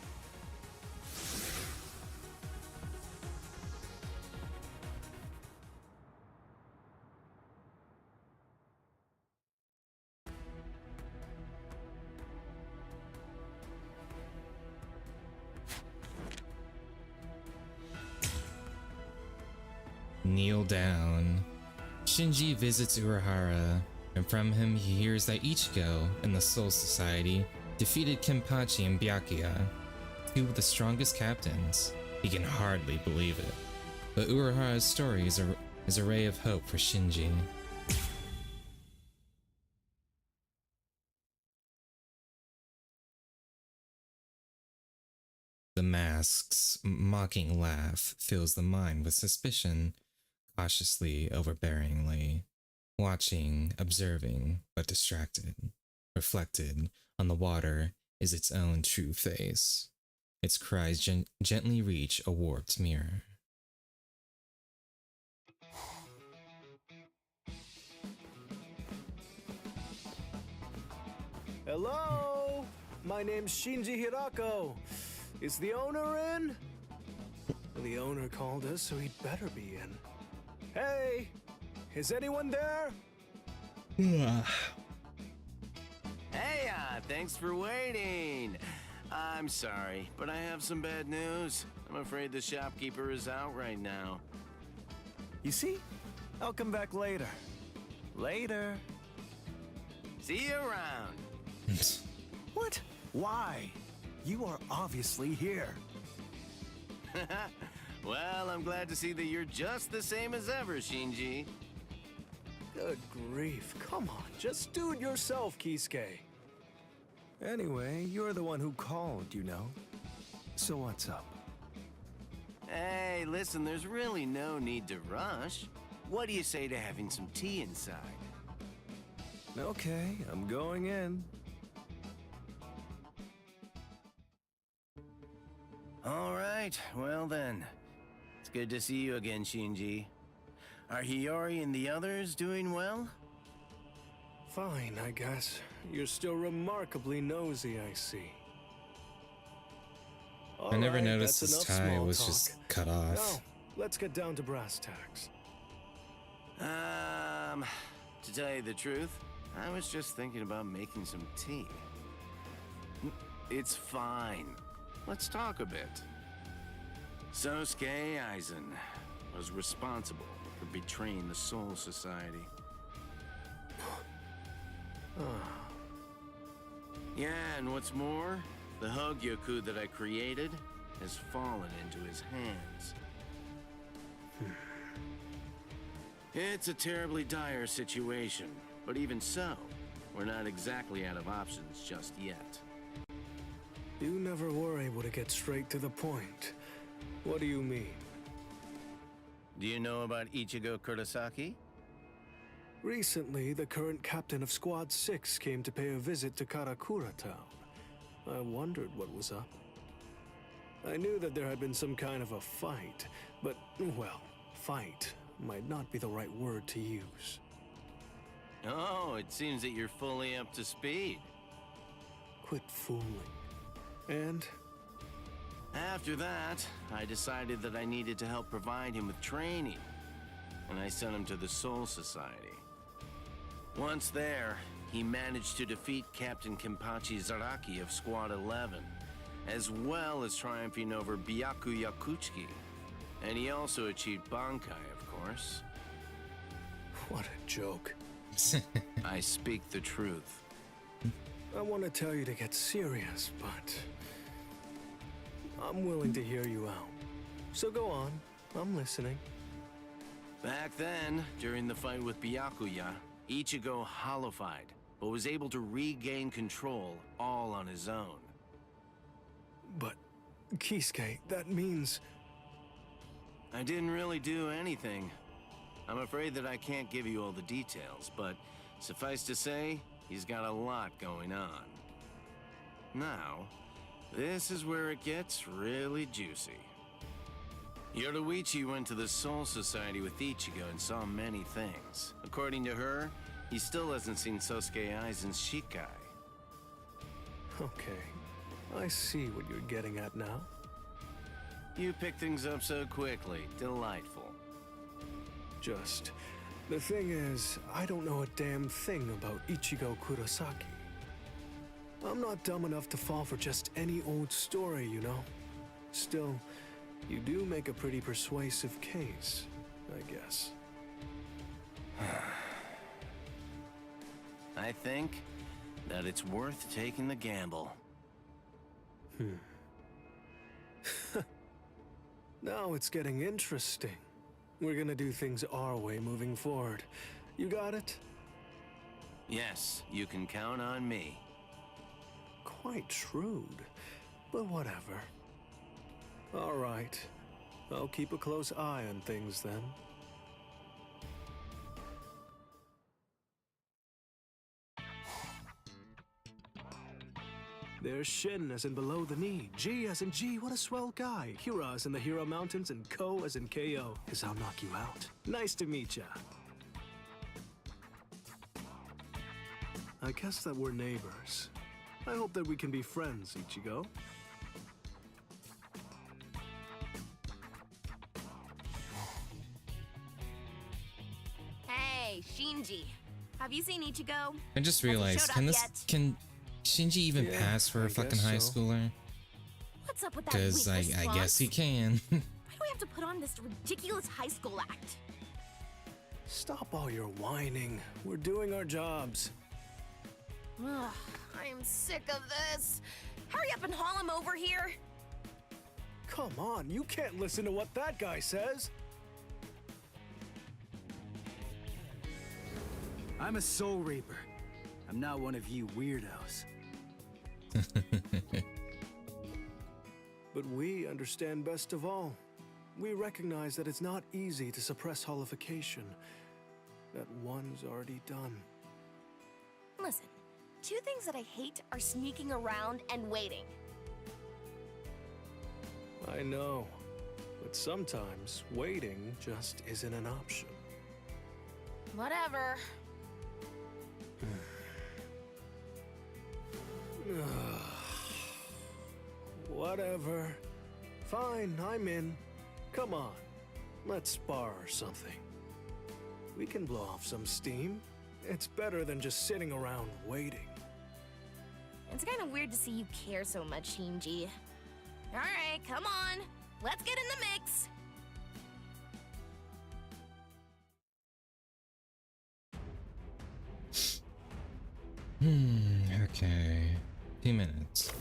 S1: Kneel down. Shinji visits Urahara, and from him he hears that Ichigo and the Soul Society defeated Kenpachi and Byakuya, two of the strongest captains. He can hardly believe it. But Urahara's story is a ray of hope for Shinji. The mask's mocking laugh fills the mind with suspicion, cautiously, overbearingly, watching, observing, but distracted. Reflected on the water is its own true face. Its cries gently reach a warped mirror.
S7: Hello? My name's Shinji Hirako. Is the owner in? The owner called us, so he'd better be in. Hey! Is anyone there?
S5: Hey, thanks for waiting. I'm sorry, but I have some bad news. I'm afraid the shopkeeper is out right now.
S7: You see? I'll come back later. Later.
S5: See you around.
S7: What? Why? You are obviously here.
S5: Well, I'm glad to see that you're just the same as ever, Shinji.
S7: Good grief. Come on, just do it yourself, Kisuke. Anyway, you're the one who called, you know. So what's up?
S5: Hey, listen, there's really no need to rush. What do you say to having some tea inside?
S7: Okay, I'm going in.
S5: All right, well then. It's good to see you again, Shinji. Are Hiyori and the others doing well?
S7: Fine, I guess. You're still remarkably nosy, I see.
S1: I never
S7: Alright,
S1: noticed
S7: that's
S1: his
S7: enough
S1: tie
S7: small
S1: was
S7: talk.
S1: just cut off.
S7: Now, let's get down to brass tacks.
S5: To tell you the truth, I was just thinking about making some tea. It's fine. Let's talk a bit. Sosuke Aizen was responsible for betraying the Soul Society. Yeah, and what's more, the Hogyoku that I created has fallen into his hands. It's a terribly dire situation, but even so, we're not exactly out of options just yet.
S7: You never were able to get straight to the point. What do you mean?
S5: Do you know about Ichigo Kurosaki?
S7: Recently, the current captain of Squad 6 came to pay a visit to Karakura Town. I wondered what was up. I knew that there had been some kind of a fight, but, well, fight might not be the right word to use.
S5: Oh, it seems that you're fully up to speed.
S7: Quit fooling. And?
S5: After that, I decided that I needed to help provide him with training, and I sent him to the Soul Society. Once there, he managed to defeat Captain Kenpachi Zaraki of Squad 11, as well as triumphing over Byaku Yakutsuki, and he also achieved Bankai, of course.
S7: What a joke.
S5: I speak the truth.
S7: I want to tell you to get serious, but I'm willing to hear you out. So go on, I'm listening.
S5: Back then, during the fight with Byakuya, Ichigo hollowied, but was able to regain control all on his own.
S7: But, Kisuke, that means...
S5: I didn't really do anything. I'm afraid that I can't give you all the details, but suffice to say, he's got a lot going on. Now, this is where it gets really juicy. Yoruichi went to the Soul Society with Ichigo and saw many things. According to her, he still hasn't seen Sosuke Aizen's Shikai.
S7: Okay, I see what you're getting at now.
S5: You pick things up so quickly. Delightful.
S7: The thing is, I don't know a damn thing about Ichigo Kurosaki. I'm not dumb enough to fall for just any old story, you know? Still, you do make a pretty persuasive case, I guess.
S5: I think that it's worth taking the gamble.
S7: Now it's getting interesting. We're gonna do things our way moving forward. You got it?
S5: Yes, you can count on me.
S7: Quite shrewd, but whatever. All right. I'll keep a close eye on things then. There's Shin as in below the knee, G as in G, what a swell guy, Hira as in the Hira Mountains, and Ko as in KO, 'cause I'll knock you out. Nice to meet ya. I guess that we're neighbors. I hope that we can be friends, Ichigo.
S2: Hey, Shinji. Have you seen Ichigo?
S1: I just
S2: Has he
S1: realized,
S2: showed up yet?
S1: can Shinji even
S7: Yeah,
S1: pass for
S7: I
S1: a fucking
S7: guess
S1: high
S7: so.
S1: schooler?
S2: What's up with that
S1: Because I
S2: weak
S1: guess he
S2: response?
S1: can.
S2: Why do we have to put on this ridiculous high school act?
S7: Stop all your whining. We're doing our jobs.
S2: Ugh, I am sick of this. Hurry up and haul him over here.
S7: Come on, you can't listen to what that guy says.
S6: I'm a Soul Reaper. I'm not one of you weirdos.
S7: But we understand best of all. We recognize that it's not easy to suppress holification that one's already done.
S2: Listen, two things that I hate are sneaking around and waiting.
S7: I know, but sometimes waiting just isn't an option.
S2: Whatever.
S7: Whatever. Fine, I'm in. Come on, let's spar or something. We can blow off some steam. It's better than just sitting around waiting.
S2: It's kind of weird to see you care so much, Shinji. Alright, come on. Let's get in the mix.
S1: Okay. 2 minutes.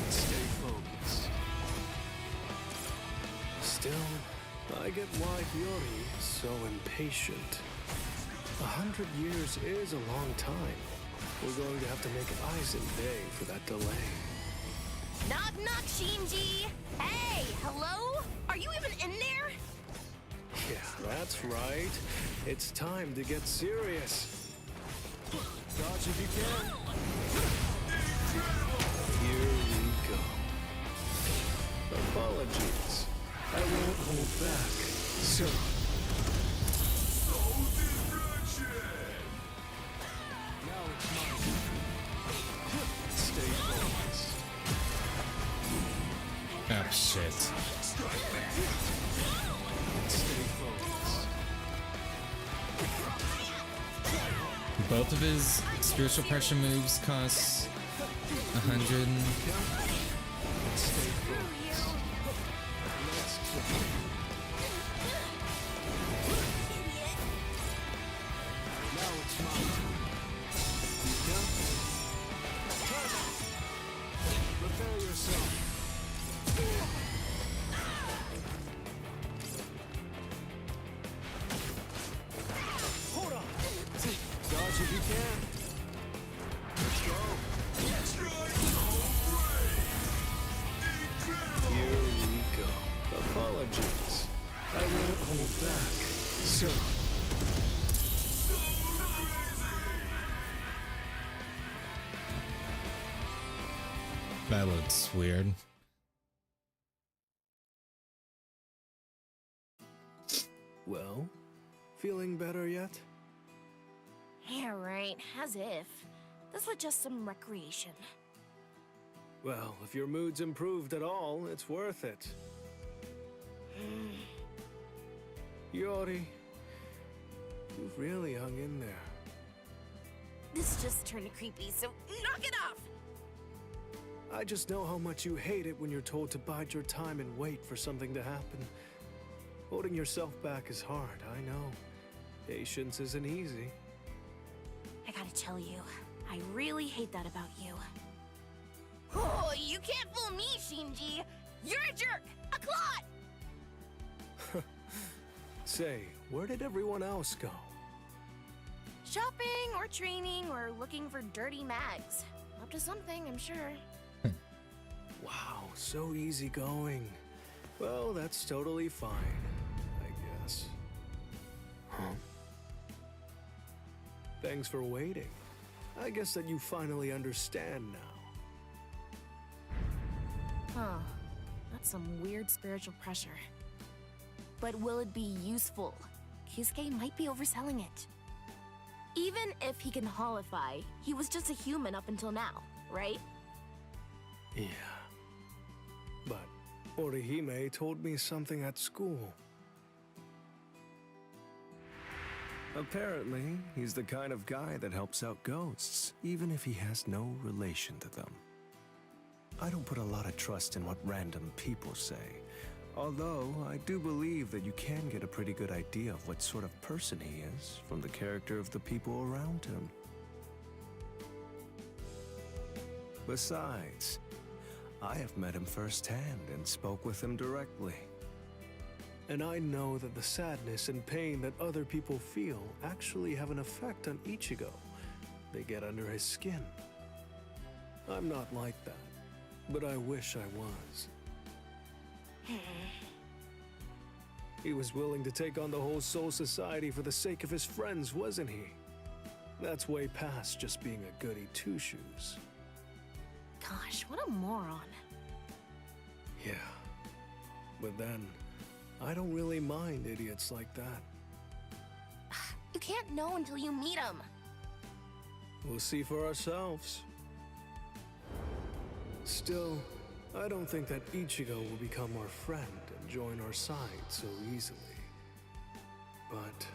S7: Stay focused. Still, I get why Yori is so impatient. 100 years is a long time. We're going to have to make eyes and day for that delay.
S2: Knock knock, Shinji! Hey, hello? Are you even in there?
S7: Yeah, that's right. It's time to get serious. Dodge if you can. Here we go. Apologies. I won't hold back. So. Now it's mine. Stay focused.
S1: Oh shit.
S7: Stay focused.
S1: Both of his spiritual pressure moves cost 100.
S7: Stay focused. Let's go. Now it's mine. Prepare yourself. Hold on. Dodge if you can. Let's go. Here we go. Apologies. I won't hold back. So.
S1: That looks weird.
S7: Well, feeling better yet?
S2: Yeah, right. As if. This was just some recreation.
S7: Well, if your mood's improved at all, it's worth it. Yori, you've really hung in there.
S2: This just turned creepy, so knock it off!
S7: I just know how much you hate it when you're told to bide your time and wait for something to happen. Holding yourself back is hard, I know. Patience isn't easy.
S2: I gotta tell you, I really hate that about you. Oh, you can't fool me, Shinji! You're a jerk! A clod!
S7: Say, where did everyone else go?
S2: Shopping, or training, or looking for dirty mags. Up to something, I'm sure.
S7: Wow, so easygoing. Well, that's totally fine, I guess. Huh? Thanks for waiting. I guess that you finally understand now.
S2: Huh. That's some weird spiritual pressure. But will it be useful? Kisuke might be overselling it. Even if he can holify, he was just a human up until now, right?
S7: Yeah. But Orihime told me something at school. Apparently, he's the kind of guy that helps out ghosts, even if he has no relation to them. I don't put a lot of trust in what random people say, although I do believe that you can get a pretty good idea of what sort of person he is from the character of the people around him. Besides, I have met him firsthand and spoke with him directly. And I know that the sadness and pain that other people feel actually have an effect on Ichigo. They get under his skin. I'm not like that, but I wish I was. He was willing to take on the whole Soul Society for the sake of his friends, wasn't he? That's way past just being a goody two-shoes.
S2: Gosh, what a moron.
S7: Yeah. But then, I don't really mind idiots like that.
S2: You can't know until you meet him.
S7: We'll see for ourselves. Still, I don't think that Ichigo will become our friend and join our side so easily. But...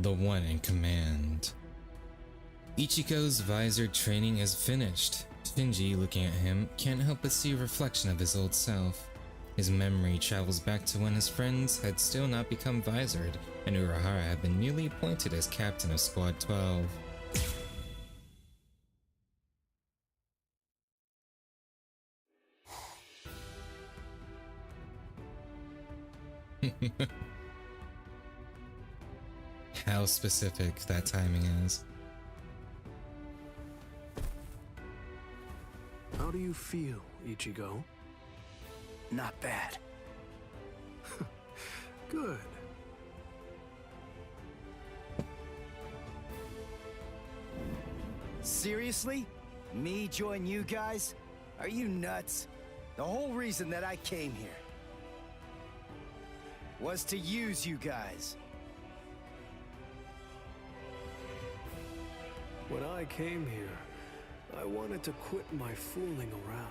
S1: the one in command. Ichiko's visor training is finished. Shinji, looking at him, can't help but see a reflection of his old self. His memory travels back to when his friends had still not become visored, and Urahara had been newly appointed as captain of Squad 12. How specific that timing is.
S7: How do you feel, Ichigo?
S6: Not bad.
S7: Good.
S6: Seriously? Me join you guys? Are you nuts? The whole reason that I came here was to use you guys.
S7: When I came here, I wanted to quit my fooling around.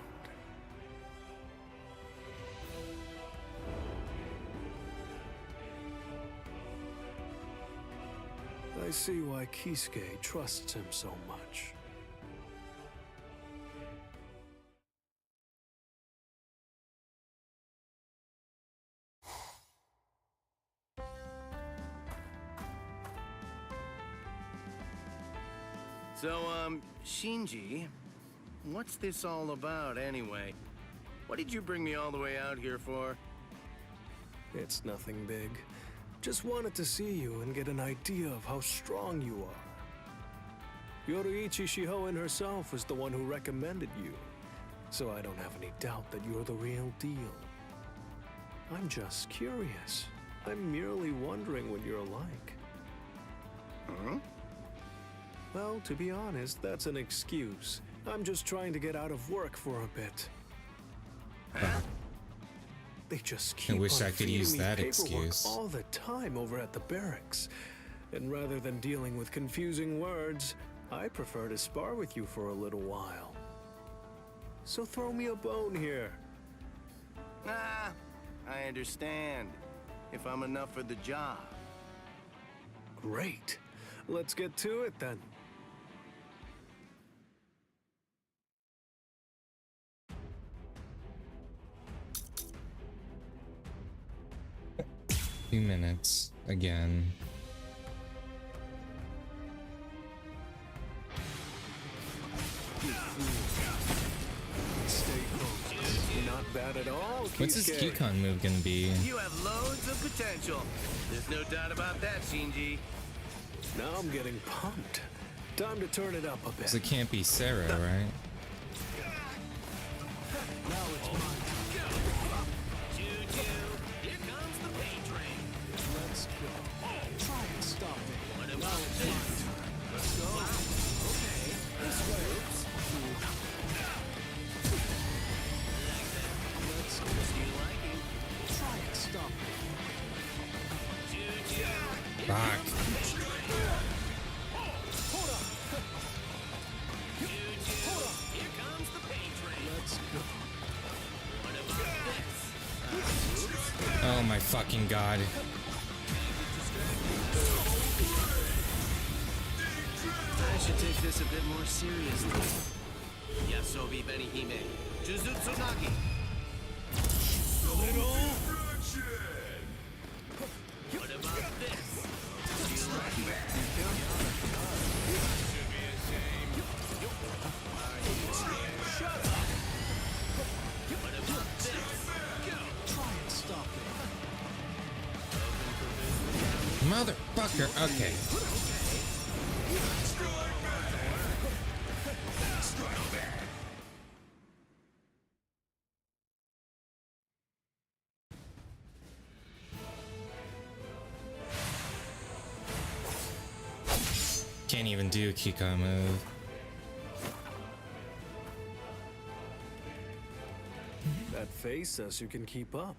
S7: I see why Kisuke trusts him so much.
S5: So, Shinji, what's this all about anyway? What did you bring me all the way out here for?
S7: It's nothing big. Just wanted to see you and get an idea of how strong you are. Yoruichi Shihoin herself was the one who recommended you, so I don't have any doubt that you're the real deal. I'm just curious. I'm merely wondering what you're like.
S5: Huh?
S7: Well, to be honest, that's an excuse. I'm just trying to get out of work for a bit. They just keep
S1: I wish
S7: on
S1: I could
S7: feeding
S1: use
S7: me
S1: that
S7: paperwork
S1: excuse.
S7: all the time over at the barracks. And rather than dealing with confusing words, I prefer to spar with you for a little while. So throw me a bone here.
S5: Ah, I understand. If I'm enough for the job.
S7: Great. Let's get to it then.
S1: Few minutes again.
S7: Stay focused. Not bad at all,
S1: What's his
S7: Kisuke.
S1: Kikon move gonna be?
S5: You have loads of potential. There's no doubt about that, Shinji.
S7: Now I'm getting pumped. Time to turn it up a bit.
S1: So it can't be Sarah, right?
S7: Now it's mine.
S20: Here comes the pain train.
S7: Let's go. Try and stop it.
S20: What about this?
S7: Let's go.
S20: Okay.
S7: This way. Let's go.
S20: You like it?
S7: Try and stop it.
S1: Fuck.
S7: Hold on.
S20: Here comes the pain train.
S7: Let's go.
S20: What about this?
S1: Oh my fucking god.
S20: I should take this a bit more seriously. Yasobi Benihime. Jujutsu Nagi. What about this? Do you like it?
S7: Shut up.
S20: What about this?
S7: Try and stop it.
S1: Motherfucker. Okay. Can't even do a Kikon move.
S7: That face says you can keep up.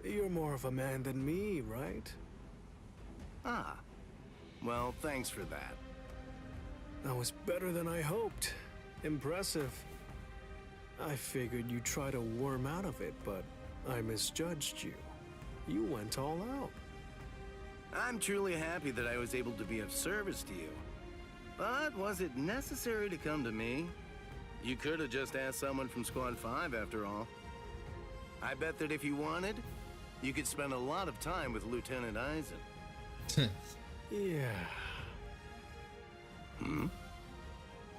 S7: You're more of a man than me, right?
S5: Ah. Well, thanks for that.
S7: That was better than I hoped. Impressive. I figured you'd try to worm out of it, but I misjudged you. You went all out.
S5: I'm truly happy that I was able to be of service to you. But was it necessary to come to me? You could have just asked someone from Squad 5 after all. I bet that if you wanted, you could spend a lot of time with Lieutenant Aizen.
S7: Yeah.
S5: Hmm?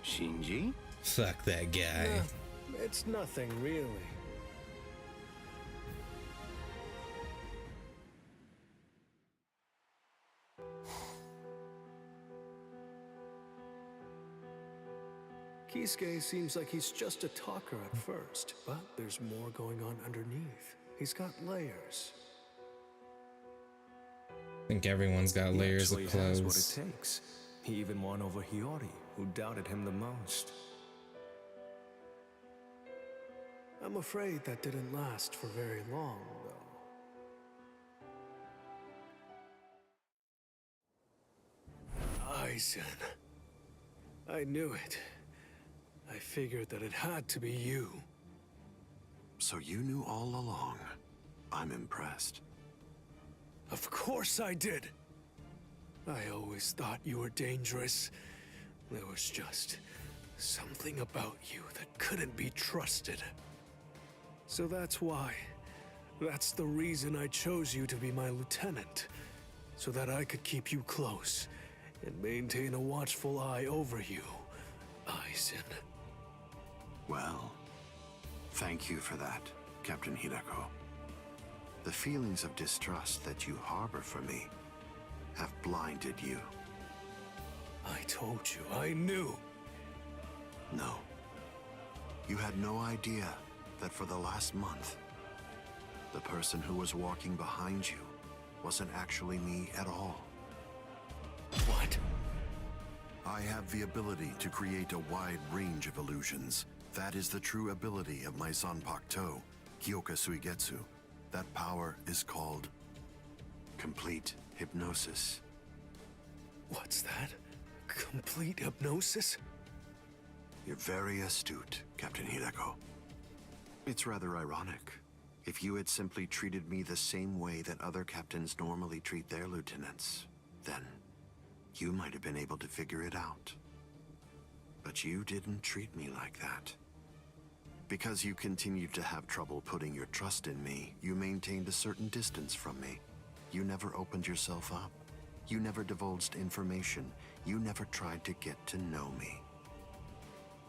S5: Shinji?
S1: Fuck that guy.
S7: It's nothing, really. Kisuke seems like he's just a talker at first, but there's more going on underneath. He's got layers.
S1: I think everyone's got layers of
S7: He actually has
S1: clothes.
S7: what it takes. He even won over Hiyori, who doubted him the most. I'm afraid that didn't last for very long, though. Aizen. I knew it. I figured that it had to be you.
S17: So you knew all along. I'm impressed.
S7: Of course I did. I always thought you were dangerous. There was just something about you that couldn't be trusted. So that's why. That's the reason I chose you to be my lieutenant. So that I could keep you close and maintain a watchful eye over you, Aizen.
S17: Well, thank you for that, Captain Hidako. The feelings of distrust that you harbor for me have blinded you.
S7: I told you, I knew.
S17: No. You had no idea that for the last month, the person who was walking behind you wasn't actually me at all.
S7: What?
S17: I have the ability to create a wide range of illusions. That is the true ability of my Zanpakuto, Kyoka Suigetsu. That power is called complete hypnosis.
S7: What's that? Complete hypnosis?
S17: You're very astute, Captain Hidako. It's rather ironic. If you had simply treated me the same way that other captains normally treat their lieutenants, then you might have been able to figure it out. But you didn't treat me like that. Because you continued to have trouble putting your trust in me, you maintained a certain distance from me. You never opened yourself up. You never divulged information. You never tried to get to know me.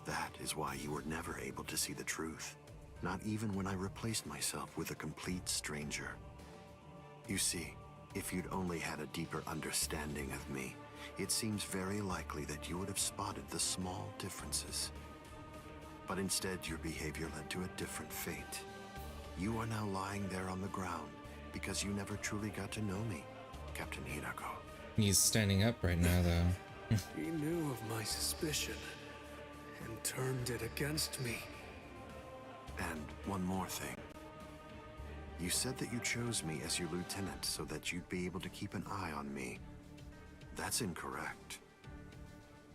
S17: That is why you were never able to see the truth. Not even when I replaced myself with a complete stranger. You see, if you'd only had a deeper understanding of me, it seems very likely that you would have spotted the small differences. But instead, your behavior led to a different fate. You are now lying there on the ground because you never truly got to know me, Captain Hidako.
S1: He's standing up right now, though.
S7: He knew of my suspicion and turned it against me.
S17: And one more thing. You said that you chose me as your lieutenant so that you'd be able to keep an eye on me. That's incorrect.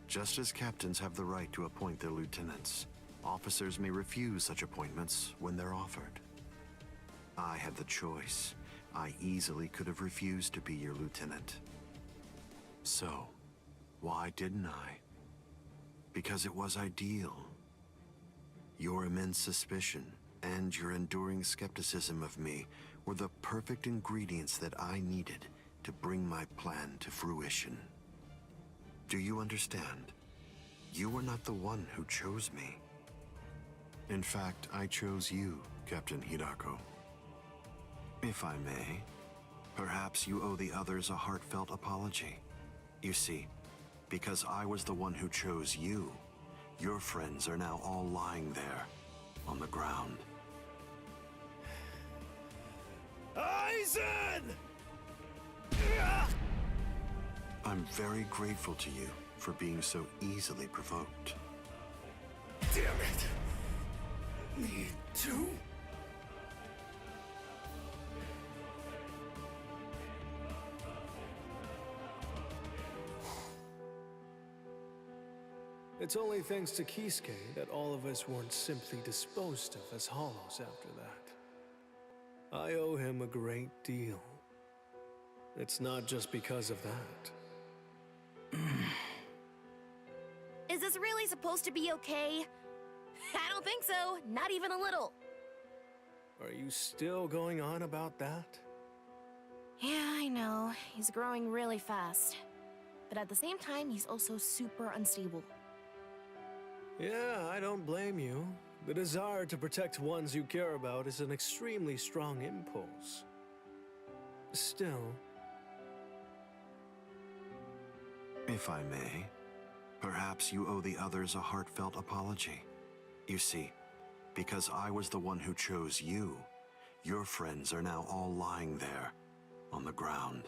S17: Just as captains have the right to appoint their lieutenants, officers may refuse such appointments when they're offered. I had the choice. I easily could have refused to be your lieutenant. So, why didn't I? Because it was ideal. Your immense suspicion and your enduring skepticism of me were the perfect ingredients that I needed to bring my plan to fruition. Do you understand? You were not the one who chose me. In fact, I chose you, Captain Hidako. If I may, perhaps you owe the others a heartfelt apology. You see, because I was the one who chose you, your friends are now all lying there, on the ground.
S7: Aizen!
S17: I'm very grateful to you for being so easily provoked.
S7: Damn it! Me too? It's only thanks to Kisuke that all of us weren't simply disposed of as hollows after that. I owe him a great deal. It's not just because of that.
S2: Is this really supposed to be okay? I don't think so, not even a little.
S7: Are you still going on about that?
S2: Yeah, I know. He's growing really fast. But at the same time, he's also super unstable.
S7: Yeah, I don't blame you. The desire to protect ones you care about is an extremely strong impulse. Still...
S17: If I may, perhaps you owe the others a heartfelt apology. You see, because I was the one who chose you, your friends are now all lying there, on the ground.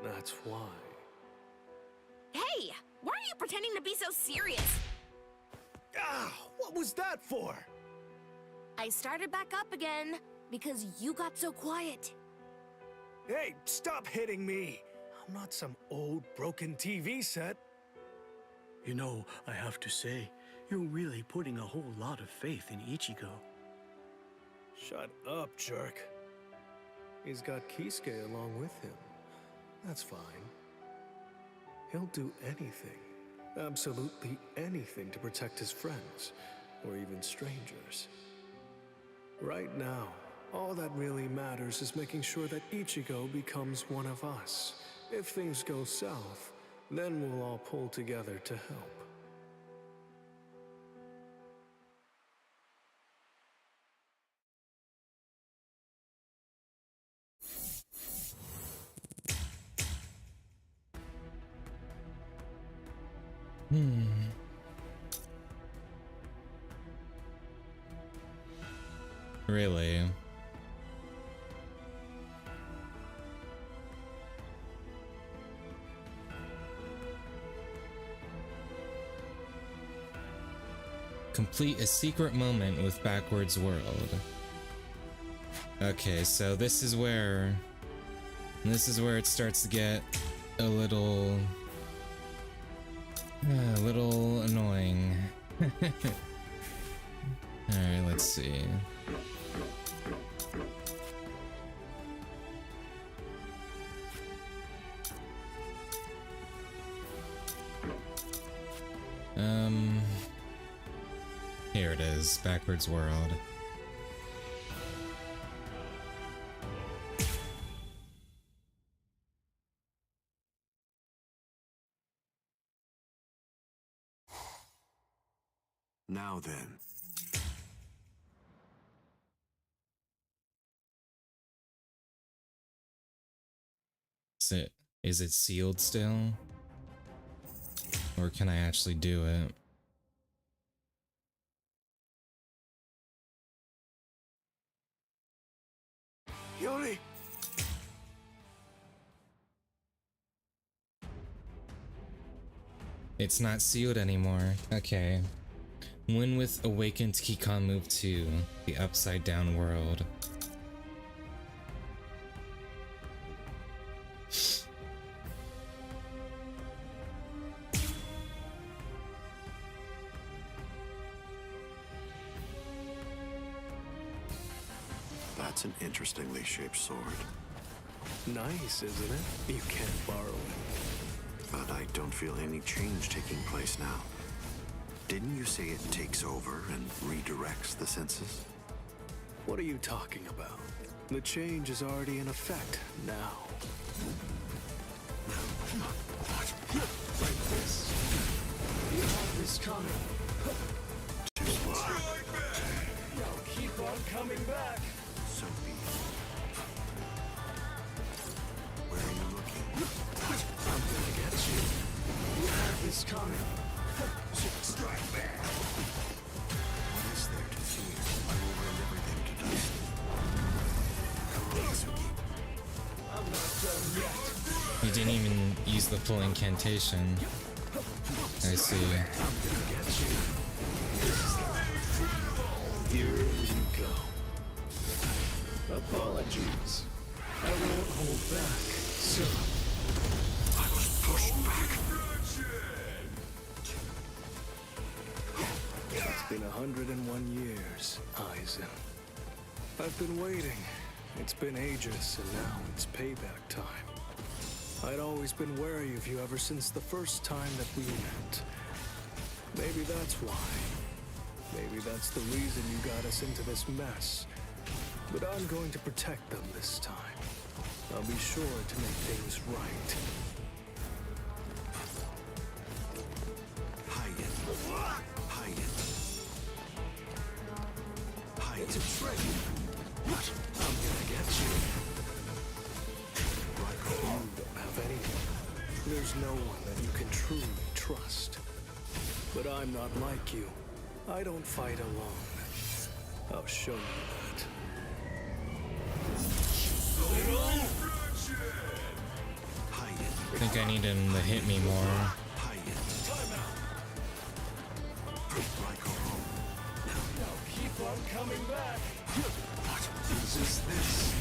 S7: That's why.
S2: Hey! Why are you pretending to be so serious?
S7: Ah! What was that for?
S2: I started back up again because you got so quiet.
S7: Hey, stop hitting me! I'm not some old, broken TV set.
S4: You know, I have to say, you're really putting a whole lot of faith in Ichigo.
S7: Shut up, jerk. He's got Kisuke along with him. That's fine. He'll do anything, absolutely anything to protect his friends, or even strangers. Right now, all that really matters is making sure that Ichigo becomes one of us. If things go south, then we'll all pull together to help.
S1: Really? Complete a secret moment with Backwards World. Okay, so this is where it starts to get a little annoying. Alright, let's see. Here it is, Backwards World.
S17: Now then.
S1: Is it sealed still? Or can I actually do it?
S17: Yuri!
S1: It's not sealed anymore. Okay. When with Awakened Kikon move to the Upside Down World.
S17: That's an interestingly shaped sword.
S7: Nice, isn't it? You can't borrow it.
S17: But I don't feel any change taking place now. Didn't you say it takes over and redirects the senses?
S7: What are you talking about? The change is already in effect now. Like this. You have this coming.
S17: Too slow.
S7: Now keep on coming back.
S17: So be it. Where are you looking?
S7: I'm gonna get you. You have this coming. Strike back.
S17: What is there to fear? I will rend everything to dust. Konosuke.
S7: I'm not done yet.
S1: You didn't even use the full incantation. I see.
S7: I'm gonna get you. Here you go. Apologies. I won't hold back, sir.
S17: I was pushed back.
S7: It's been 101 years, Aizen. I've been waiting, It's been ages, and now it's payback time. I'd always been wary of you ever since the first time that we met. Maybe that's why. Maybe that's the reason you got us into this mess. But I'm going to protect them this time. I'll be sure to make things right.
S17: Hide it. Hide it. Hide
S7: It's
S17: it.
S7: a trick. What? I'm gonna get you. You don't have anyone. There's no one that you can truly trust. But I'm not like you. I don't fight alone. I'll show you that.
S1: I think I need him to hit me more.
S7: Now keep on coming back.
S17: What is this?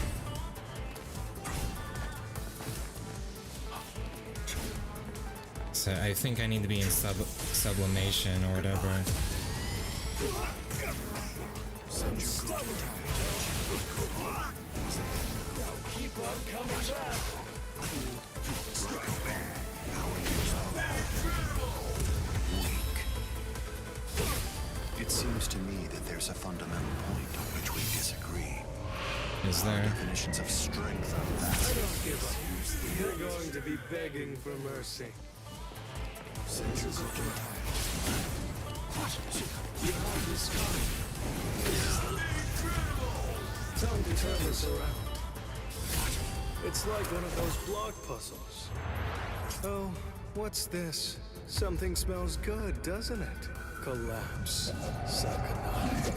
S1: So I think I need to be in sublimation or whatever.
S7: Now keep on coming back.
S17: It seems to me that there's a fundamental point on which we disagree.
S1: Is
S17: Our
S1: there?
S17: definitions of strength are vastly
S7: Don't give up. You're going to be begging for mercy. You have this coming. Time to turn this around. It's like one of those block puzzles. Oh, what's this? Something smells good, doesn't it? Collapse, Sakanai.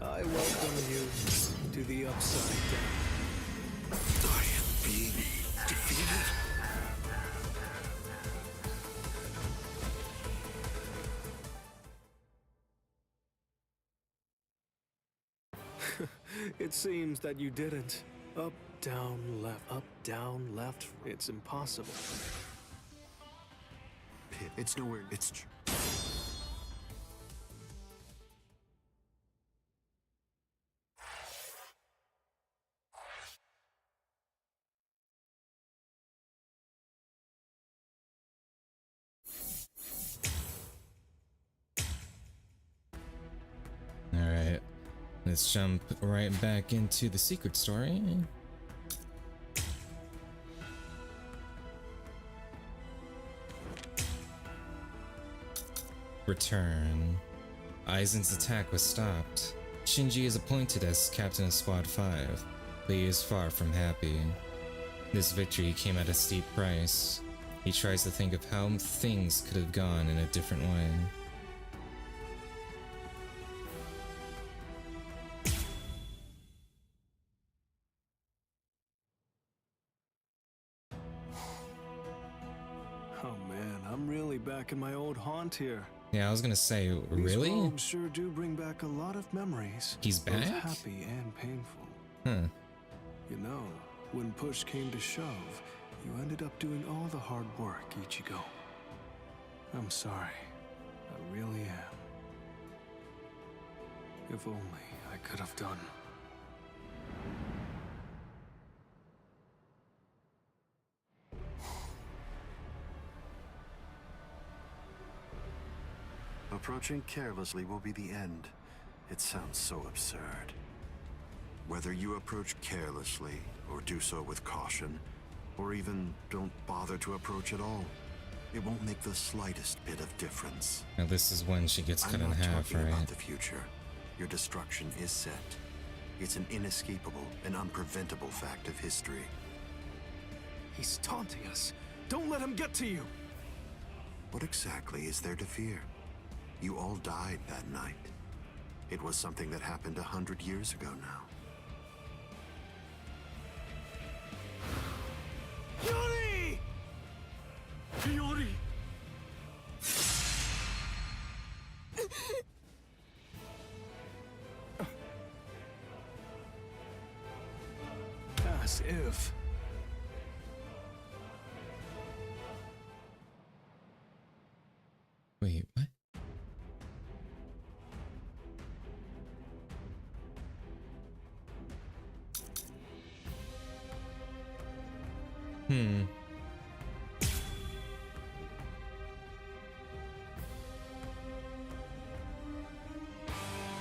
S7: I welcome you to the Upside Down.
S17: I am being defeated.
S7: It seems that you didn't. Up, down, left. Up, down, left. It's impossible.
S17: It's nowhere. It's
S1: Alright. Let's jump right back into the secret story. Return. Aizen's attack was stopped. Shinji is appointed as captain of Squad 5, but he is far from happy. This victory came at a steep price. He tries to think of how things could have gone in a different way.
S7: Oh man, I'm really back in my old haunt here.
S1: Yeah, I was gonna say,
S7: These
S1: really?
S7: robes sure do bring back a lot of memories.
S1: He's
S7: both
S1: back?
S7: happy and painful.
S1: Huh.
S7: You know, when push came to shove, you ended up doing all the hard work, Ichigo. I'm sorry. I really am. If only I could have done.
S17: approaching carelessly will be the end. It sounds so absurd. Whether you approach carelessly, or do so with caution, or even don't bother to approach at all, it won't make the slightest bit of difference.
S1: Now this is when she gets cut in half,
S17: I'm not talking about
S1: right?
S17: the future. Your destruction is set. It's an inescapable and unpreventable fact of history.
S7: He's taunting us. Don't let him get to you!
S17: What exactly is there to fear? You all died that night. It was something that happened 100 years ago now.
S7: Yuri! Yuri! As if...
S1: Wait, what?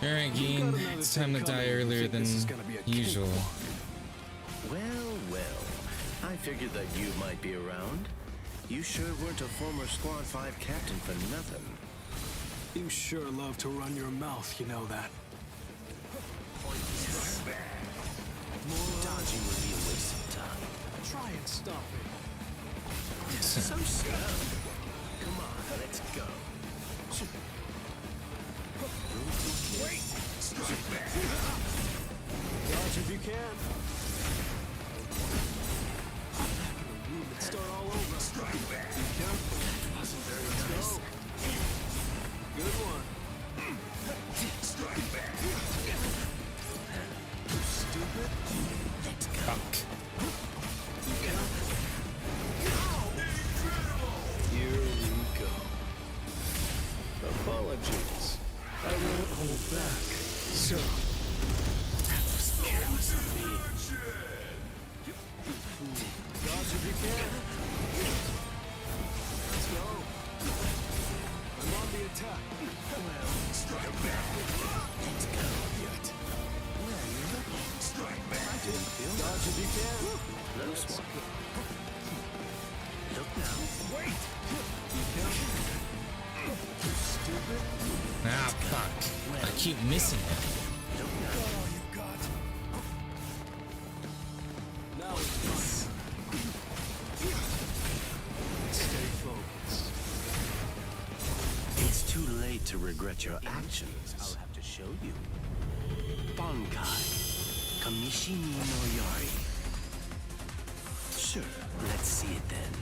S1: Alright, Geen, it's time to die earlier than usual.
S5: Well, well. I figured that you might be around. You sure weren't a former Squad 5 captain for nothing.
S7: You sure love to run your mouth, you know that.
S5: Dodging would be a waste of time.
S7: Try and stop it.
S5: So slow. Come on, let's go.
S7: Wait! Strike back! Dodge if you can. Let's start all over. Strike back! Be careful. Wasn't very nice. Go. Good one. Strike back! You stupid.
S5: Let's go.
S7: Here we go. Apologies. I won't hold back. So,
S5: That was careless of me.
S7: dodge if you can. Let's go. I'm on the attack.
S5: Well, strike back. Let's go. Where are you looking? Strike back. I didn't feel
S7: Dodge if you can.
S5: close one. Look now.
S7: Wait! Be careful. You stupid.
S1: Ah, fuck. I keep missing it.
S5: Look now.
S7: Oh, you got. Now it's fine. Stay focused.
S5: It's too late to regret your actions. I'll have to show you. Bankai. Kamishini no Yari. Sure, let's see it then.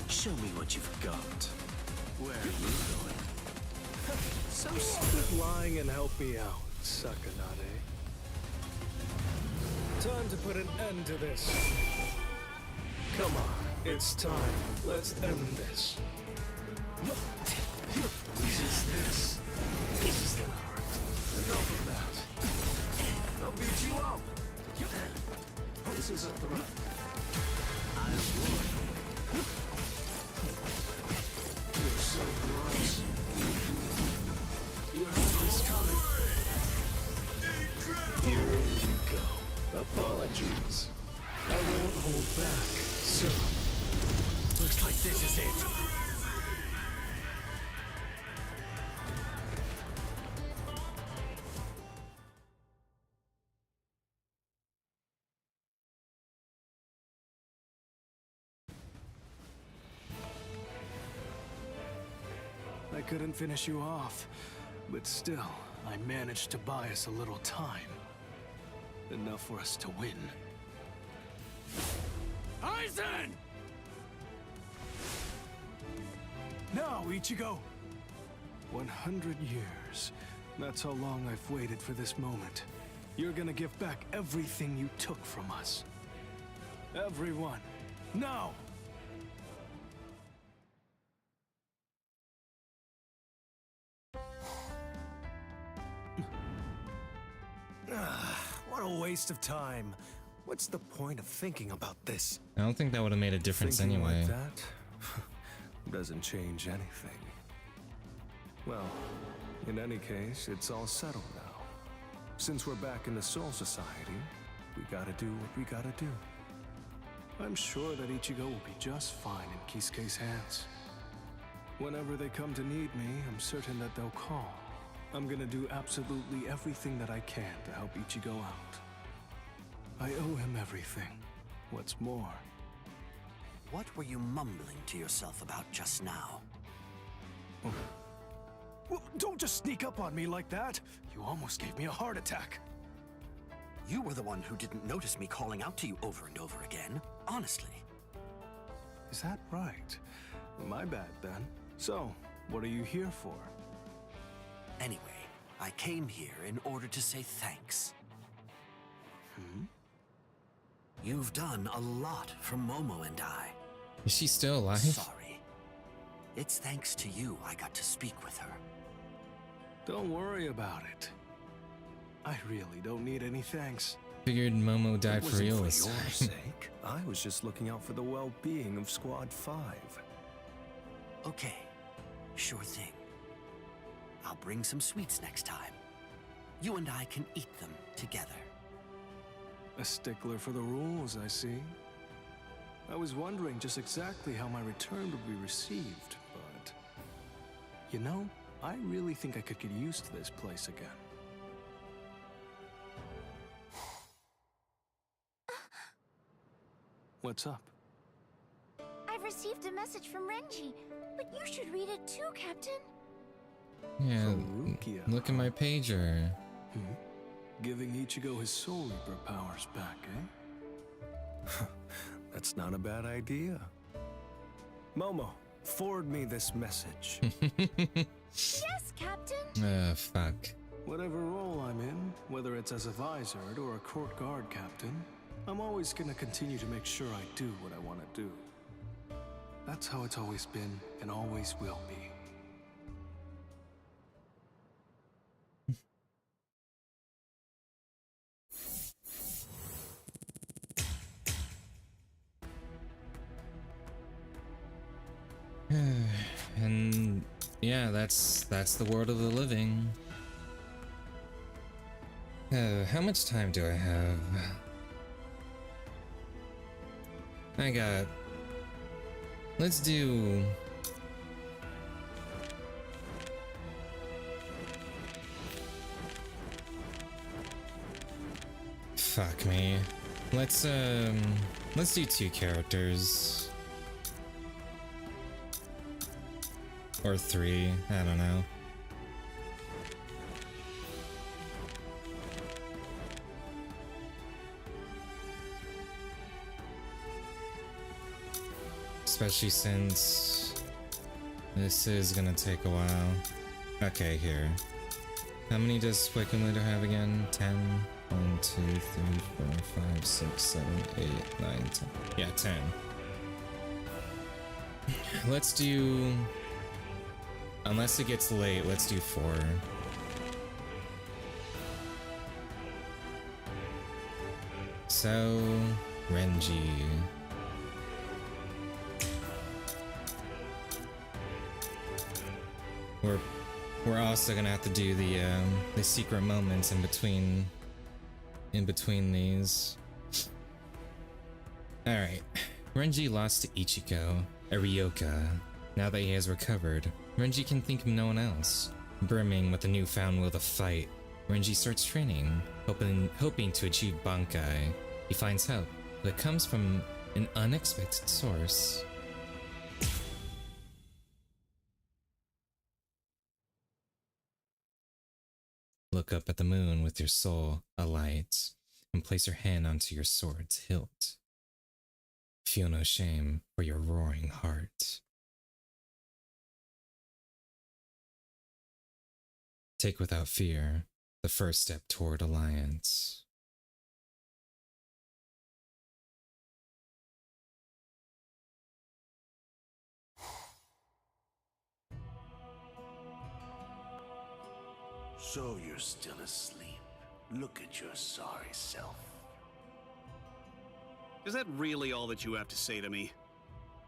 S5: Show me what you've got. Where are you going?
S7: So stop lying and help me out, Sakanade. Time to put an end to this. Come on, it's time. Let's end this. This is this. This is gonna hurt. Enough of that. I'll beat you up. This is a threat.
S5: I warn
S7: You're so gross. Your hand is coming. Here we go. Apologies. I won't hold back. So,
S5: looks like this is it.
S7: I couldn't finish you off, but still, I managed to buy us a little time. Enough for us to win. Aizen! Now, Ichigo! 100 years. That's how long I've waited for this moment. You're gonna give back everything you took from us. Everyone, now! What a waste of time. What's the point of thinking about this?
S1: I don't think that would have made a difference
S7: Thinking
S1: anyway.
S7: like that doesn't change anything. Well, in any case, it's all settled now. Since we're back in the Soul Society, we gotta do what we gotta do. I'm sure that Ichigo will be just fine in Kisuke's hands. Whenever they come to need me, I'm certain that they'll call. I'm gonna do absolutely everything that I can to help Ichigo out. I owe him everything. What's more,
S15: What were you mumbling to yourself about just now?
S7: well, don't just sneak up on me like that. You almost gave me a heart attack.
S15: You were the one who didn't notice me calling out to you over and over again. Honestly.
S7: Is that right? My bad then. So, what are you here for?
S15: Anyway, I came here in order to say thanks. You've done a lot for Momo and I.
S1: Is she still alive?
S15: Sorry. It's thanks to you I got to speak with her.
S7: Don't worry about it. I really don't need any thanks.
S1: Figured Momo died
S7: It
S1: for
S7: wasn't
S1: real
S7: for
S1: this
S7: your
S1: time.
S7: sake. I was just looking out for the well-being of Squad 5.
S15: Okay, sure thing. I'll bring some sweets next time. You and I can eat them together.
S7: A stickler for the rules, I see. I was wondering just exactly how my return would be received, but... You know, I really think I could get used to this place again. What's up?
S8: I've received a message from Renji, but you should read it too, Captain.
S1: Yeah, look at my pager.
S7: Giving Ichigo his Soul Reaper powers back, eh? That's not a bad idea. Momo, forward me this message.
S8: Yes, Captain.
S1: Fuck.
S7: Whatever role I'm in, whether it's as a Visored or a court guard captain, I'm always gonna continue to make sure I do what I want to do. That's how it's always been and always will be.
S1: And yeah, that's the world of the living. How much time do I have? I got... Let's do... Fuck me. Let's do 2 characters. Or 3, I don't know. Especially since this is gonna take a while. Okay, here. How many does Quicken Leader have again? 10? 1, 2, 3, 4, 5, 6, 7, 8, 9, 10. Yeah, 10. Let's do... Unless it gets late, let's do 4. So, Renji. We're also gonna have to do the secret moments in between these. All right, Renji lost to Ichigo, Arioka. Now that he has recovered, Renji can think of no one else. Brimming with a newfound will to fight, Renji starts training, hoping to achieve Bankai. He finds help, but it comes from an unexpected source. Look up at the moon with your soul alight, and place your hand onto your sword's hilt. Feel no shame for your roaring heart. Take without fear the first step toward alliance.
S3: So you're still asleep. Look at your sorry self.
S10: Is that really all that you have to say to me?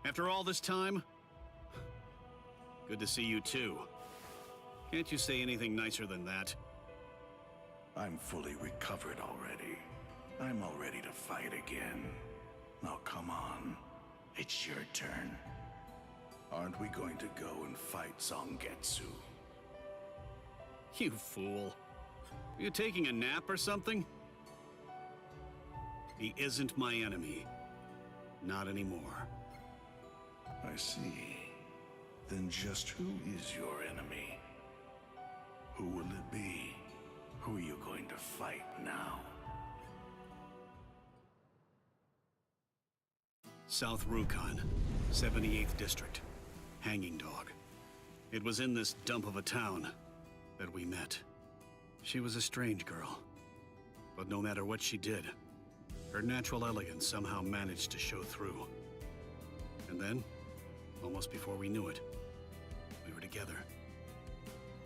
S10: After all this time? Good to see you too. Can't you say anything nicer than that?
S3: I'm fully recovered already. I'm all ready to fight again. Now come on. It's your turn. Aren't we going to go and fight Zangetsu?
S10: You fool. Are you taking a nap or something? He isn't my enemy. Not anymore.
S3: I see. Then just who is your enemy? Who will it be? Who are you going to fight now?
S10: South Rukon, 78th District. Hanging Dog. It was in this dump of a town that we met. She was a strange girl. But no matter what she did, her natural elegance somehow managed to show through. And then, almost before we knew it, we were together.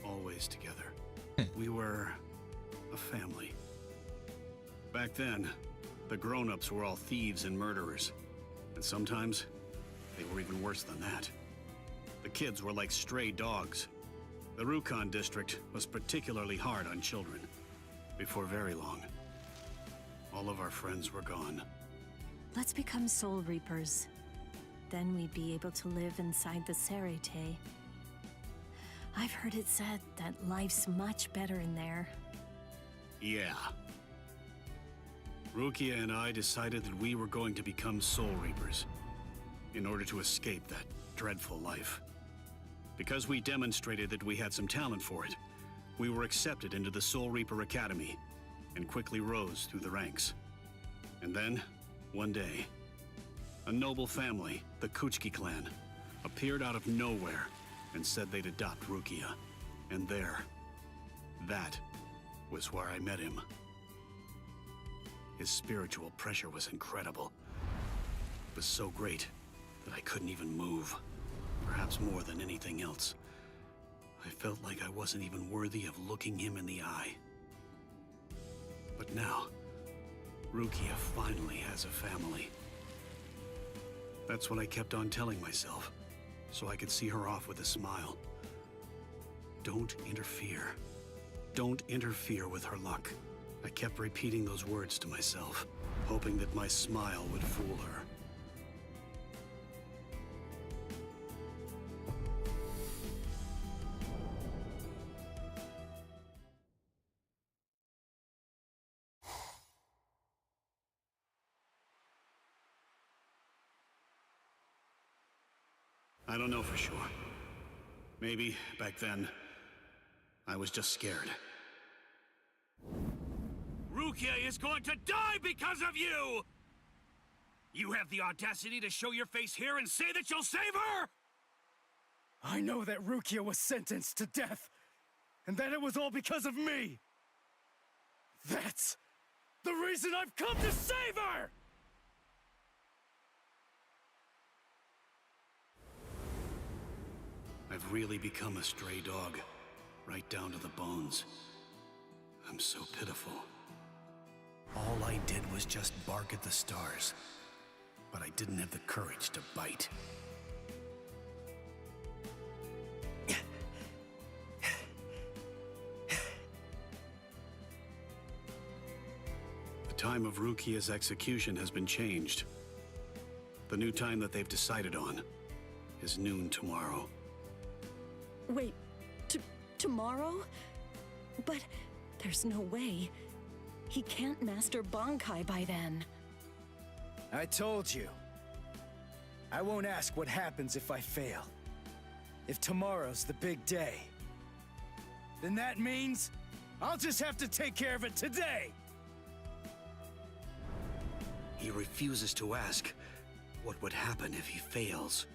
S10: Always together. We were a family. Back then, the grown-ups were all thieves and murderers. And sometimes, they were even worse than that. The kids were like stray dogs. The Rukon district was particularly hard on children. Before very long, all of our friends were gone.
S13: Let's become Soul Reapers. Then we'd be able to live inside the Serete. I've heard it said that life's much better in there.
S10: Yeah. Rukia and I decided that we were going to become Soul Reapers in order to escape that dreadful life. Because we demonstrated that we had some talent for it, we were accepted into the Soul Reaper Academy and quickly rose through the ranks. And then, one day, a noble family, the Kuchki clan, appeared out of nowhere and said they'd adopt Rukia. And there, that was where I met him. His spiritual pressure was incredible. It was so great that I couldn't even move. Perhaps more than anything else. I felt like I wasn't even worthy of looking him in the eye. But now, Rukia finally has a family. That's what I kept on telling myself, so I could see her off with a smile. Don't interfere. Don't interfere with her luck. I kept repeating those words to myself, hoping that my smile would fool her. I don't know for sure. Maybe, back then, I was just scared.
S11: Rukia is going to die because of you! You have the audacity to show your face here and say that you'll save her?!
S4: I know that Rukia was sentenced to death, and that it was all because of me! That's the reason I've come to save her!
S10: I've really become a stray dog, right down to the bones. I'm so pitiful. All I did was just bark at the stars, but I didn't have the courage to bite. The time of Rukia's execution has been changed. The new time that they've decided on is noon tomorrow.
S18: Wait, tomorrow? But there's no way. He can't master Bankai by then.
S6: I told you. I won't ask what happens if I fail. If tomorrow's the big day,
S4: then that means I'll just have to take care of it today!
S10: He refuses to ask what would happen if he fails.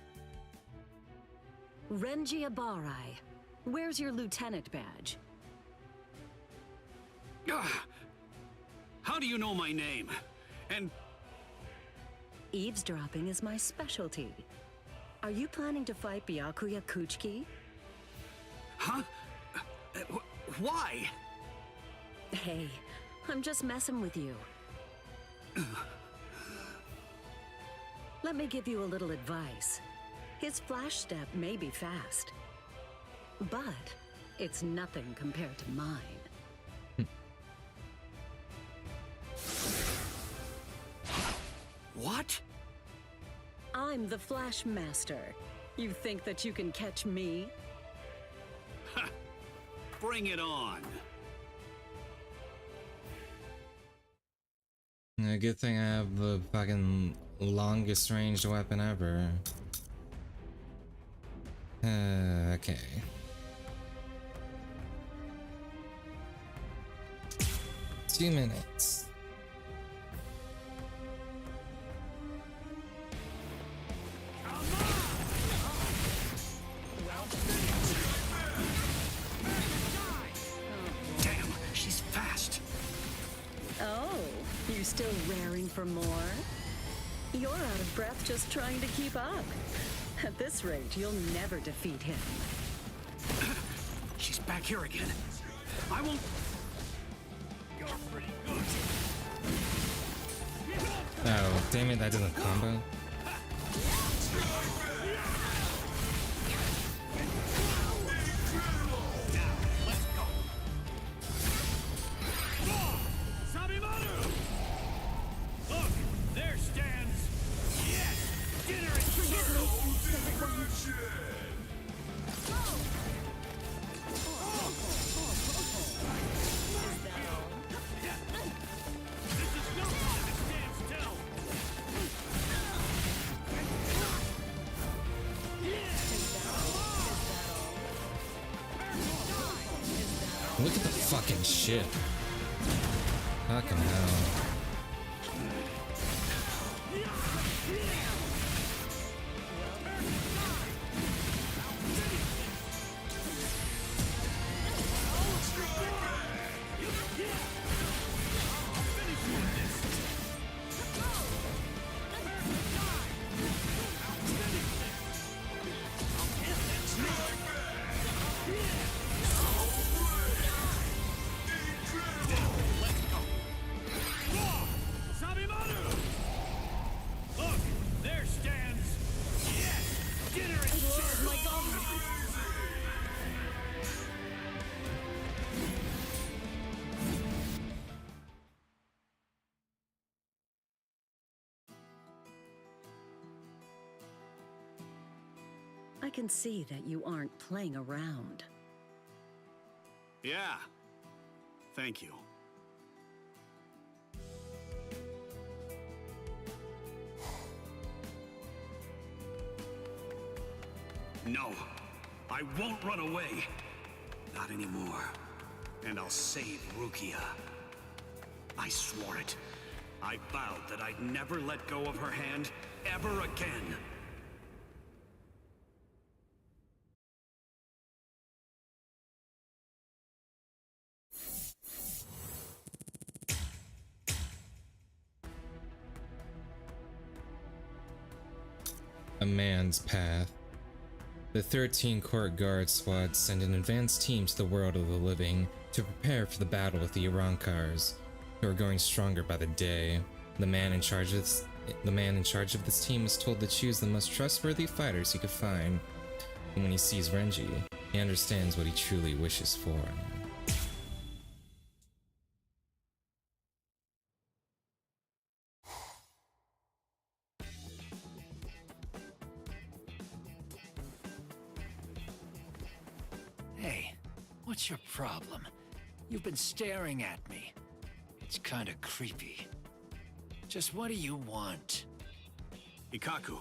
S18: Renji Abarai, where's your lieutenant badge?
S10: How do you know my name? And...
S18: Eavesdropping is my specialty. Are you planning to fight Byakuya Kuchiki?
S10: Huh? Why?
S18: Hey, I'm just messing with you. Let me give you a little advice. His flash step may be fast, but it's nothing compared to mine.
S10: What?
S18: I'm the Flash Master. You think that you can catch me?
S10: Bring it on.
S1: A good thing I have the fucking longest ranged weapon ever. Okay. Two minutes.
S10: Damn, she's fast.
S18: Oh, you still raring for more? You're out of breath just trying to keep up. At this rate, you'll never defeat him.
S10: She's back here again. I won't... You're pretty good.
S1: Damn it, that doesn't combo.
S11: Look, there stands. Yes, dinner is
S1: Look at the fucking shit. Fucking hell.
S11: Look, there stands. Yes, dinner is served. My God.
S18: I can see that you aren't playing around.
S10: Yeah. Thank you. No, I won't run away. Not anymore. And I'll save Rukia. I swore it. I vowed that I'd never let go of her hand ever again.
S1: A man's path. The 13 Court Guard squad send an advanced team to the world of the living to prepare for the battle with the Irankars, who are growing stronger by the day. The man in charge of this team is told to choose the most trustworthy fighters he could find. And when he sees Renji, he understands what he truly wishes for.
S6: Hey, what's your problem? You've been staring at me. It's kinda creepy. Just what do you want?
S10: Ikaku,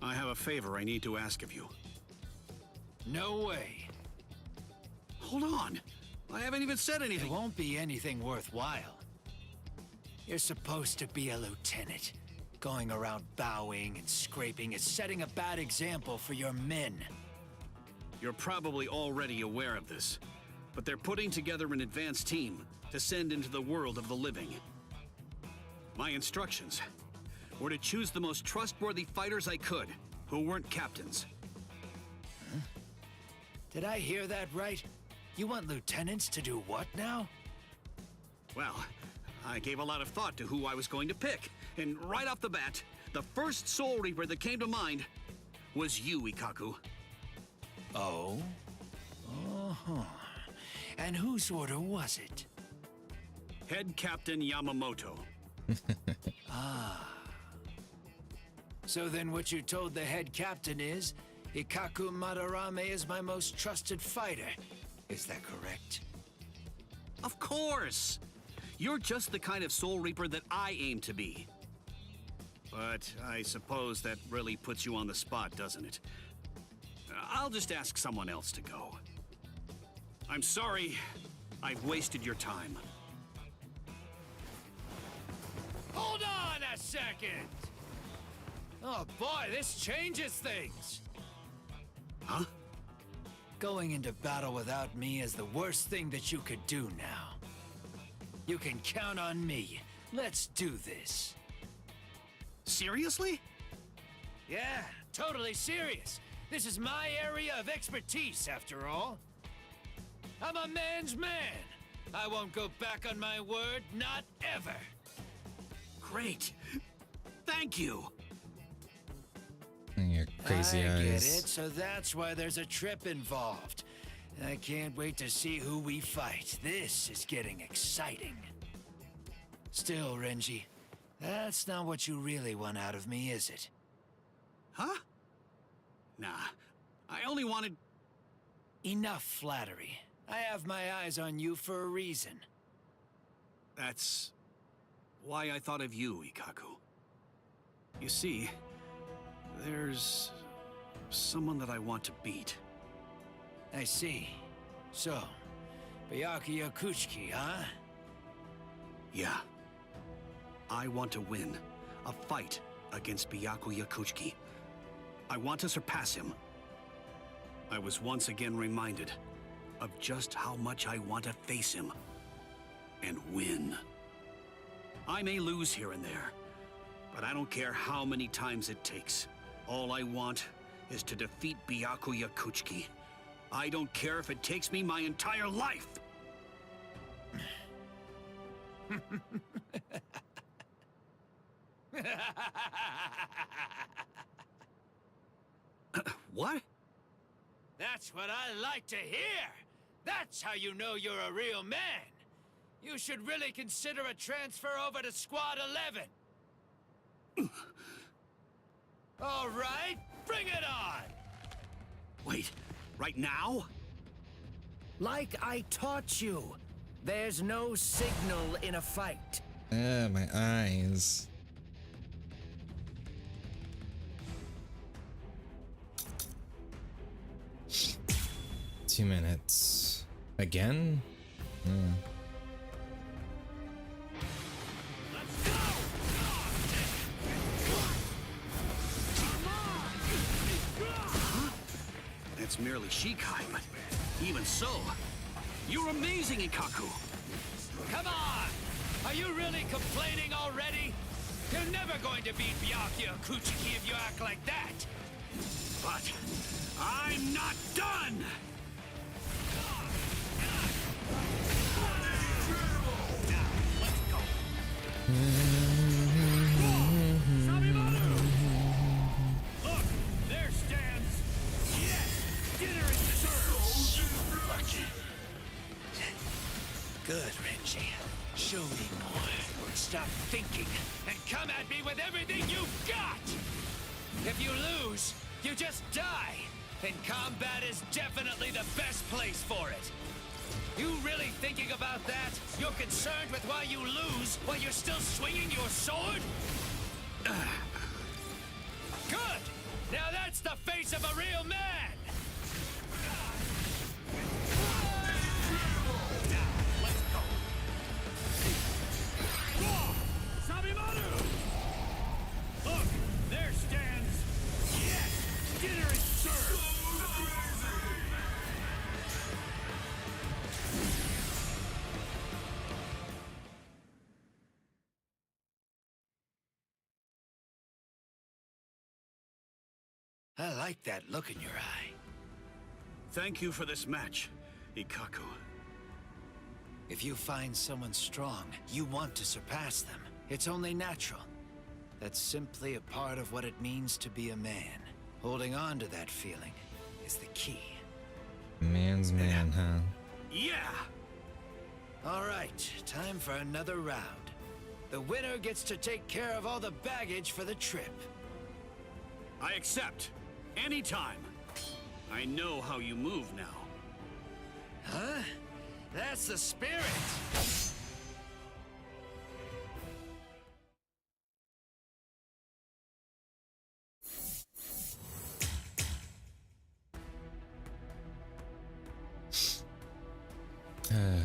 S10: I have a favor I need to ask of you.
S6: No way.
S10: Hold on. I haven't even said anything.
S6: It won't be anything worthwhile. You're supposed to be a lieutenant. Going around bowing and scraping is setting a bad example for your men.
S10: You're probably already aware of this, but they're putting together an advanced team to send into the world of the living. My instructions were to choose the most trustworthy fighters I could, who weren't captains.
S6: Huh? Did I hear that right? You want lieutenants to do what now?
S10: Well, I gave a lot of thought to who I was going to pick, and right off the bat, the first Soul Reaper that came to mind was you, Ikaku.
S6: Oh? Uh-huh. And whose order was it?
S10: Head Captain Yamamoto.
S6: Ah. So then what you told the head captain is, Ikaku Madarame is my most trusted fighter. Is that correct?
S10: Of course! You're just the kind of Soul Reaper that I aim to be. But I suppose that really puts you on the spot, doesn't it? I'll just ask someone else to go. I'm sorry, I've wasted your time.
S6: Hold on a second! Oh boy, this changes things!
S10: Huh?
S6: Going into battle without me is the worst thing that you could do now. You can count on me. Let's do this.
S10: Seriously?
S6: Yeah, totally serious. This is my area of expertise, after all. I'm a man's man. I won't go back on my word, not ever.
S10: Great. Thank you.
S1: And your crazy
S6: I
S1: eyes.
S6: get it, so that's why there's a trip involved. I can't wait to see who we fight. This is getting exciting. Still, Renji, that's not what you really want out of me, is it?
S10: Huh? Nah, I only wanted...
S6: Enough flattery. I have my eyes on you for a reason.
S10: That's why I thought of you, Ikaku. You see, there's someone that I want to beat.
S6: I see. So, Byakuya Kuchiki, huh?
S10: Yeah. I want to win a fight against Byakuya Kuchiki. I want to surpass him. I was once again reminded of just how much I want to face him and win. I may lose here and there, but I don't care how many times it takes. All I want is to defeat Byakuya Kuchiki. I don't care if it takes me my entire life! What?
S6: That's what I like to hear! That's how you know you're a real man! You should really consider a transfer over to Squad 11! All right, bring it on!
S10: Wait, right now?
S6: Like I taught you, there's no signal in a fight.
S1: My eyes. Two minutes. Again?
S10: It's merely Shikai, but even so, you're amazing, Ikaku!
S6: Come on! Are you really complaining already? You're never going to beat Byakuya Kuchiki if you act like that!
S10: But I'm not done! Now, let's go! Look, there stands... Yes! Dinner is served! Lucky.
S6: Good, Renji. Show me more. Stop thinking and come at me with everything you've got! If you lose, you just die. And combat is definitely the best place for it. You really thinking about that? You're concerned with why you lose while you're still swinging your sword? Good! Now that's the face of a real man! Now, let's go! Sabimaru! Look, there stands... Yes! Dinner is served! I like that look in your eye.
S10: Thank you for this match, Ikaku.
S6: If you find someone strong, you want to surpass them. It's only natural. That's simply a part of what it means to be a man. Holding on to that feeling is the key.
S1: Man's man, huh?
S10: Yeah!
S6: All right, time for another round. The winner gets to take care of all the baggage for the trip.
S10: I accept. Anytime. I know how you move now.
S6: Huh? That's the spirit!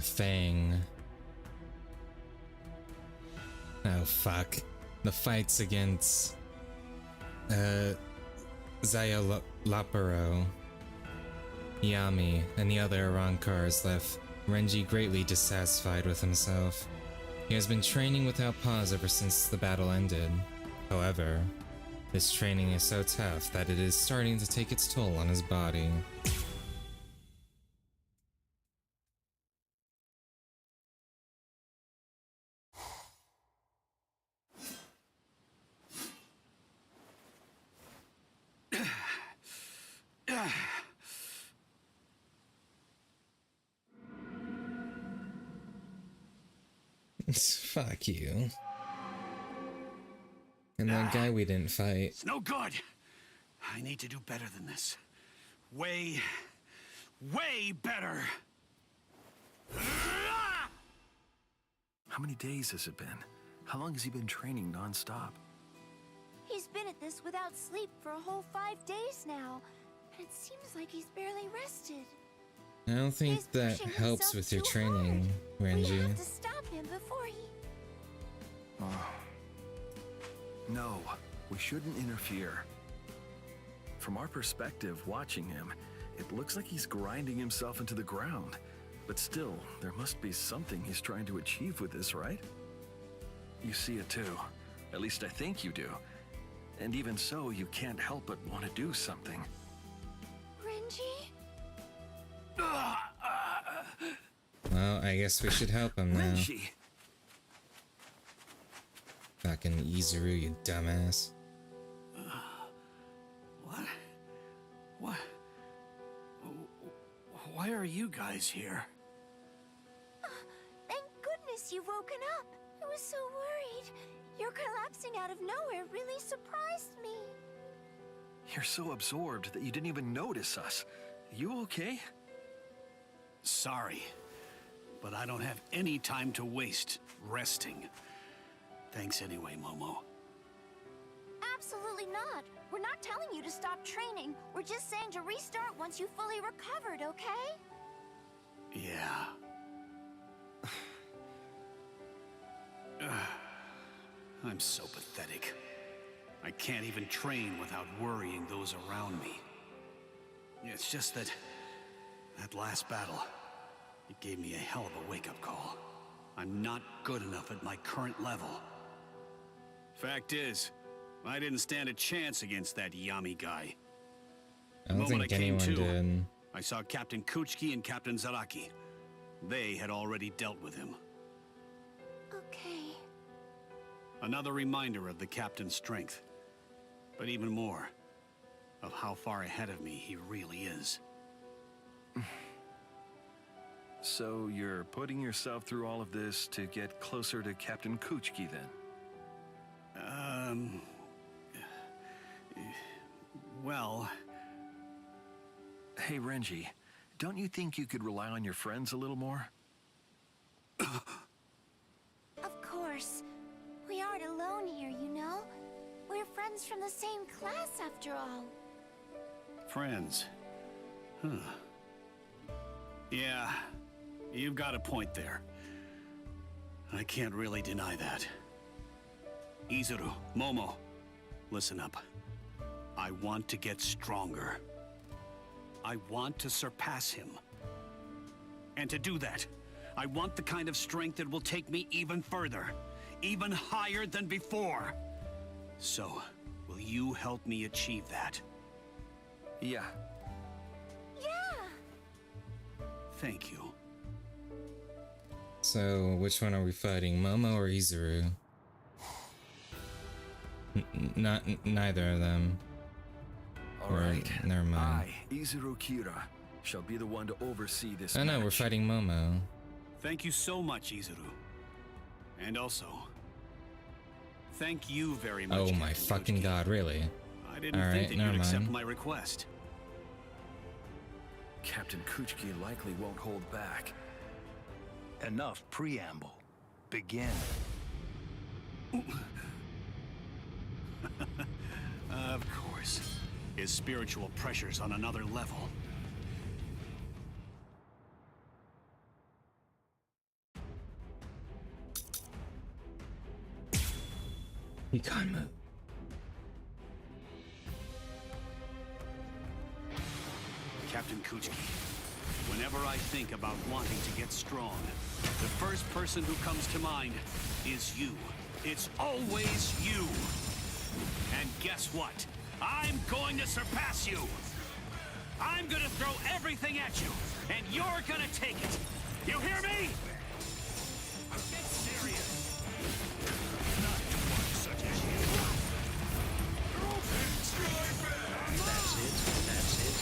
S1: Fang. Oh, fuck. The fights against... Laparo, Yami, and the other Arankars left Renji greatly dissatisfied with himself. He has been training without pause ever since the battle ended. However, this training is so tough that it is starting to take its toll on his body. Fuck you. And that guy we didn't fight.
S10: It's no good. I need to do better than this. Way better.
S12: How many days has it been? How long has he been training non-stop?
S8: He's been at this without sleep for a whole 5 days now, and it seems like he's barely rested.
S1: I don't think that helps with your training, Renji.
S8: We have to stop him before he...
S12: No, we shouldn't interfere. From our perspective, watching him, it looks like he's grinding himself into the ground. But still, there must be something he's trying to achieve with this, right? You see it too. At least I think you do. And even so, you can't help but want to do something.
S8: Renji?
S1: Well, I guess we should help him now.
S10: Renji!
S1: Fucking Izuru, you dumbass.
S10: What? Why are you guys here?
S8: Thank goodness you've woken up. I was so worried. Your collapsing out of nowhere really surprised me.
S12: You're so absorbed that you didn't even notice us. You okay?
S10: Sorry, but I don't have any time to waste resting. Thanks anyway, Momo.
S8: Absolutely not. We're not telling you to stop training. We're just saying to restart once you fully recovered, okay?
S10: Yeah. I'm so pathetic. I can't even train without worrying those around me. It's just that last battle, it gave me a hell of a wake-up call. I'm not good enough at my current level. Fact is, I didn't stand a chance against that Yami guy.
S1: I don't think anyone did.
S10: I saw Captain Kuchiki and Captain Zaraki. They had already dealt with him.
S8: Okay.
S10: Another reminder of the captain's strength. But even more, of how far ahead of me he really is.
S12: So you're putting yourself through all of this to get closer to Captain Kuchiki, then?
S10: Well...
S12: Hey, Renji, don't you think you could rely on your friends a little more?
S8: Of course. We aren't alone here, you know? We're friends from the same class, after all.
S10: Friends. Huh. Yeah, you've got a point there. I can't really deny that. Izuru, Momo, listen up. I want to get stronger. I want to surpass him. And to do that, I want the kind of strength that will take me even further, even higher than before. So, will you help me achieve that?
S12: Yeah.
S8: Yeah!
S10: Thank you.
S1: So, which one are we fighting, Momo or Izuru? Neither of them.
S12: Alright,
S1: never mind.
S12: I, Izuru Kira, shall be the one to oversee this
S1: Oh no,
S12: match.
S1: we're fighting Momo.
S10: Thank you so much, Izuru. And also, thank you very much,
S1: Oh my
S10: Captain
S1: fucking
S10: Kuchiki.
S1: god, really?
S10: I didn't
S1: Alright,
S10: think that
S1: never
S10: you'd accept
S1: mind.
S10: my request.
S12: Captain Kuchiki likely won't hold back.
S14: Enough preamble. Begin.
S10: Of course. His spiritual pressure's on another level.
S1: He can't move.
S10: Captain Kuchiki, whenever I think about wanting to get strong, the first person who comes to mind is you. It's always you. And guess what? I'm going to surpass you. I'm gonna throw everything at you, and you're gonna take it. You hear me? Get serious. Not one such as you.
S20: That's it. That's it.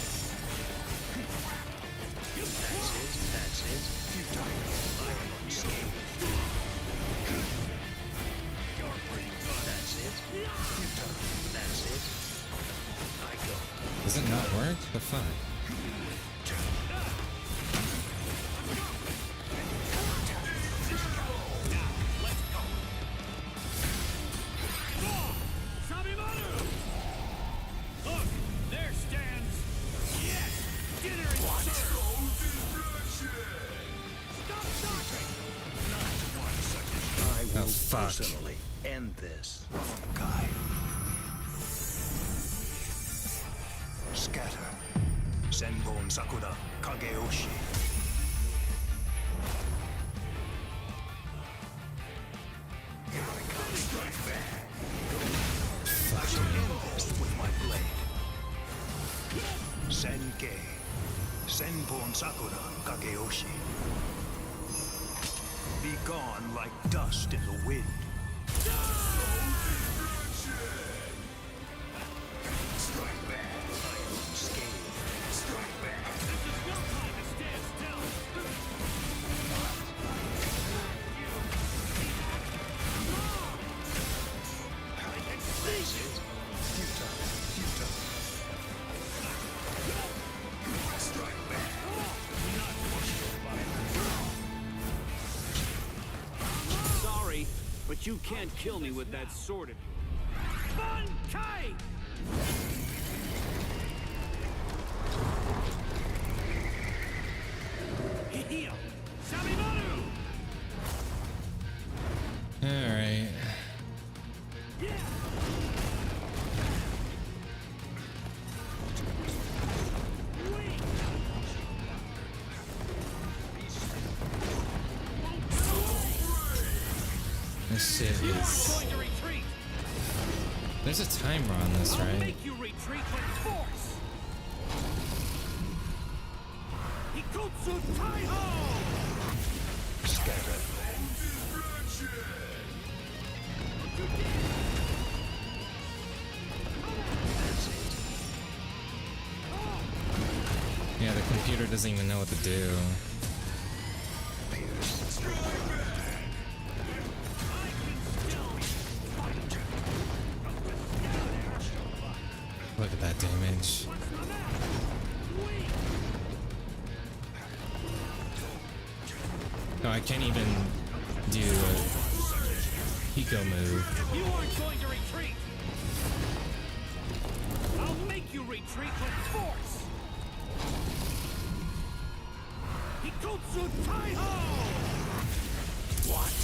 S20: That's it. That's it. You don't like on scale.
S1: The fuck?
S10: Look, there stands. Yes, dinner is served. Stop talking.
S14: I will
S1: fuck.
S14: personally end this. Guy. Scatter. Senbon Sakura Kageoshi. I shall end this with my blade. Senkei. Senbon Sakura Kageoshi. Be gone like dust in the wind. Strike back. Iron scale. Strike back.
S10: This is no time to stand still. I can see it.
S14: Futile. Futile.
S10: Strike back. Not sorry, but you can't kill me with that sword of yours. Bankai! Heal! Sabimaru!
S1: Alright. This shit is... There's a timer on this,
S10: I'll
S1: right?
S10: make you retreat with force! Ikutsu Taiho!
S14: Scatter.
S1: Yeah, the computer doesn't even know what to do. Look at that damage. No, I can't even do a Hiko move.
S10: You aren't going to retreat! I'll make you retreat with force! Ikutsu Taiho! What?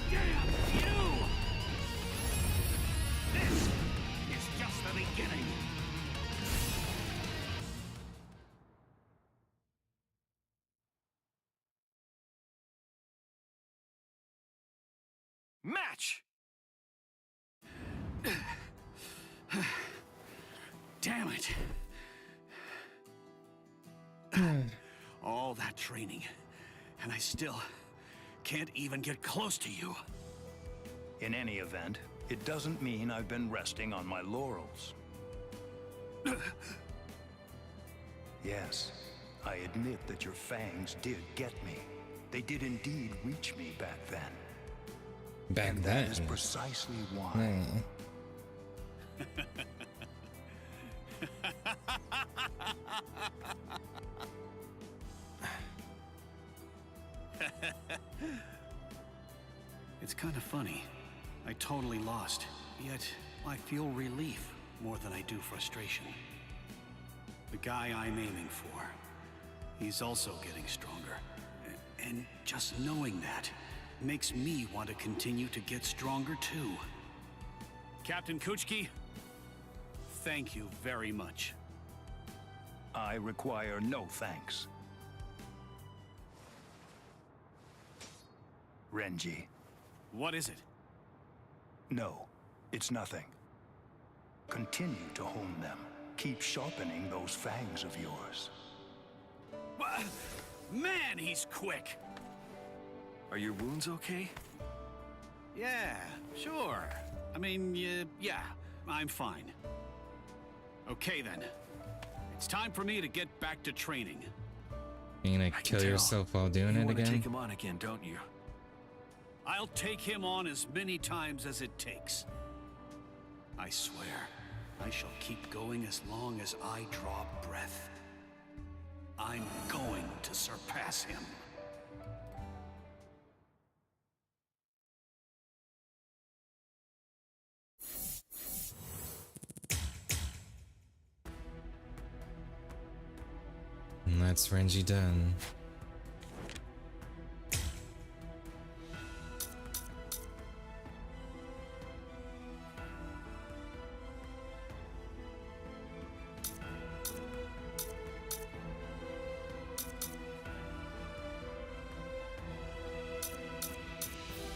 S10: Damn you! This is just the beginning. Match! Damn it. All that training, and I still can't even get close to you.
S14: In any event, it doesn't mean I've been resting on my laurels. Yes, I admit that your fangs did get me. They did indeed reach me back then.
S1: Back
S14: and
S1: then?
S14: That is precisely why.
S10: It's kind of funny. I totally lost, yet I feel relief more than I do frustration. The guy I'm aiming for, he's also getting stronger. And just knowing that makes me want to continue to get stronger too. Captain Kuchiki, thank you very much.
S14: I require no thanks. Renji.
S10: What is it?
S14: No, it's nothing. Continue to hone them. Keep sharpening those fangs of yours.
S10: Man, he's quick!
S12: Are your wounds okay?
S10: Yeah, sure. I mean, yeah, I'm fine. Okay then. It's time for me to get back to training.
S1: You're gonna kill yourself while doing
S12: you
S1: it
S12: want
S1: again?
S12: to take him on again, don't you?
S10: I'll take him on as many times as it takes. I swear, I shall keep going as long as I draw breath. I'm going to surpass him.
S1: And that's Renji done.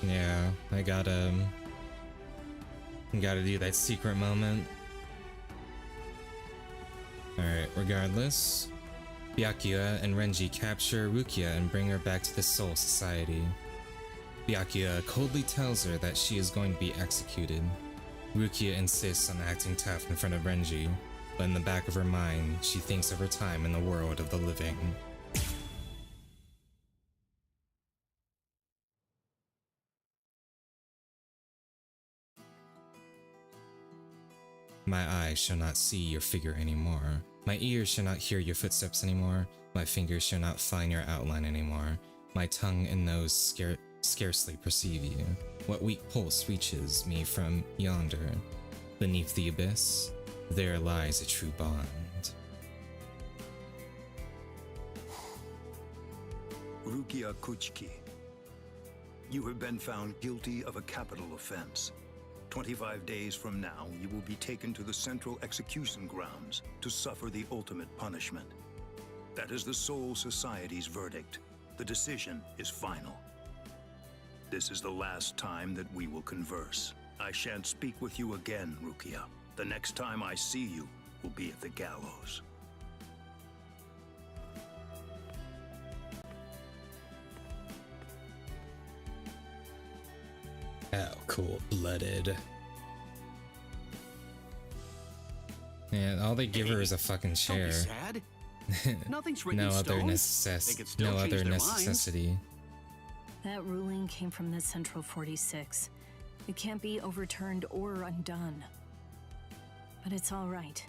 S1: Yeah, I gotta do that secret moment. Alright, regardless, Byakuya and Renji capture Rukia and bring her back to the Soul Society. Byakuya coldly tells her that she is going to be executed. Rukia insists on acting tough in front of Renji, but in the back of her mind, she thinks of her time in the world of the living. My eyes shall not see your figure anymore. My ears shall not hear your footsteps anymore. My fingers shall not find your outline anymore. My tongue and nose scarcely perceive you. What weak pulse reaches me from yonder? Beneath the abyss, there lies a true bond.
S14: Rukia Kuchiki, you have been found guilty of a capital offense. 25 days from now, you will be taken to the Central Execution Grounds to suffer the ultimate punishment. That is the Soul Society's verdict. The decision is final. This is the last time that we will converse. I shan't speak with you again, Rukia. The next time I see you will be at the gallows.
S1: Oh, cold-blooded. Yeah, all they give her is a fucking chair.
S10: Don't be sad. Nothing's written
S1: No
S10: in
S1: other
S10: stone. They
S1: necessity.
S10: could still
S1: No
S10: change
S1: other
S10: their minds.
S1: necessity.
S13: That ruling came from the Central 46. It can't be overturned or undone. But it's all right.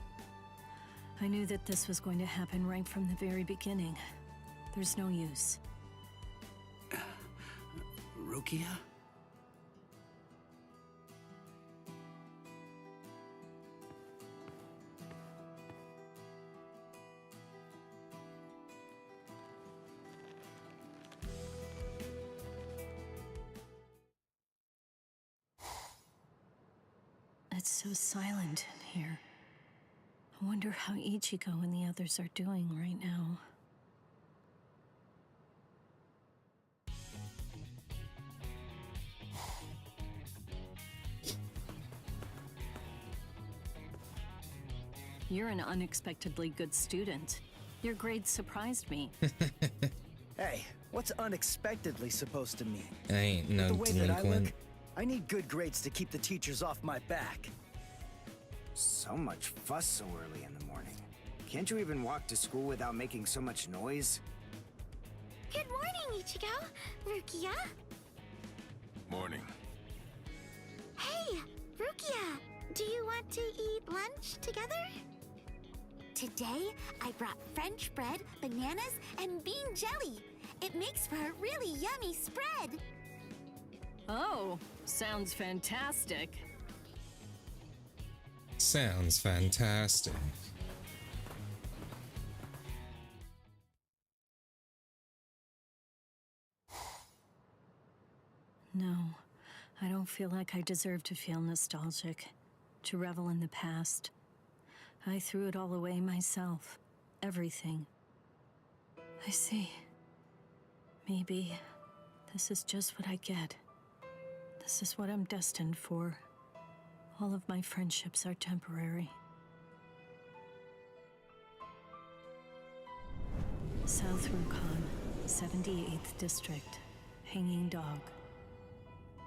S13: I knew that this was going to happen right from the very beginning. There's no use.
S10: Rukia?
S13: It's so silent in here. I wonder how Ichigo and the others are doing right now. You're an unexpectedly good student. Your grades surprised me.
S4: Hey, what's unexpectedly supposed to mean?
S1: I ain't no
S4: The way that I look,
S1: delinquent.
S4: I need good grades to keep the teachers off my back.
S19: So much fuss so early in the morning. Can't you even walk to school without making so much noise?
S8: Good morning, Ichigo. Rukia.
S17: Morning.
S8: Hey, Rukia. Do you want to eat lunch together? Today, I brought French bread, bananas, and bean jelly. It makes for a really yummy spread.
S13: Oh, sounds fantastic.
S1: Sounds fantastic.
S13: No, I don't feel like I deserve to feel nostalgic, to revel in the past. I threw it all away myself. Everything. I see. Maybe this is just what I get. This is what I'm destined for. All of my friendships are temporary. South Rukon, 78th District, Hanging Dog.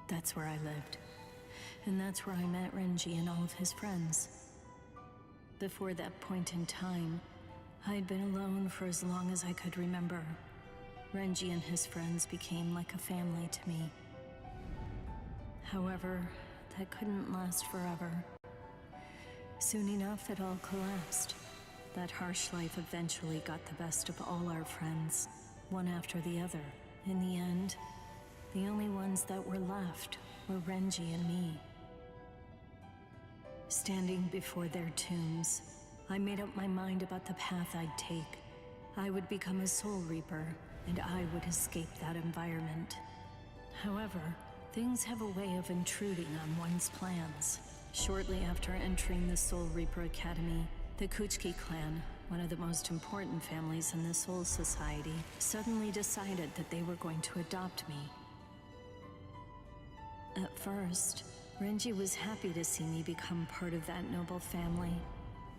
S13: That's where I lived. And that's where I met Renji and all of his friends. Before that point in time, I'd been alone for as long as I could remember. Renji and his friends became like a family to me. However, that couldn't last forever. Soon enough, it all collapsed. That harsh life eventually got the best of all our friends, one after the other. In the end, the only ones that were left were Renji and me. Standing before their tombs, I made up my mind about the path I'd take. I would become a Soul Reaper, and I would escape that environment. However, things have a way of intruding on one's plans. Shortly after entering the Soul Reaper Academy, the Kuchiki clan, one of the most important families in the Soul Society, suddenly decided that they were going to adopt me. At first, Renji was happy to see me become part of that noble family,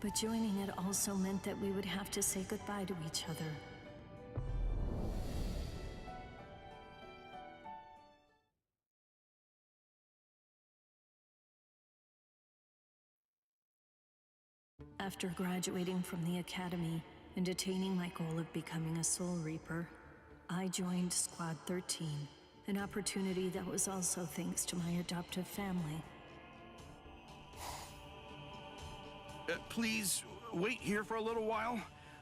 S13: but joining it also meant that we would have to say goodbye to each other. After graduating from the academy and attaining my goal of becoming a Soul Reaper, I joined Squad 13, an opportunity that was also thanks to my adoptive family.
S3: Please, wait here for a little while.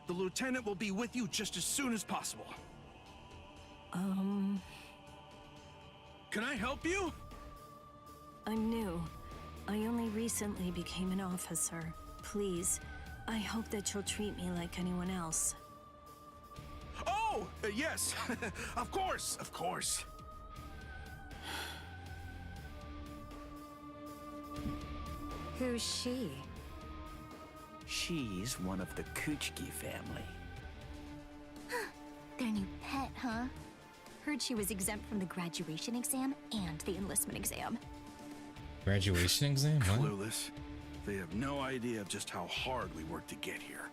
S3: The lieutenant will be with you just as soon as possible.
S7: Can I help you?
S13: I'm new. I only recently became an officer. Please, I hope that you'll treat me like anyone else.
S3: Oh, yes. Of course, of course.
S21: Who's she?
S15: She's one of the Kuchiki family.
S8: Their new pet, huh? Heard she was exempt from the graduation exam and the enlistment exam.
S1: Graduation exam? What?
S3: Clueless. They have no idea of just how hard we worked to get here.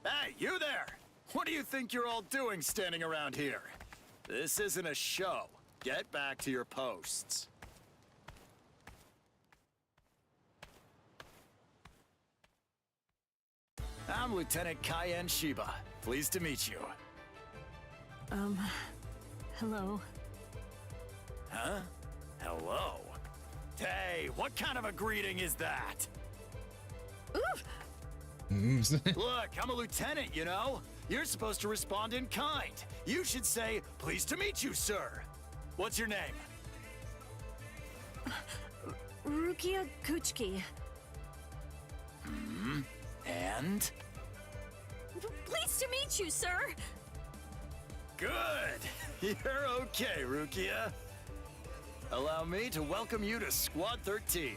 S22: Hey, you there! What do you think you're all doing standing around here? This isn't a show. Get back to your posts. I'm Lieutenant Cayenne Shiba. Pleased to meet you.
S13: Hello.
S22: Huh? Hello? Hey, what kind of a greeting is that? Look, I'm a lieutenant, you know? You're supposed to respond in kind. You should say, pleased to meet you, sir. What's your name?
S13: Rukia Kuchiki.
S22: And?
S13: Pleased to meet you, sir!
S22: Good. You're okay, Rukia. Allow me to welcome you to Squad 13.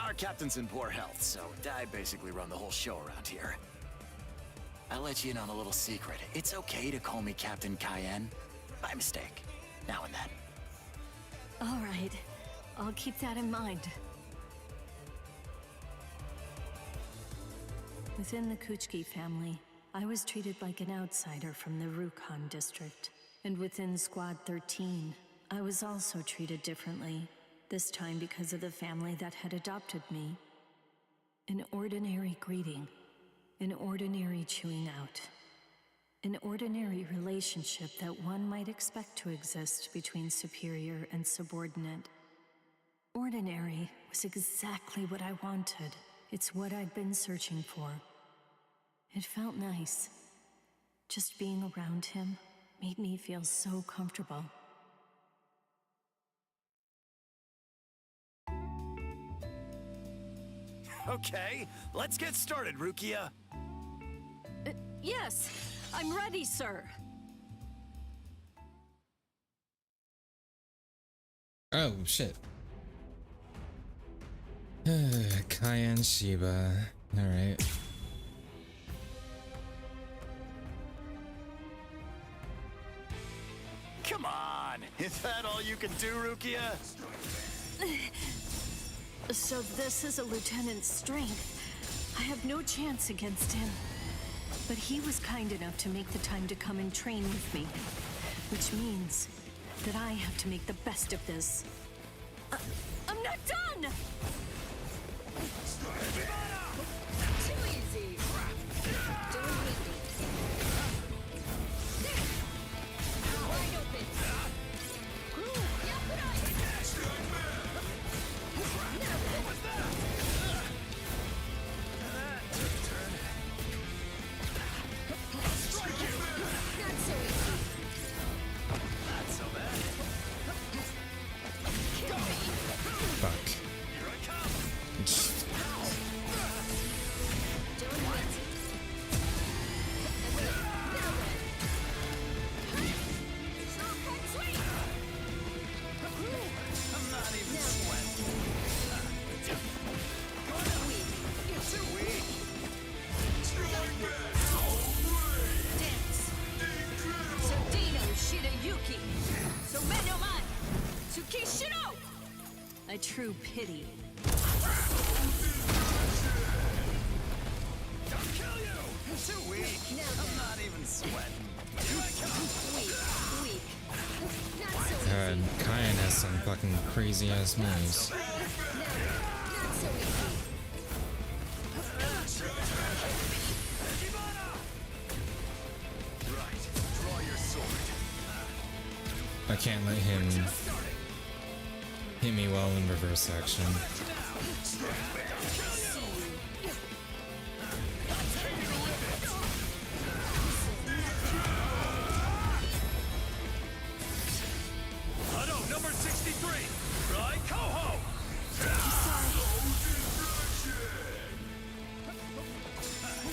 S22: Our captain's in poor health, so I basically run the whole show around here. I'll let you in on a little secret. It's okay to call me Captain Cayenne. By mistake. Now and then.
S13: All right. I'll keep that in mind. Within the Kuchiki family, I was treated like an outsider from the Rukon district. And within Squad 13, I was also treated differently, this time because of the family that had adopted me. An ordinary greeting, an ordinary chewing out, an ordinary relationship that one might expect to exist between superior and subordinate. Ordinary was exactly what I wanted. It's what I'd been searching for. It felt nice. Just being around him made me feel so comfortable.
S22: Okay, let's get started, Rukia.
S13: Yes, I'm ready, sir.
S1: Oh, shit. Cayenne Shiba. Alright.
S22: Come on! Is that all you can do, Rukia?
S13: So this is a lieutenant's strength. I have no chance against him. But he was kind enough to make the time to come and train with me. Which means that I have to make the best of this. I'm not done!
S21: Too easy. Don't hate me. Wide open.
S13: A true pity.
S22: Don't kill you! Too weak. I'm not even sweating. Here I come.
S21: Weak. Not so
S1: God, Kyan has some fucking crazy ass moves.
S21: Not so easy.
S22: Right. Draw your sword.
S1: I can't let him hit me well in reverse action.
S22: Number 63, Rai Koho!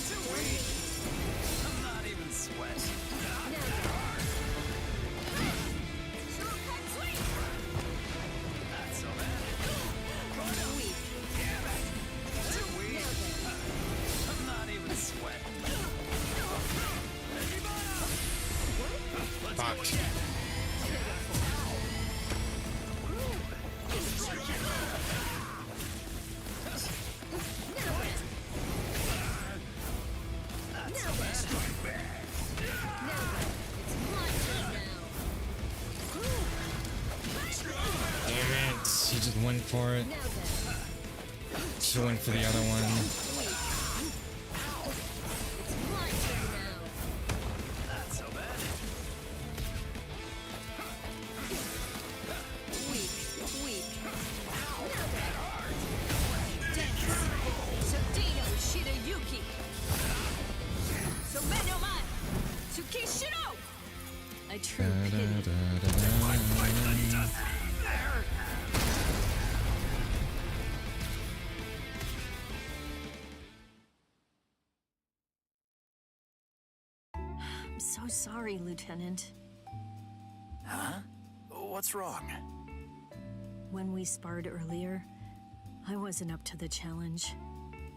S22: Too weak. I'm not even sweating. Not so bad.
S21: Weak.
S22: Too weak. I'm not even sweating. Let's go again.
S1: Damn it, he just went for it. Should went for the other one.
S22: Not so bad.
S21: Weak. Dense. Sodino Shirayuki. Someno Man. Tsukishiro.
S13: A true pity. I'm so sorry, Lieutenant.
S22: Huh? What's wrong?
S13: When we sparred earlier, I wasn't up to the challenge.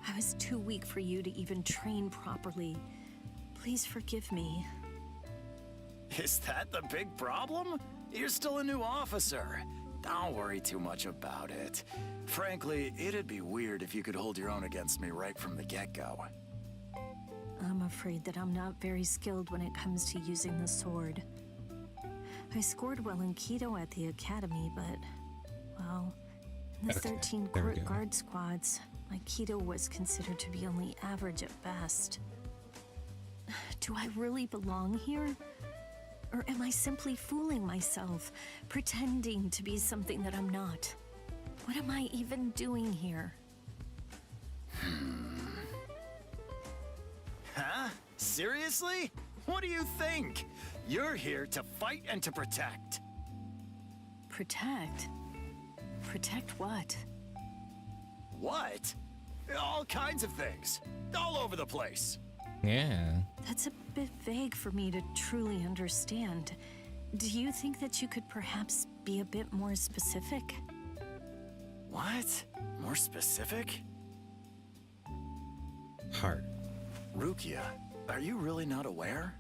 S13: I was too weak for you to even train properly. Please forgive me.
S22: Is that the big problem? You're still a new officer. Don't worry too much about it. Frankly, it'd be weird if you could hold your own against me right from the get-go.
S13: I'm afraid that I'm not very skilled when it comes to using the sword. I scored well in Keto at the academy, but, well, in the 13 court guard squads, my Keto was considered to be only average at best. Do I really belong here? Or am I simply fooling myself, pretending to be something that I'm not? What am I even doing here?
S22: Huh? Seriously? What do you think? You're here to fight and to protect.
S13: Protect? Protect what?
S22: What? All kinds of things. All over the place.
S1: Yeah.
S13: That's a bit vague for me to truly understand. Do you think that you could perhaps be a bit more specific?
S22: What? More specific?
S1: Heart.
S22: Rukia, are you really not aware?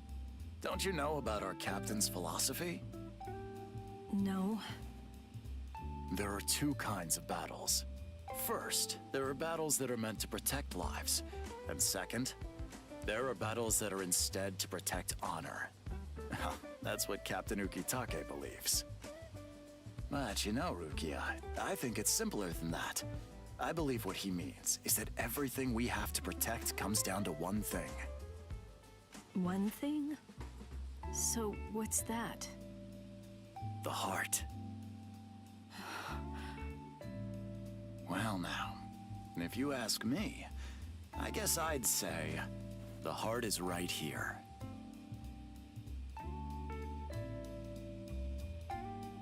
S22: Don't you know about our captain's philosophy?
S13: No.
S22: There are two kinds of battles. First, there are battles that are meant to protect lives. And second, there are battles that are instead to protect honor. That's what Captain Ukitake believes. But you know, Rukia, I think it's simpler than that. I believe what he means is that everything we have to protect comes down to one thing.
S13: One thing? So what's that?
S22: The heart. Well now, if you ask me, I guess I'd say the heart is right here.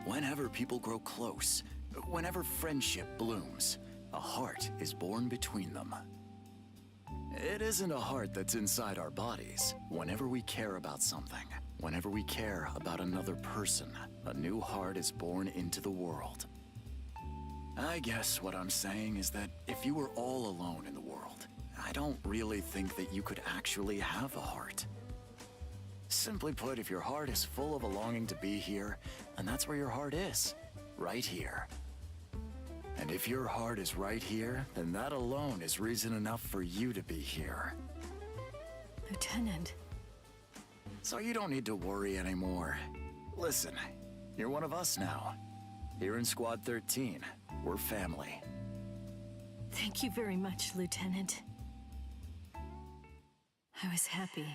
S22: Whenever people grow close, whenever friendship blooms, a heart is born between them. It isn't a heart that's inside our bodies. Whenever we care about something, whenever we care about another person, a new heart is born into the world. I guess what I'm saying is that if you were all alone in the world, I don't really think that you could actually have a heart. Simply put, if your heart is full of a longing to be here, and that's where your heart is, right here. And if your heart is right here, then that alone is reason enough for you to be here.
S13: Lieutenant.
S22: So you don't need to worry anymore. Listen, you're one of us now. Here in Squad 13, we're family.
S13: Thank you very much, Lieutenant. I was happy.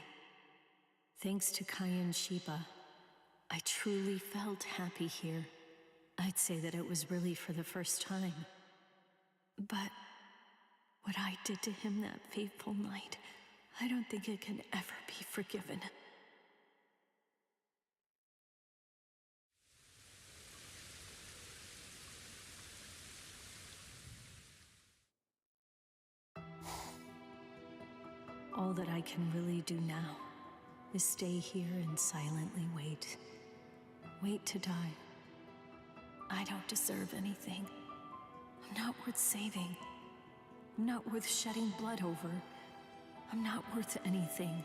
S13: Thanks to Kai and Sheba, I truly felt happy here. I'd say that it was really for the first time. But what I did to him that fateful night, I don't think it can ever be forgiven. All that I can really do now is stay here and silently wait. Wait to die. I don't deserve anything. I'm not worth saving. I'm not worth shedding blood over. I'm not worth anything.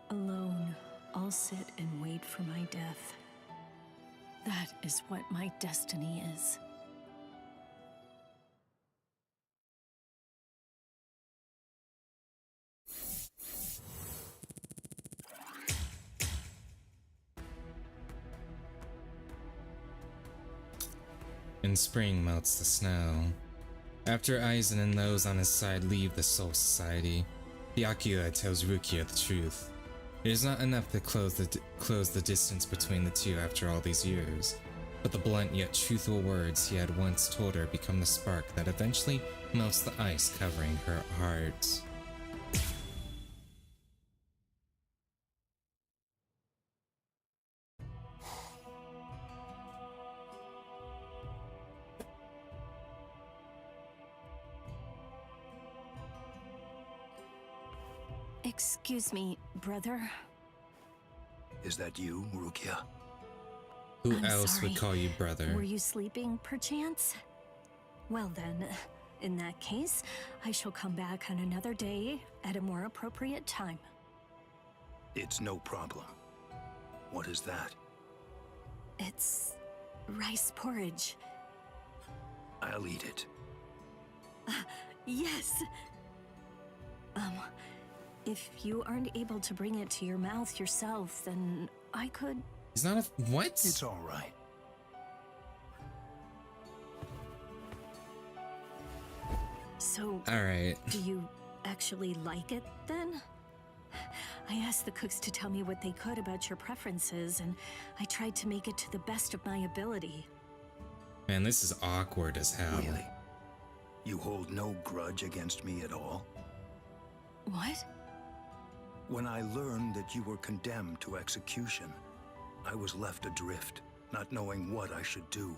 S13: Alone, I'll sit and wait for my death. That is what my destiny is.
S1: In spring melts the snow. After Aizen and those on his side leave the Soul Society, Byakuya tells Rukia the truth. It is not enough to close the distance between the two after all these years, but the blunt yet truthful words he had once told her become the spark that eventually melts the ice covering her heart.
S13: Excuse me, brother.
S14: Is that you, Rukia?
S1: Who
S13: I'm
S1: else
S13: sorry.
S1: would call you brother?
S13: Were you sleeping, perchance? Well then, in that case, I shall come back on another day at a more appropriate time.
S14: It's no problem. What is that?
S13: It's rice porridge.
S14: I'll eat it.
S13: Yes! If you aren't able to bring it to your mouth yourself, then I could...
S1: He's not a... What?
S14: It's all right.
S13: So...
S1: Alright.
S13: Do you actually like it, then? I asked the cooks to tell me what they could about your preferences, and I tried to make it to the best of my ability.
S1: Man, this is awkward as hell.
S14: Really? You hold no grudge against me at all?
S13: What?
S14: When I learned that you were condemned to execution, I was left adrift, not knowing what I should do.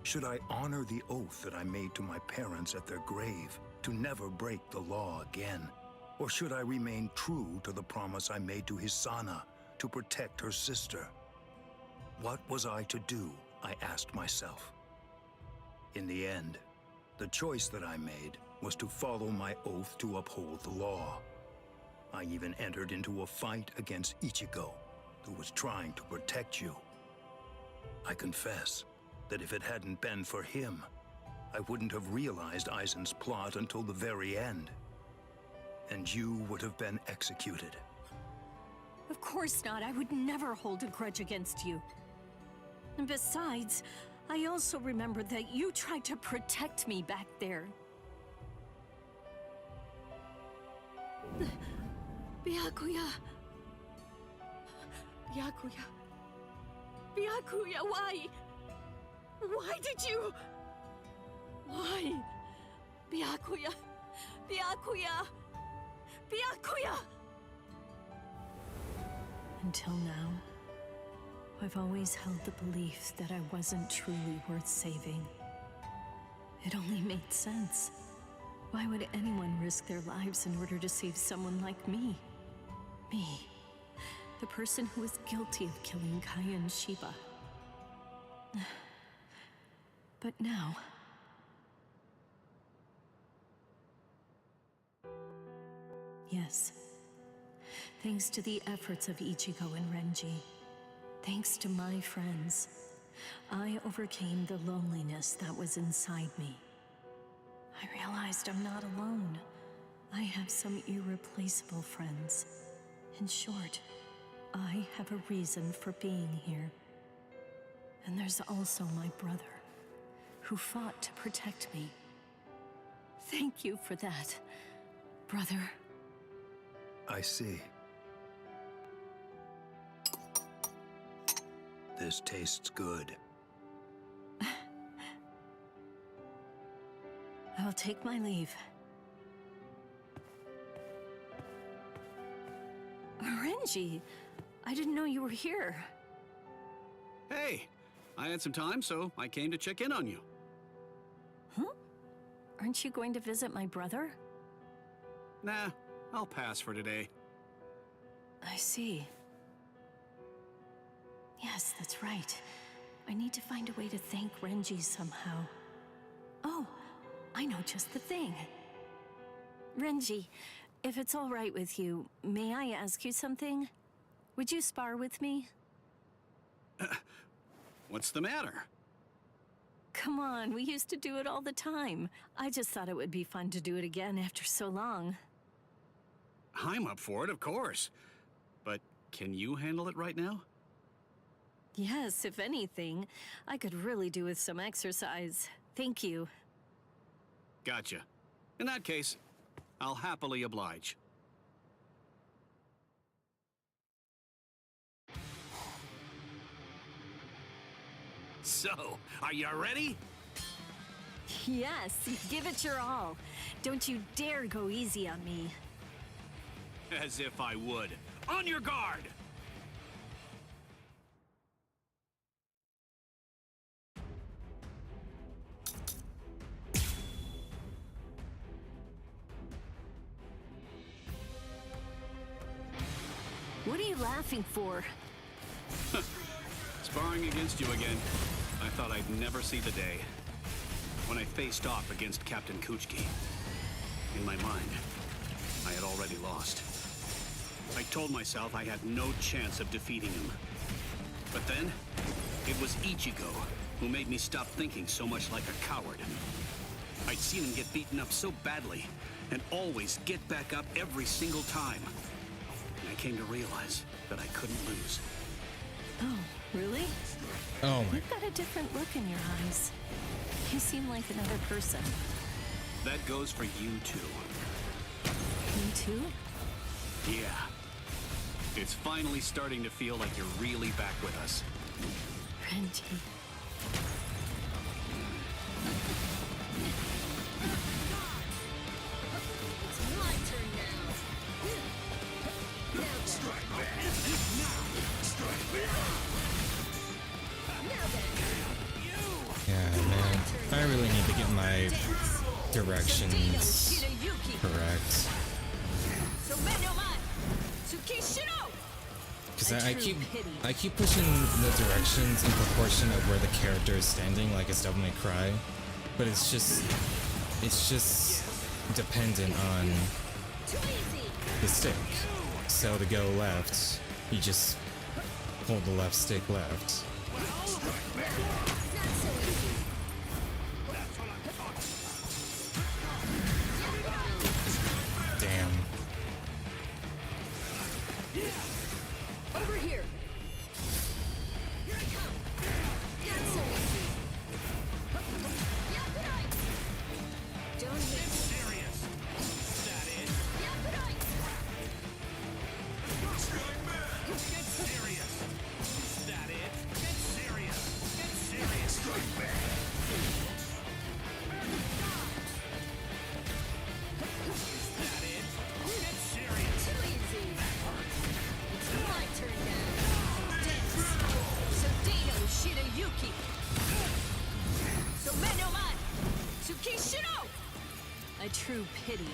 S14: Should I honor the oath that I made to my parents at their grave to never break the law again? Or should I remain true to the promise I made to Hisana to protect her sister? What was I to do, I asked myself. In the end, the choice that I made was to follow my oath to uphold the law. I even entered into a fight against Ichigo, who was trying to protect you. I confess that if it hadn't been for him, I wouldn't have realized Aizen's plot until the very end. And you would have been executed.
S13: Of course not. I would never hold a grudge against you. And besides, I also remember that you tried to protect me back there. Byakuya. Byakuya. Byakuya, why? Why did you? Why? Byakuya. Byakuya. Byakuya! Until now, I've always held the belief that I wasn't truly worth saving. It only made sense. Why would anyone risk their lives in order to save someone like me? Me, the person who was guilty of killing Kai and Sheba. But now... Yes. Thanks to the efforts of Ichigo and Renji. Thanks to my friends. I overcame the loneliness that was inside me. I realized I'm not alone. I have some irreplaceable friends. In short, I have a reason for being here. And there's also my brother, who fought to protect me. Thank you for that, brother.
S14: I see. This tastes good.
S13: I'll take my leave. Renji, I didn't know you were here.
S10: Hey, I had some time, so I came to check in on you.
S13: Huh? Aren't you going to visit my brother?
S10: Nah, I'll pass for today.
S13: I see. Yes, that's right. I need to find a way to thank Renji somehow. Oh, I know just the thing. Renji, if it's all right with you, may I ask you something? Would you spar with me?
S10: What's the matter?
S13: Come on, we used to do it all the time. I just thought it would be fun to do it again after so long.
S10: I'm up for it, of course. But can you handle it right now?
S13: Yes, if anything, I could really do with some exercise. Thank you.
S10: Gotcha. In that case, I'll happily oblige. So, are you ready?
S13: Yes, give it your all. Don't you dare go easy on me.
S10: As if I would. On your guard!
S13: What are you laughing for?
S10: Sparring against you again. I thought I'd never see the day. When I faced off against Captain Kuchiki. In my mind, I had already lost. I told myself I had no chance of defeating him. But then, it was Ichigo who made me stop thinking so much like a coward. I'd seen him get beaten up so badly, and always get back up every single time. And I came to realize that I couldn't lose.
S13: Oh, really?
S1: Oh my.
S13: You've got a different look in your eyes. You seem like another person.
S10: That goes for you too.
S13: Me too?
S10: Yeah. It's finally starting to feel like you're really back with us.
S13: Renji.
S21: It's my turn now. Now then.
S17: Strike back! Now! Strike back!
S21: Now then.
S1: Yeah, man. I really need to get my directions correct. Because I keep pushing the directions in proportion of where the character is standing, like it's Devil May Cry, but it's just dependent on the stick. So to go left, you just hold the left stick left. Damn.
S21: Over here. Here I come. Not so easy. Don't hit.
S6: Serious. That it? Get serious. That it? Get serious. Get serious. Strike back. That it? Get serious.
S21: Too easy. It's my turn now. Dance. Sodino Shirayuki. Domeno Man. Tsukishiro.
S13: A true pity.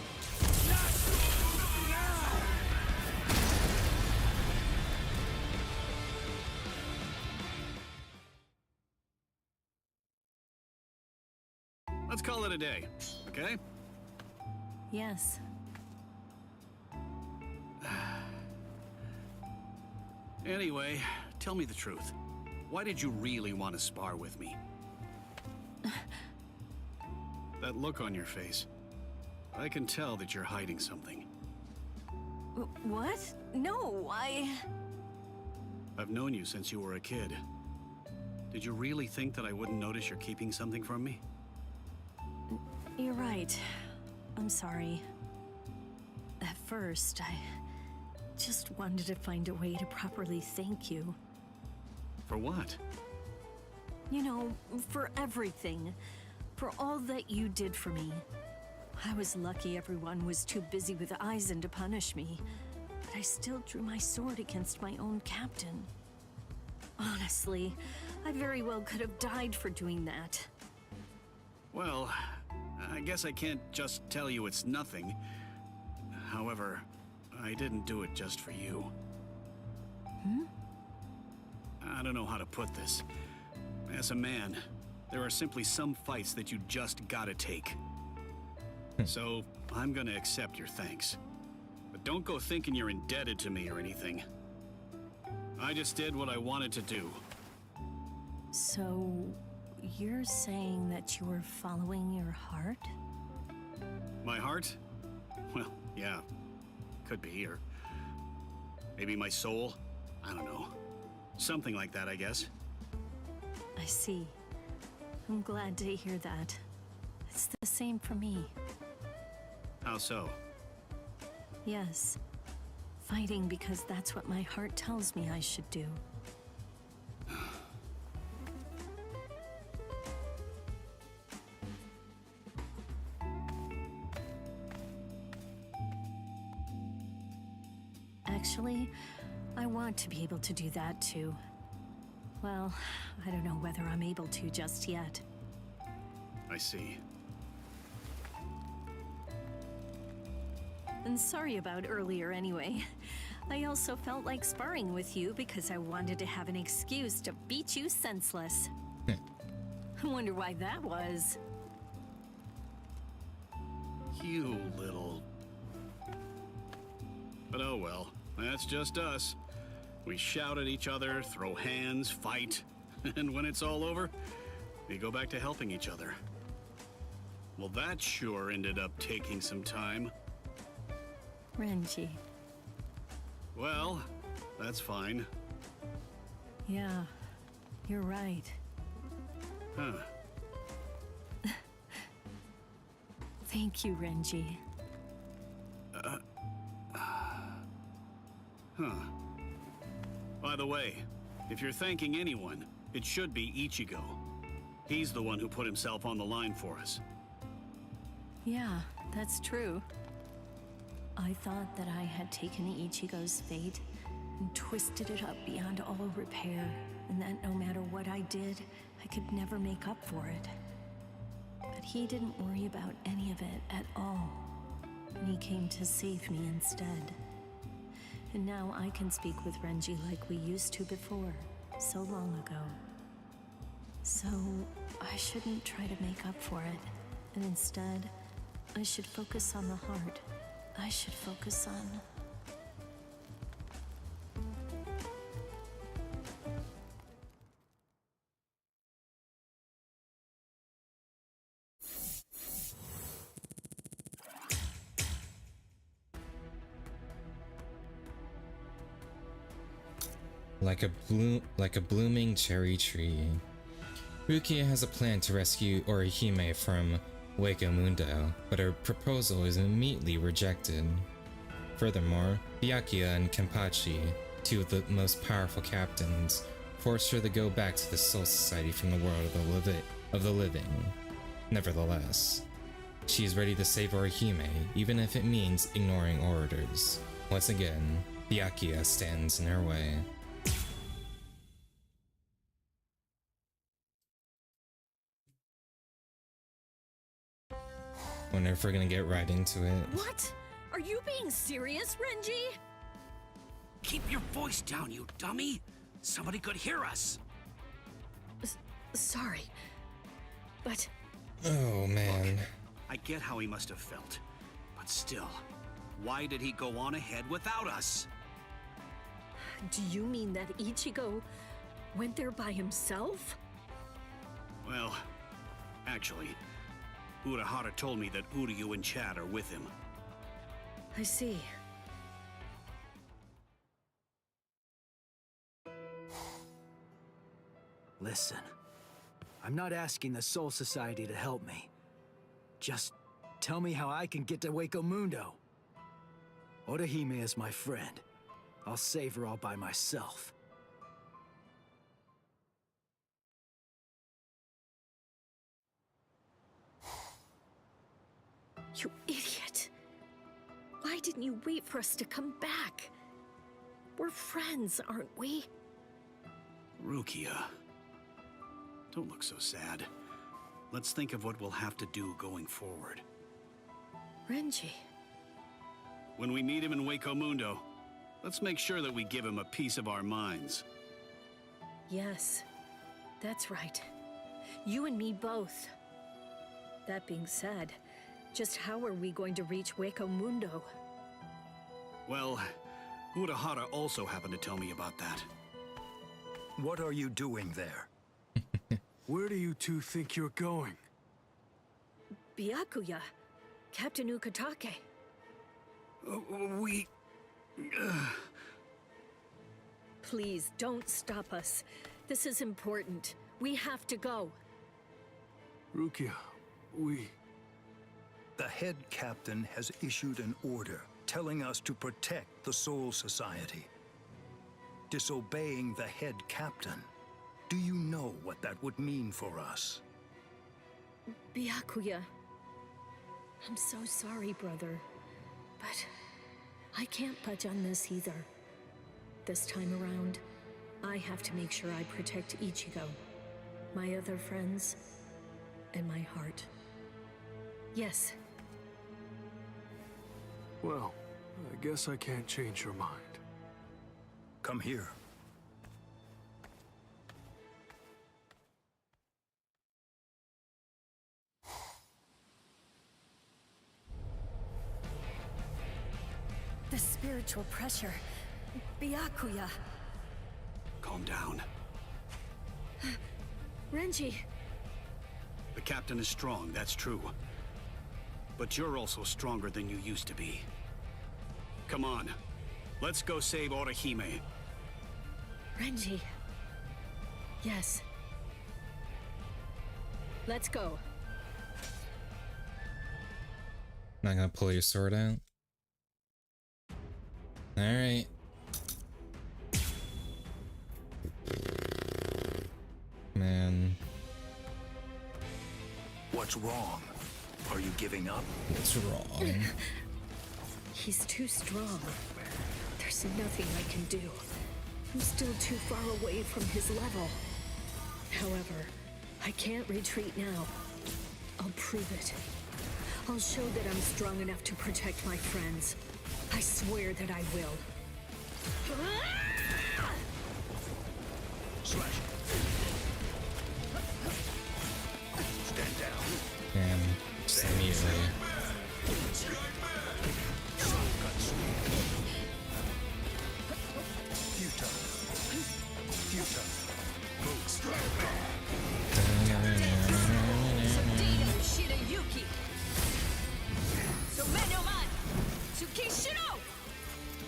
S10: Let's call it a day, okay?
S13: Yes.
S10: Anyway, tell me the truth. Why did you really want to spar with me? That look on your face. I can tell that you're hiding something.
S13: What? No,
S10: I've known you since you were a kid. Did you really think that I wouldn't notice you're keeping something from me?
S13: You're right. I'm sorry. At first, I just wanted to find a way to properly thank you.
S10: For what?
S13: You know, for everything. For all that you did for me. I was lucky everyone was too busy with Aizen to punish me, but I still drew my sword against my own captain. Honestly, I very well could have died for doing that.
S10: Well, I guess I can't just tell you it's nothing. However, I didn't do it just for you. I don't know how to put this. As a man, there are simply some fights that you just gotta take. So, I'm gonna accept your thanks. But don't go thinking you're indebted to me or anything. I just did what I wanted to do.
S13: So, you're saying that you were following your heart?
S10: My heart? Well, yeah. Could be, or maybe my soul? I don't know. Something like that, I guess.
S13: I see. I'm glad to hear that. It's the same for me.
S10: How so?
S13: Yes. Fighting because that's what my heart tells me I should do. Actually, I want to be able to do that too. Well, I don't know whether I'm able to just yet.
S10: I see.
S13: And sorry about earlier anyway. I also felt like sparring with you because I wanted to have an excuse to beat you senseless. I wonder why that was.
S10: You little... But oh well, that's just us. We shout at each other, throw hands, fight, and when it's all over, we go back to helping each other. Well, that sure ended up taking some time.
S13: Renji.
S10: Well, that's fine.
S13: Yeah, you're right.
S10: Huh.
S13: Thank you, Renji.
S10: Huh. By the way, if you're thanking anyone, it should be Ichigo. He's the one who put himself on the line for us.
S13: Yeah, that's true. I thought that I had taken Ichigo's fate and twisted it up beyond all repair, and that no matter what I did, I could never make up for it. But he didn't worry about any of it at all, and he came to save me instead. And now I can speak with Renji like we used to before, so long ago. So, I shouldn't try to make up for it, and instead, I should focus on the heart. I should focus on...
S1: Like a blooming cherry tree. Rukia has a plan to rescue Orihime from Hueco Mundo, but her proposal is immediately rejected. Furthermore, Byakuya and Kenpachi, two of the most powerful captains, force her to go back to the Soul Society from the world of the living. Nevertheless, she is ready to save Orihime, even if it means ignoring orders. Once again, Byakuya stands in her way. Wonder if we're gonna get right into it.
S21: What? Are you being serious, Renji?
S6: Keep your voice down, you dummy! Somebody could hear us!
S21: Sorry, but...
S1: Oh, man.
S10: Look, I get how he must have felt, but still, why did he go on ahead without us?
S21: Do you mean that Ichigo... Went there by himself?
S10: Well, actually, Urahara told me that Uryu and Chad are with him.
S21: I see.
S4: Listen, I'm not asking the Soul Society to help me. Just tell me how I can get to Hueco Mundo. Orihime is my friend. I'll save her all by myself.
S21: You idiot! Why didn't you wait for us to come back? We're friends, aren't we?
S10: Rukia. Don't look so sad. Let's think of what we'll have to do going forward.
S21: Renji.
S10: When we meet him in Hueco Mundo, let's make sure that we give him a piece of our minds.
S21: Yes, that's right. You and me both. That being said, just how are we going to reach Hueco Mundo?
S10: Well, Urahara also happened to tell me about that.
S14: What are you doing there?
S7: Where do you two think you're going?
S21: Byakuya, Captain Ukitake.
S10: We...
S21: Please, don't stop us. This is important. We have to go.
S7: Rukia, we...
S14: The head captain has issued an order telling us to protect the Soul Society. Disobeying the head captain. Do you know what that would mean for us?
S21: Byakuya. I'm so sorry, brother. But I can't budge on this either. This time around, I have to make sure I protect Ichigo, my other friends, and my heart. Yes.
S7: Well, I guess I can't change your mind.
S14: Come here.
S21: The spiritual pressure. Byakuya.
S10: Calm down.
S21: Renji.
S10: The captain is strong, that's true. But you're also stronger than you used to be. Come on. Let's go save Orihime.
S21: Renji. Yes. Let's go.
S1: Not gonna pull your sword out? Alright. Man.
S14: What's wrong? Are you giving up?
S1: What's wrong?
S21: He's too strong. There's nothing I can do. I'm still too far away from his level. However, I can't retreat now. I'll prove it. I'll show that I'm strong enough to protect my friends. I swear that I will.
S14: Slash. Stand down.
S1: Damn, just immediately.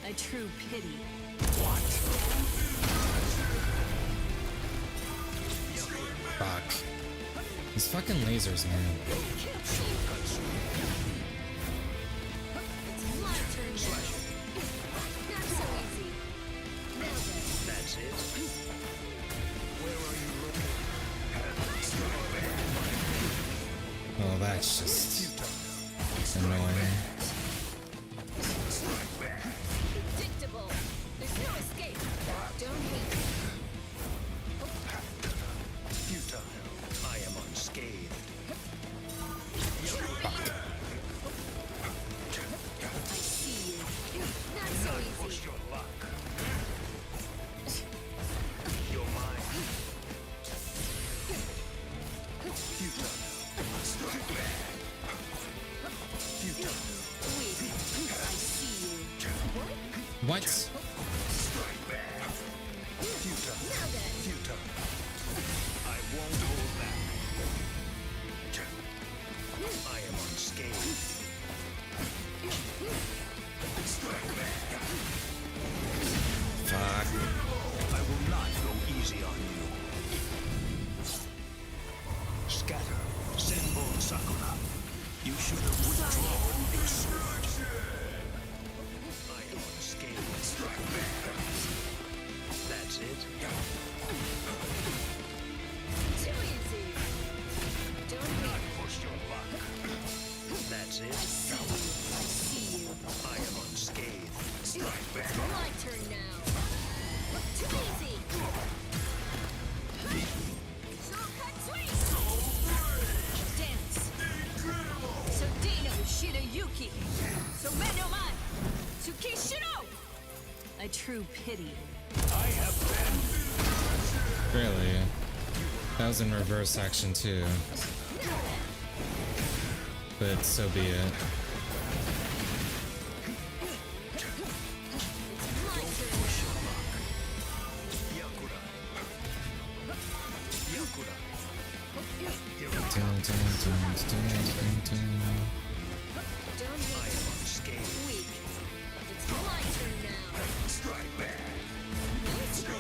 S21: A true pity.
S1: Fuck. These fucking lasers, man.
S14: That's it. Where are you looking?
S1: Oh, that's just annoying.
S21: Predictable. There's no escape. Don't hate me.
S14: Futile. I am unscathed.
S21: I see you. Not so easy.
S14: Push your luck. You're mine. Futile. Futile.
S21: Weak. I see you.
S1: What?
S14: Futile. Futile. I won't hold back. I am unscathed.
S1: Fuck.
S14: I will not go easy on you. Scatter, Senbon Sakura. You should have withdrawn your sword. I am unscathed. That's it.
S21: Too easy. Don't
S14: not push your luck. That's it.
S21: I see you.
S14: I am unscathed. Strike back.
S21: It's my turn now. Too easy. Dance. So Dino Shirayuki. So Menoman. Tsukishiro.
S13: A true pity.
S14: I have been.
S1: Really? That was in reverse action too. But so be it.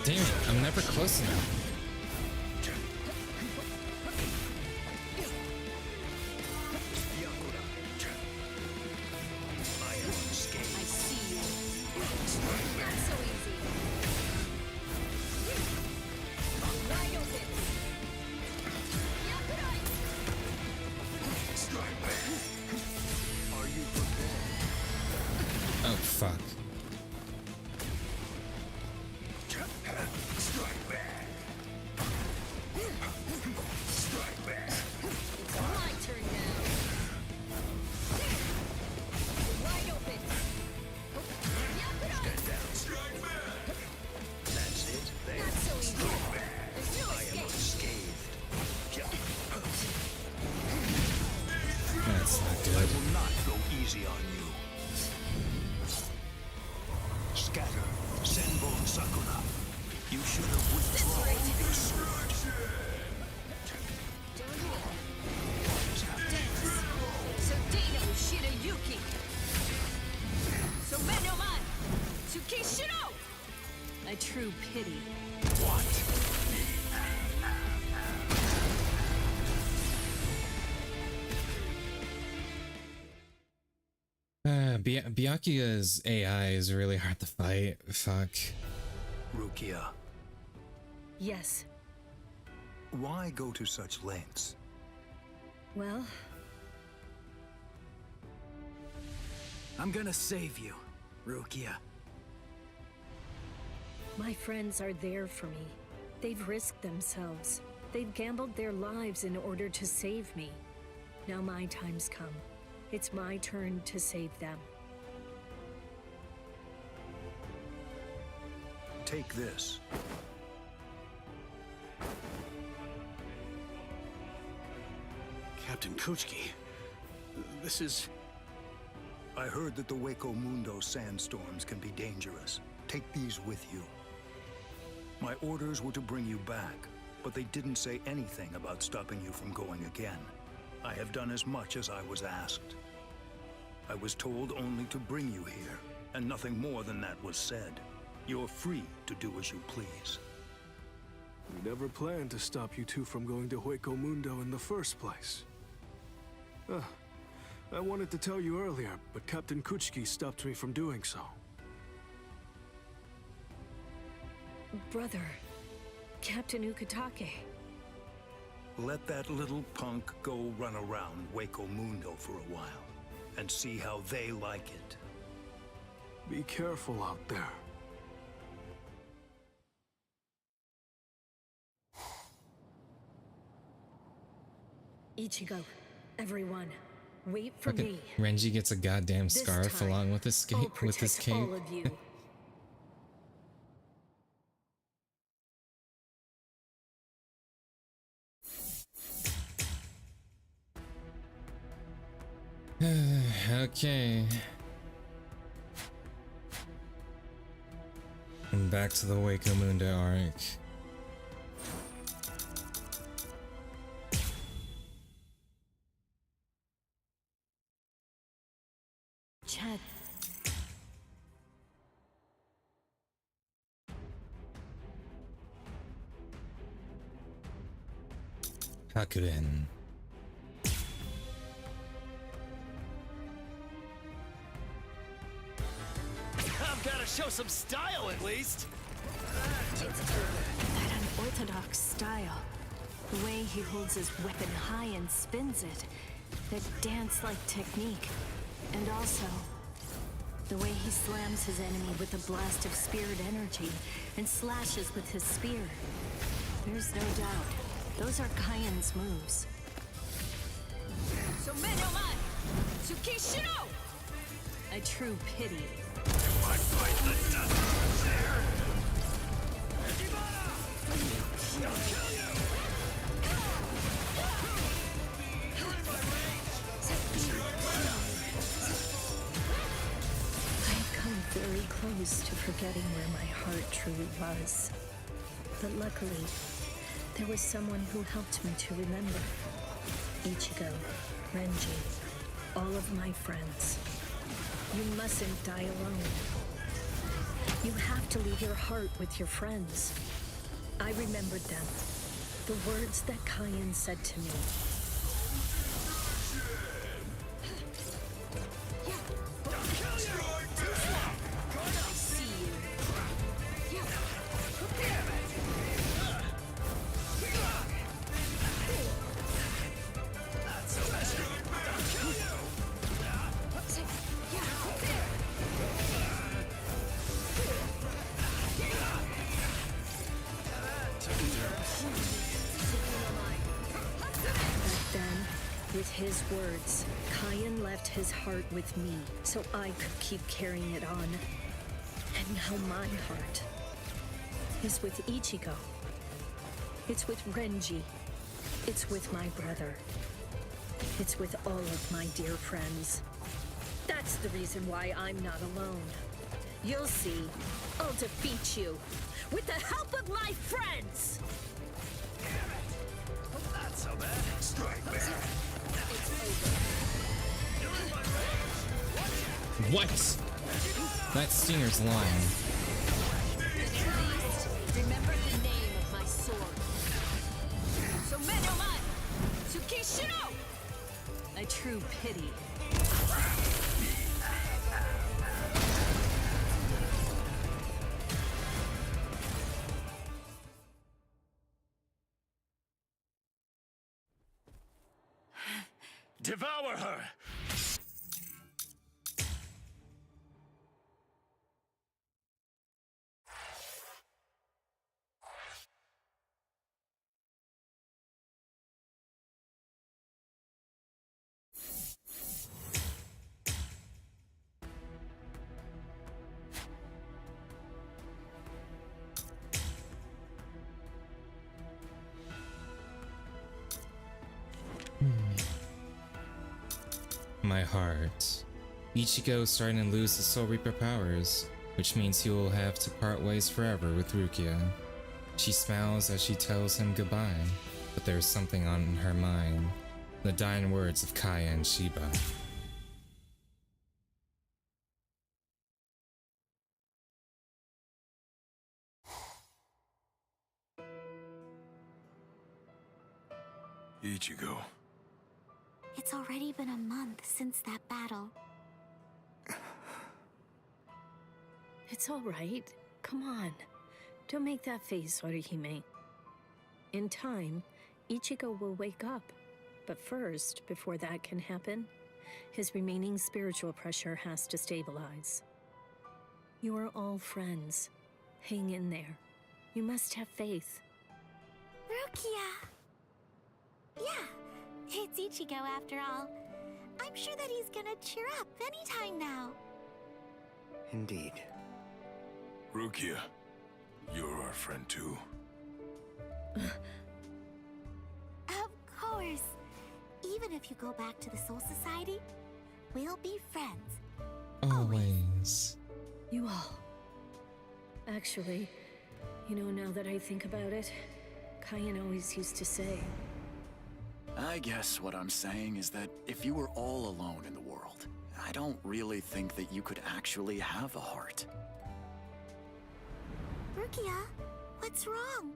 S1: Damn it, I'm never close enough. Oh, fuck. That's not good.
S14: I will not go easy on you. Scatter, Senbon Sakura. You should have withdrawn your sword.
S21: Dance. So Dino Shirayuki. So Menoman. Tsukishiro.
S13: A true pity.
S14: What?
S1: Byakuya's AI is really hard to fight. Fuck.
S14: Rukia,
S21: Yes.
S14: why go to such lengths?
S21: Well,
S4: I'm gonna save you, Rukia.
S21: my friends are there for me. They've risked themselves. They've gambled their lives in order to save me. Now my time's come. It's my turn to save them.
S14: Take this.
S22: Captain Kuchiki, this is...
S14: I heard that the Hueco Mundo sandstorms can be dangerous. Take these with you. My orders were to bring you back, but they didn't say anything about stopping you from going again. I have done as much as I was asked. I was told only to bring you here, and nothing more than that was said. You're free to do as you please.
S7: We never planned to stop you two from going to Hueco Mundo in the first place. I wanted to tell you earlier, but Captain Kuchiki stopped me from doing so.
S21: Brother, Captain Ukitake.
S14: Let that little punk go run around Hueco Mundo for a while, and see how they like it.
S7: Be careful out there.
S21: Ichigo, everyone, wait for
S1: Fucking
S21: me.
S1: Renji gets a goddamn
S21: This
S1: scarf
S21: time,
S1: along with his
S21: I'll
S1: cape. With his
S21: protect
S1: cape.
S21: all of you.
S1: Okay. And back to the Waco Munda arc.
S13: Chad.
S1: Hakuren.
S22: I've got to show some style at least.
S13: That unorthodox style. The way he holds his weapon high and spins it. That dance-like technique. And also, the way he slams his enemy with a blast of spirit energy and slashes with his spear. There's no doubt, those are Kaien's moves. A true pity. Very close to forgetting where my heart truly was. But luckily, there was someone who helped me to remember. Ichigo, Renji, all of my friends. You mustn't die alone. You have to leave your heart with your friends. I remembered them. The words that Kaien said to me. With his words, Kaien left his heart with me, so I could keep carrying it on. And now my heart is with Ichigo. It's with Renji. It's with my brother. It's with all of my dear friends. That's the reason why I'm not alone. You'll see, I'll defeat you with the help of my friends!
S22: Not so bad. Strike back.
S1: What? That Stinger's lying.
S13: Remember the name of my sword. A true pity.
S22: Devour her!
S1: My heart. Ichigo starting to lose his Soul Reaper powers, which means he will have to part ways forever with Rukia. She smiles as she tells him goodbye, but there's something on her mind. The dying words of Kaya and Shiba.
S17: Ichigo.
S8: It's already been a month since that battle.
S13: It's all right. Come on. Don't make that face, Orihime. In time, Ichigo will wake up. But first, before that can happen, his remaining spiritual pressure has to stabilize. You are all friends. Hang in there. You must have faith.
S8: Rukia! Yeah, it's Ichigo after all. I'm sure that he's gonna cheer up anytime now.
S19: Indeed.
S17: Rukia, you're our friend too.
S8: Of course. Even if you go back to the Soul Society, we'll be friends.
S1: Always.
S13: You all. Actually, now that I think about it, Kyan always used to say,
S22: I guess what I'm saying is that if you were all alone in the world, I don't really think that you could actually have a heart.
S8: Rukia, what's wrong?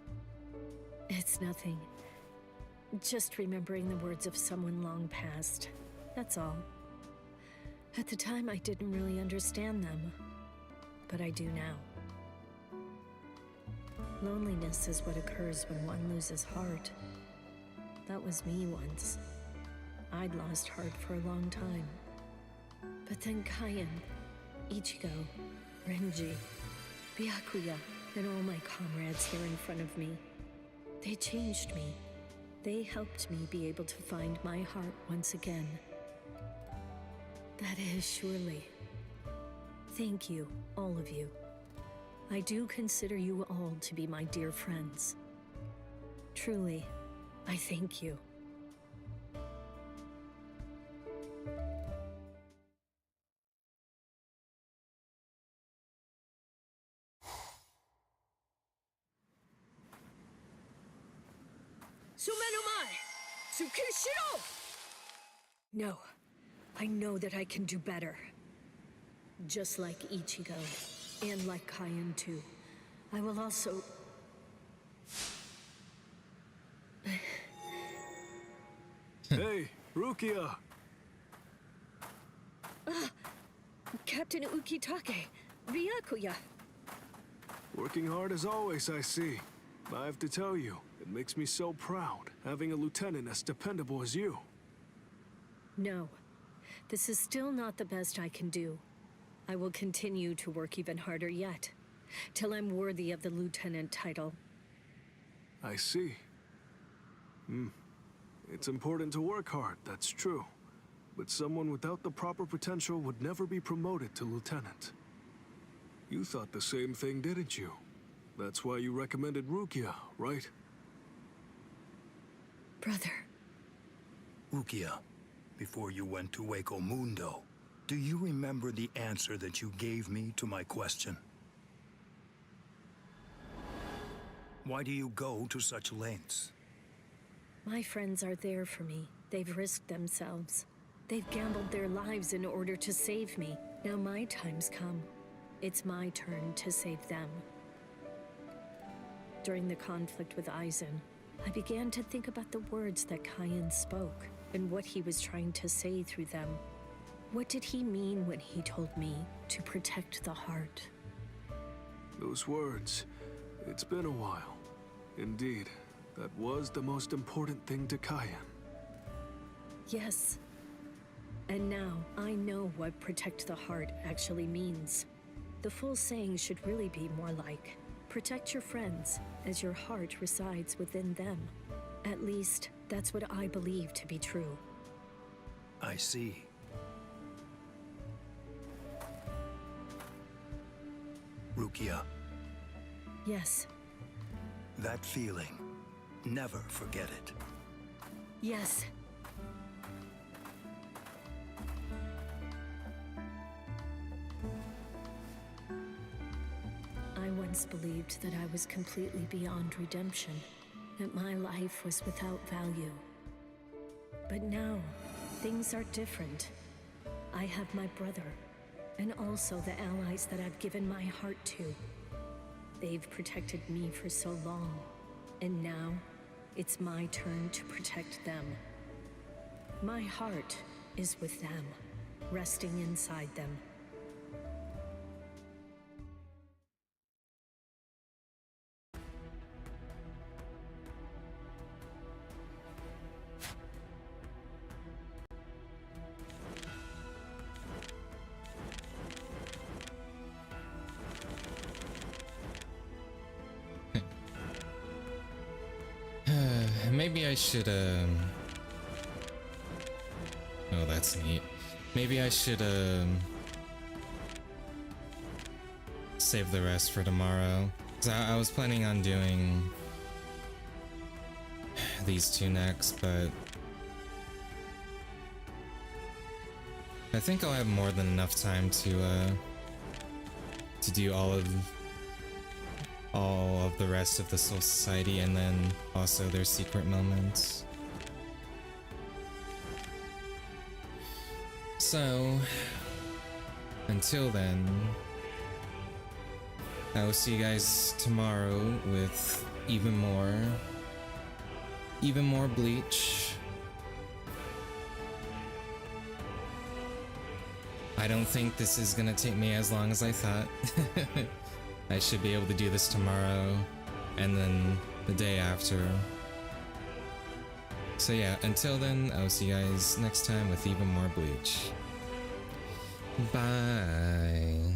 S13: it's nothing. Just remembering the words of someone long past. That's all. At the time, I didn't really understand them, but I do now. Loneliness is what occurs when one loses heart. That was me once. I'd lost heart for a long time. But then Kyan, Ichigo, Renji, Byakuya, and all my comrades here in front of me, they changed me. They helped me be able to find my heart once again. That is surely. Thank you, all of you. I do consider you all to be my dear friends. Truly, I thank you. No, I know that I can do better. Just like Ichigo, and like Kyan too. I will also...
S7: Hey, Rukia!
S13: Captain Ukitake, Byakuya.
S7: Working hard as always, I see. I have to tell you, it makes me so proud, having a lieutenant as dependable as you.
S13: No, this is still not the best I can do. I will continue to work even harder yet, till I'm worthy of the lieutenant title.
S7: I see. It's important to work hard, that's true. But someone without the proper potential would never be promoted to lieutenant. You thought the same thing, didn't you? That's why you recommended Rukia, right?
S13: Brother.
S14: Rukia, before you went to Waco Mundo, do you remember the answer that you gave me to my question? Why do you go to such lengths?
S13: My friends are there for me. They've risked themselves. They've gambled their lives in order to save me. Now my time's come. It's my turn to save them. During the conflict with Aizen, I began to think about the words that Kyan spoke and what he was trying to say through them. What did he mean when he told me to protect the heart?
S7: Those words, it's been a while. Indeed, that was the most important thing to Kyan.
S13: Yes. And now I know what protect the heart actually means. The full saying should really be more like, protect your friends as your heart resides within them. At least, that's what I believe to be true.
S14: I see. Rukia.
S13: Yes.
S14: That feeling, never forget it.
S13: Yes. I once believed that I was completely beyond redemption, that my life was without value. But now, things are different. I have my brother, and also the allies that I've given my heart to. They've protected me for so long, and now, it's my turn to protect them. My heart is with them, resting inside them.
S1: Maybe I should, Oh, that's neat. Maybe I should, save the rest for tomorrow. 'Cause I was planning on doing these two next, but I think I'll have more than enough time to do all of all of the rest of the Soul Society, and then also their secret moments. So, until then, I will see you guys tomorrow with even more Bleach. I don't think this is gonna take me as long as I thought. I should be able to do this tomorrow and then the day after. So yeah, until then, I will see you guys next time with even more Bleach. Bye.